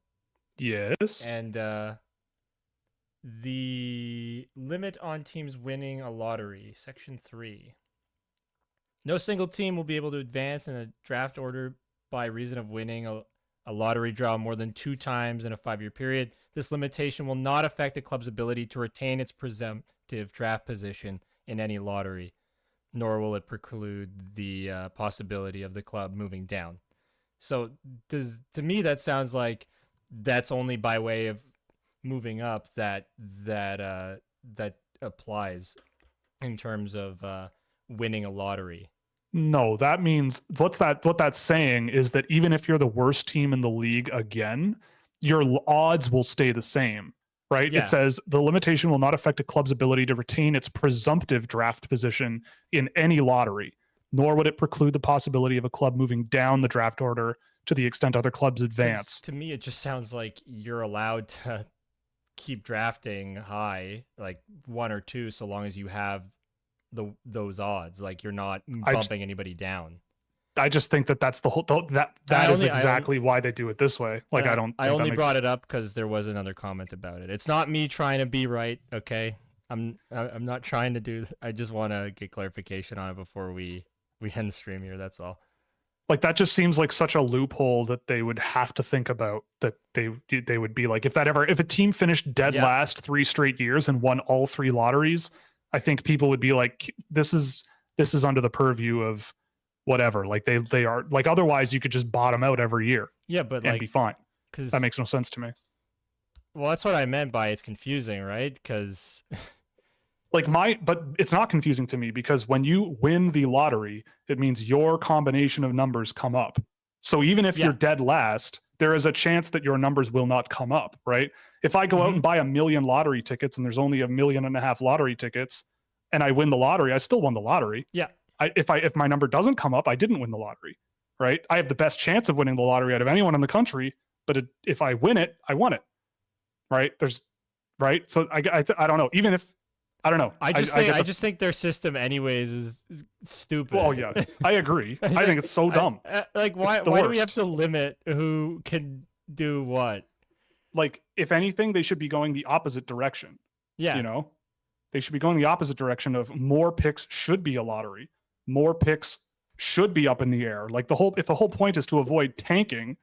Yes. And the limit on teams winning a lottery, Section 3. No single team will be able to advance in a draft order by reason of winning a lottery draw more than 2 times in a 5-year period. This limitation will not affect a club's ability to retain its presumptive draft position in any lottery, nor will it preclude the possibility of the club moving down. So to me, that sounds like that's only by way of moving up that applies in terms of winning a lottery. No, that means what that's saying is that even if you're the worst team in the league again, your odds will stay the same, right? Yeah. It says the limitation will not affect a club's ability to retain its presumptive draft position in any lottery, nor would it preclude the possibility of a club moving down the draft order to the extent other clubs 'Cause advance. to me, it just sounds like you're allowed to keep drafting high, like 1 or 2, so long as you have those odds. Like you're not bumping anybody down. I just think that that's the whole that is exactly why they do it this way. Like I don't. I only brought it up because there was another comment about it. It's not me trying to be right. Okay, I'm not trying to do. I just want to get clarification on it before we end the stream here. That's all. Like that just seems like such a loophole that they would have to think about. That they would be like, if a team finished dead last 3 straight years and won all 3 lotteries, I think people would be like, this is under the purview of whatever. Like they are like, otherwise you could just bottom out every year. Yeah, but and like, be fine. Because that makes no sense to me. Well, that's what I meant by it's confusing, right? Because but it's not confusing to me, because when you win the lottery, it means your combination of numbers come up. So even if you're dead last, there is a chance that your numbers will not come up, right? If I go out and buy 1 million lottery tickets and there's only 1.5 million lottery tickets and I win the lottery, I still won the lottery. Yeah. If my number doesn't come up, I didn't win the lottery, right? I have the best chance of winning the lottery out of anyone in the country, but if I win it, I won it, right? So I don't know. Even if, I don't know. I just think their system anyways is stupid. Oh yeah, I agree. I think it's so dumb. Why do we have to limit who can do what? Like, if anything, they should be going the opposite direction. Yeah. They should be going the opposite direction of more picks should be a lottery. More picks should be up in the air. Like if the whole point is to avoid tanking,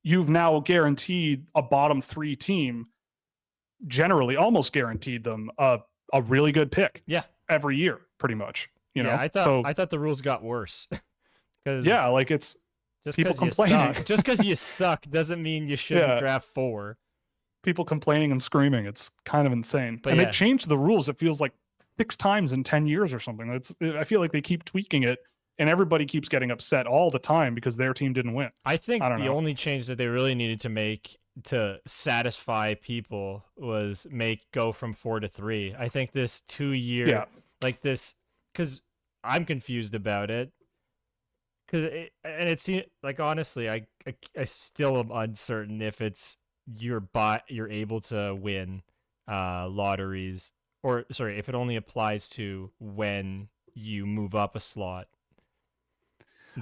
you've now guaranteed a bottom 3 team, generally almost guaranteed them a really good pick. Yeah. Every year, pretty much. I thought the rules got worse. Like it's just people complaining. Just because you suck doesn't mean you shouldn't draft 4. People complaining and screaming. It's kind of insane. But they changed the rules. It feels like 6 times in 10 years or something. I feel like they keep tweaking it, and everybody keeps getting upset all the time because their team didn't win. I think the only change that they really needed to make to satisfy people was go from 4 to 3. I think this 2-year, like this, because I'm confused about it. It seems like, honestly, I still am uncertain if it's you're able to win lotteries, or sorry, if it only applies to when you move up a slot.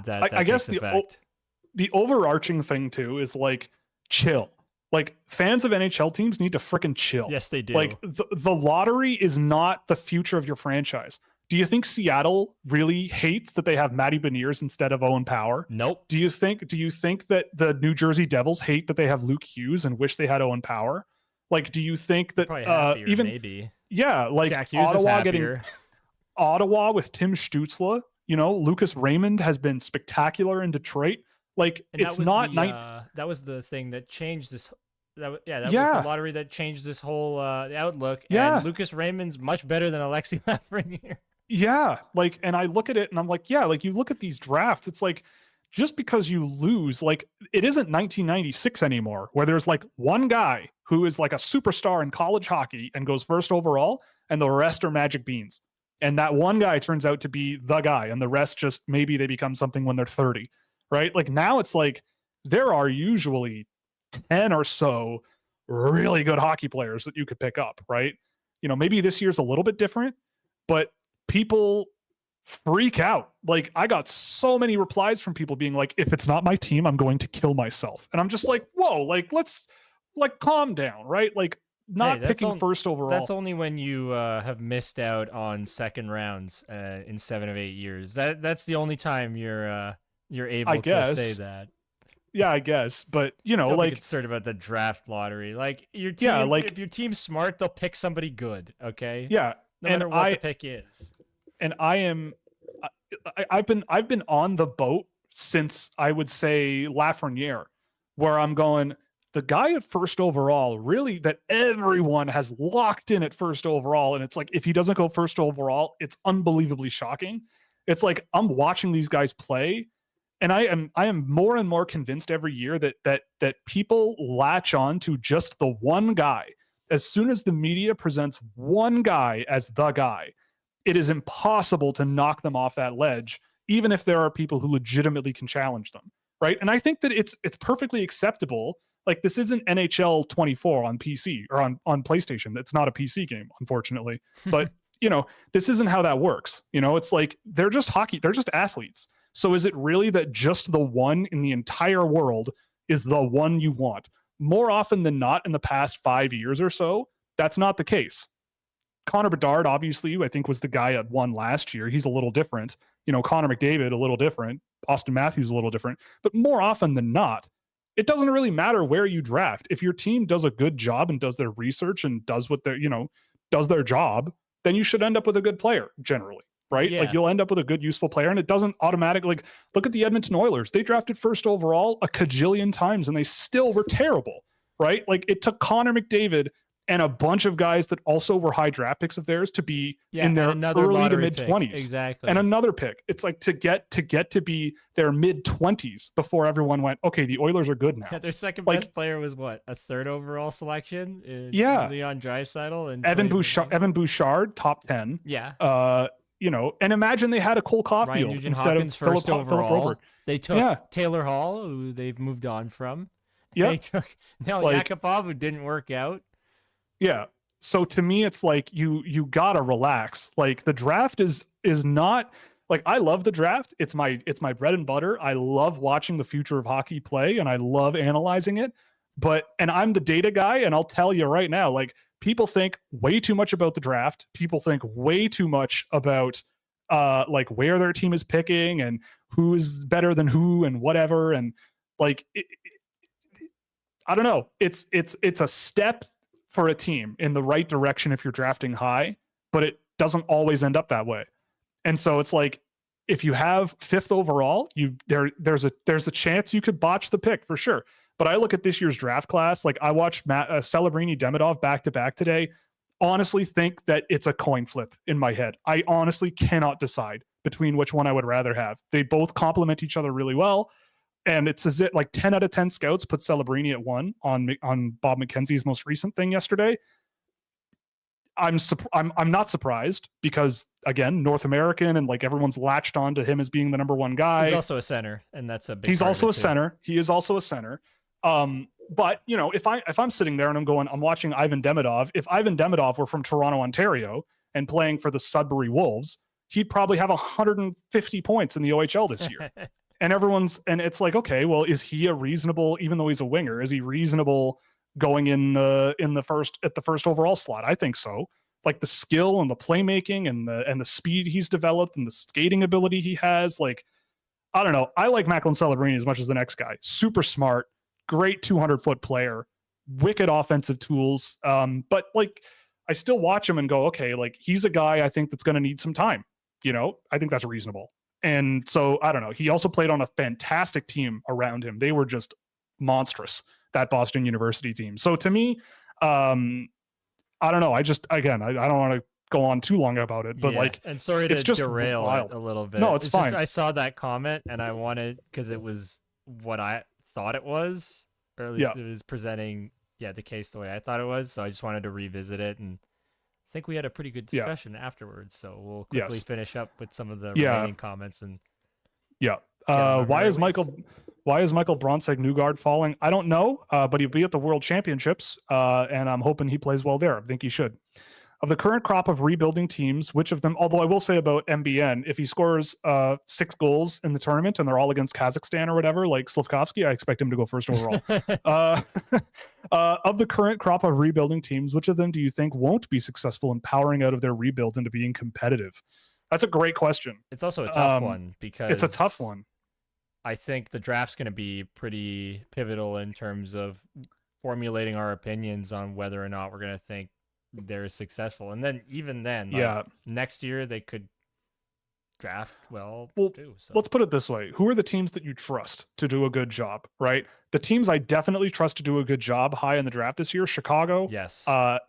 I guess the overarching thing too is like, chill. Like, fans of NHL teams need to frickin' chill. Yes, they do. Like the lottery is not the future of your franchise. Do you think Seattle really hates that they have Matty Beniers instead of Owen Power? Nope. Do you think that the New Jersey Devils hate that they have Luke Hughes and wish they had Owen Power? Like, do you think that maybe like Jack Hughes Ottawa getting Ottawa with Tim Stützle, Lucas Raymond has been spectacular in Detroit. Like, and it's not that was the thing that changed this. That was the lottery that changed this whole outlook. Yeah. And Lucas Raymond's much better than Alexi Lafreniere. Yeah. Like, and I look at it and I'm like, like you look at these drafts, it's like, just because you lose, like, it isn't 1996 anymore, where there's like one guy who is like a superstar in college hockey and goes first overall, and the rest are magic beans. And that one guy turns out to be the guy, and the rest just maybe they become something when they're 30, right? Like, now it's like there are usually 10 or so really good hockey players that you could pick up, right? Maybe this year's a little bit different, but people freak out. Like, I got so many replies from people being like, if it's not my team, I'm going to kill myself. And I'm just like, whoa, like, let's like calm down, right? Like, not picking first overall. That's only when you have missed out on second rounds in 7 of 8 years. That's the only time you're able to say that. Yeah, I guess, but Don't like, be concerned about the draft lottery. Like, your team, if your team's smart, they'll pick somebody good. Okay. Yeah, no matter what the pick is. And I've been on the boat since, I would say, Lafreniere, where I'm going, the guy at first overall, really, that everyone has locked in at first overall, and it's like, if he doesn't go first overall, it's unbelievably shocking. It's like, I'm watching these guys play, And I am more and more convinced every year that people latch on to just the one guy. As soon as the media presents one guy as the guy, it is impossible to knock them off that ledge, even if there are people who legitimately can challenge them, right? And I think that it's perfectly acceptable. Like, this isn't NHL 24 on PC or on PlayStation. It's not a PC game, unfortunately. But this isn't how that works. It's like they're just athletes. So is it really that just the one in the entire world is the one you want? More often than not, in the past 5 years or so, that's not the case. Connor Bedard, obviously, I think was the guy that won last year. He's a little different. Connor McDavid, a little different. Austin Matthews, a little different. But more often than not, it doesn't really matter where you draft. If your team does a good job and does their research and does what they're, does their job, then you should end up with a good player generally, right? Yeah. Like, you'll end up with a good, useful player, and it doesn't automatically, like, look at the Edmonton Oilers. They drafted first overall a cajillion times and they still were terrible, right? Like, it took Connor McDavid and a bunch of guys that also were high draft picks of theirs to be in their early to mid 20s. Exactly. And another pick. It's like to get to be their mid 20s before everyone went, okay, the Oilers are good now. Yeah, their second best player was what? A third overall selection? Leon Draisaitl and Evan Bouchard, top 10. Yeah. And imagine they had a Cole Caulfield instead of Philip Robert. They took Taylor Hall, who they've moved on from. Yeah. They took Yakupov, who didn't work out. Yeah. So to me, it's like you gotta relax. Like, the draft is not, like, I love the draft. It's my bread and butter. I love watching the future of hockey play and I love analyzing it. And I'm the data guy, and I'll tell you right now, like, people think way too much about the draft. People think way too much about like where their team is picking and who is better than who and whatever. And like, I don't know. It's a step for a team in the right direction if you're drafting high, but it doesn't always end up that way. And so it's like, if you have fifth overall, there's a chance you could botch the pick for sure. But I look at this year's draft class, like, I watched Celebrini Demidov back to back today. Honestly, think that it's a coin flip in my head. I honestly cannot decide between which one I would rather have. They both complement each other really well. And it's as if, like, 10 out of 10 scouts put Celebrini at 1 on Bob McKenzie's most recent thing yesterday. I'm not surprised because, again, North American, and like, everyone's latched on to him as being the number one guy. He's also a center, and that's a big. He's also a center. He is also a center. But if I'm sitting there and I'm watching Ivan Demidov, if Ivan Demidov were from Toronto, Ontario, and playing for the Sudbury Wolves, he'd probably have 150 points in the OHL this year. And it's like, okay, well, is he a reasonable, even though he's a winger, is he reasonable going in the first overall slot? I think so. Like, the skill and the playmaking and the speed he's developed and the skating ability he has, like, I don't know. I like Macklin Celebrini as much as the next guy. Super smart, great 200-foot player, wicked offensive tools. But like, I still watch him and go, okay, like, he's a guy I think that's going to need some time. I think that's reasonable. And so, I don't know. He also played on a fantastic team around him. They were just monstrous, that Boston University team. So to me, I don't know. I don't want to go on too long about it, but and sorry to derail it a little bit. No, it's fine. I saw that comment and I wanted, because it was what I thought it was, or at least it was presenting the case the way I thought it was. So I just wanted to revisit it, and I think we had a pretty good discussion afterwards. So we'll quickly finish up with some of the remaining comments. And why is Michael Bronzek Newgard falling? I don't know, but he'll be at the World Championships, and I'm hoping he plays well there. I think he should. Of the current crop of rebuilding teams, which of them, although I will say about MBN, if he scores 6 goals in the tournament and they're all against Kazakhstan or whatever, like Slavkovsky, I expect him to go first overall. Of the current crop of rebuilding teams, which of them do you think won't be successful in powering out of their rebuild into being competitive? That's a great question. It's also a tough one, because it's a tough one. I think the draft's going to be pretty pivotal in terms of formulating our opinions on whether or not we're going to think they're successful. And then even then, next year they could draft well too. So let's put it this way. Who are the teams that you trust to do a good job, right? The teams I definitely trust to do a good job high in the draft this year: Chicago,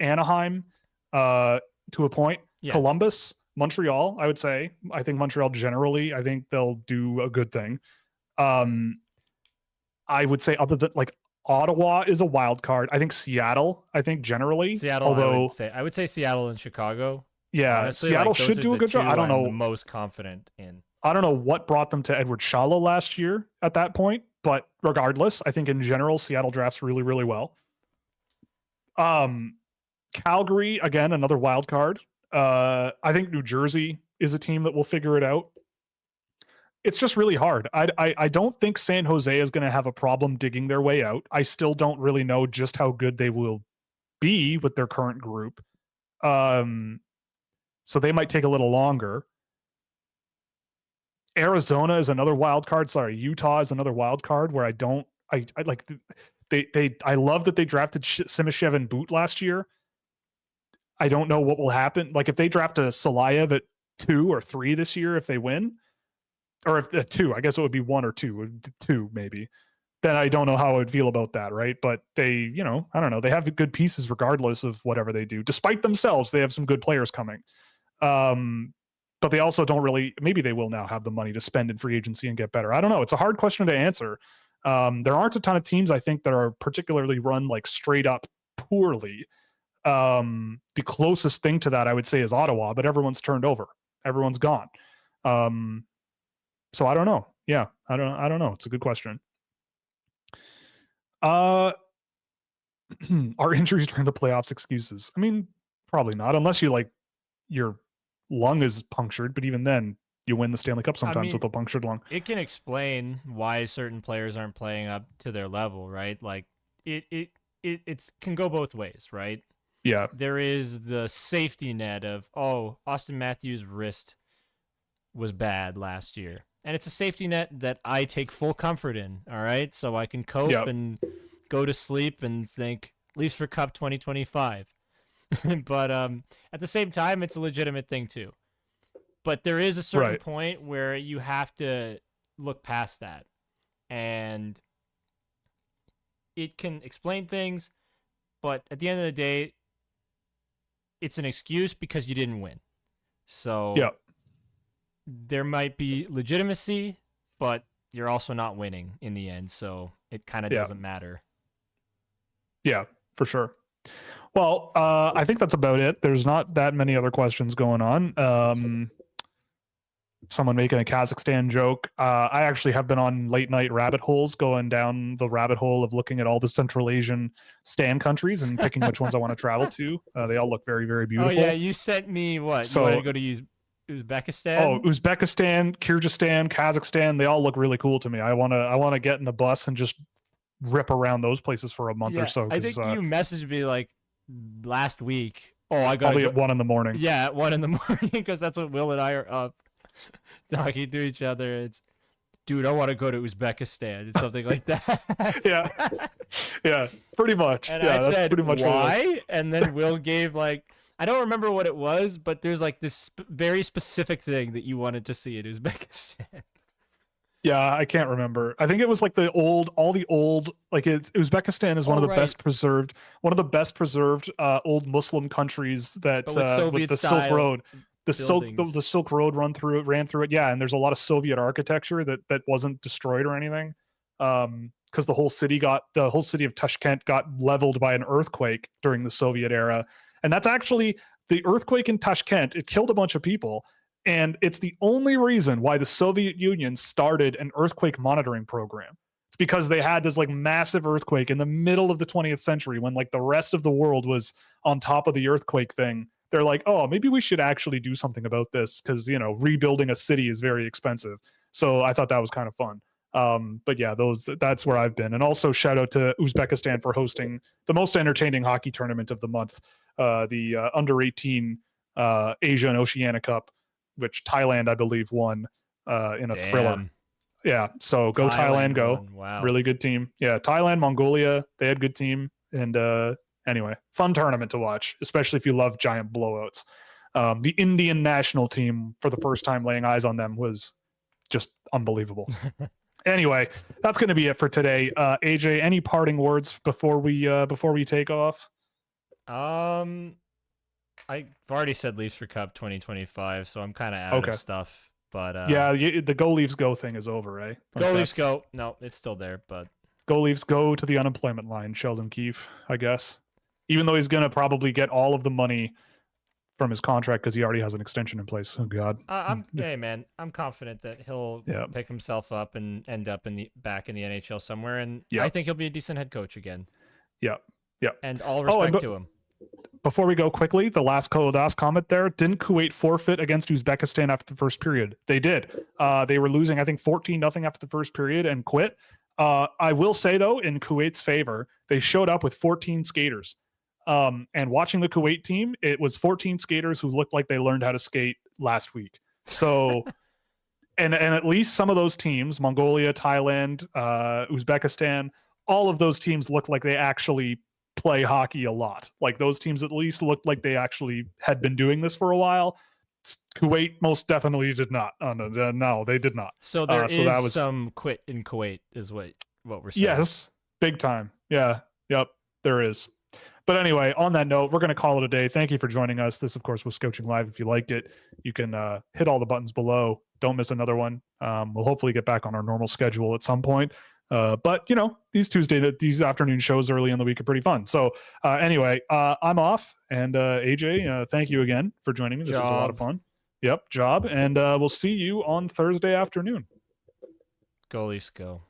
Anaheim, to a point, Columbus, Montreal. I would say, I think Montreal generally, I think they'll do a good thing. I would say other than like Ottawa is a wild card. I think Seattle, I think generally, Seattle, although I would say Seattle and Chicago. yeah, Honestly, Seattle like those should are do a the good job. two I don't I'm the know. most confident in. I don't know what brought them to Edward Shala last year at that point, but regardless, I think in general Seattle drafts really, really well. Calgary, again, another wild card. I think New Jersey is a team that will figure it out. It's just really hard. I don't think San Jose is going to have a problem digging their way out. I still don't really know just how good they will be with their current group. So they might take a little longer. Arizona is another wild card. Sorry, Utah is another wild card where I like I love that they drafted Simashev and Boot last year. I don't know what will happen. Like if they draft a Salayev at 2 or 3 this year, if they win, or if 2, I guess it would be 1 or 2 maybe. Then I don't know how I would feel about that, right? But they, I don't know. They have good pieces regardless of whatever they do. Despite themselves, they have some good players coming. But they also don't really, maybe they will now have the money to spend in free agency and get better. I don't know. It's a hard question to answer. There aren't a ton of teams, I think, that are particularly run like straight up poorly. The closest thing to that I would say is Ottawa, but everyone's turned over. Everyone's gone. So I don't know. Yeah, I don't know. It's a good question. Are injuries during the playoffs excuses? I mean, probably not, unless you like your lung is punctured, but even then you win the Stanley Cup sometimes with a punctured lung. It can explain why certain players aren't playing up to their level, right? Like it can go both ways, right? Yeah. There is the safety net of, Austin Matthews' wrist was bad last year. And it's a safety net that I take full comfort in, all right? So I can cope and go to sleep and think, Leafs for Cup 2025. But at the same time, it's a legitimate thing too. But there is a certain point where you have to look past that. And it can explain things, but at the end of the day, it's an excuse because you didn't win. So there might be legitimacy, but you're also not winning in the end. So it kind of doesn't matter. Yeah, for sure. Well, I think that's about it. There's not that many other questions going on. Someone making a Kazakhstan joke. I actually have been on late night rabbit holes, going down the rabbit hole of looking at all the Central Asian Stan countries and picking which ones I want to travel to. They all look very, very beautiful. Oh yeah, you sent me what? So, you wanted to go to Uzbekistan? Oh, Uzbekistan, Kyrgyzstan, Kazakhstan, they all look really cool to me. I wanna get in a bus and just rip around those places for a month or so. I think you messaged me like last week. I got probably at 1 a.m. Yeah, at 1 a.m, because that's what Will and I are up talking to each other. It's, dude, I want to go to Uzbekistan. It's something like that. yeah, pretty much. And I said, pretty much why? And then Will gave like, I don't remember what it was, but there's like this very specific thing that you wanted to see in Uzbekistan. Yeah, I can't remember. I think it was like all the old, like Uzbekistan is one of the best preserved old Muslim countries that with the Silk Road. The Silk Road ran through it. Yeah, and there's a lot of Soviet architecture that wasn't destroyed or anything. Because the whole city of Tashkent got leveled by an earthquake during the Soviet era. And that's actually the earthquake in Tashkent. It killed a bunch of people. And it's the only reason why the Soviet Union started an earthquake monitoring program. It's because they had this like massive earthquake in the middle of the 20th century when like the rest of the world was on top of the earthquake thing. They're like, maybe we should actually do something about this because, rebuilding a city is very expensive. So I thought that was kind of fun. But yeah, that's where I've been. And also shout out to Uzbekistan for hosting the most entertaining hockey tournament of the month, the under 18 Asia and Oceania Cup, which Thailand, I believe, won in a thriller. Yeah, so go Thailand, go. Wow. Really good team. Yeah, Thailand, Mongolia, they had good team. And anyway, fun tournament to watch, especially if you love giant blowouts. The Indian national team, for the first time laying eyes on them, was just unbelievable. Anyway, that's going to be it for today. AJ, any parting words before we take off? I've already said Leafs for Cup 2025, so I'm kind of out of stuff But yeah, the Go Leafs Go thing is over, eh? Go Leafs Go. No, it's still there, but Go Leafs Go to the unemployment line, Sheldon Keefe, I guess. Even though he's going to probably get all of the money from his contract because he already has an extension in place. Oh, God. hey, man, I'm confident that he'll pick himself up and end up back in the NHL somewhere. And I think he'll be a decent head coach again. Yeah. Yeah. And all respect to him. Before we go quickly, the last comment there, didn't Kuwait forfeit against Uzbekistan after the first period? They did. They were losing, I think, 14-0 after the first period and quit. I will say, though, in Kuwait's favor, they showed up with 14 skaters. And watching the Kuwait team, it was 14 skaters who looked like they learned how to skate last week. So, and at least some of those teams, Mongolia, Thailand, Uzbekistan, all of those teams looked like they actually play hockey a lot. Like those teams at least looked like they actually had been doing this for a while. Kuwait most definitely did not. No, they did not. So there is some quit in Kuwait is what we're saying. Yes, big time. Yeah, yep, there is. But anyway, on that note, we're going to call it a day. Thank you for joining us. This, of course, was Scouching Live. If you liked it, you can hit all the buttons below. Don't miss another one. We'll hopefully get back on our normal schedule at some point. But, you know, these afternoon shows early in the week are pretty fun. So anyway, I'm off. And AJ, thank you again for joining me. This was a lot of fun. Yep, job. And we'll see you on Thursday afternoon. Go Leafs, go.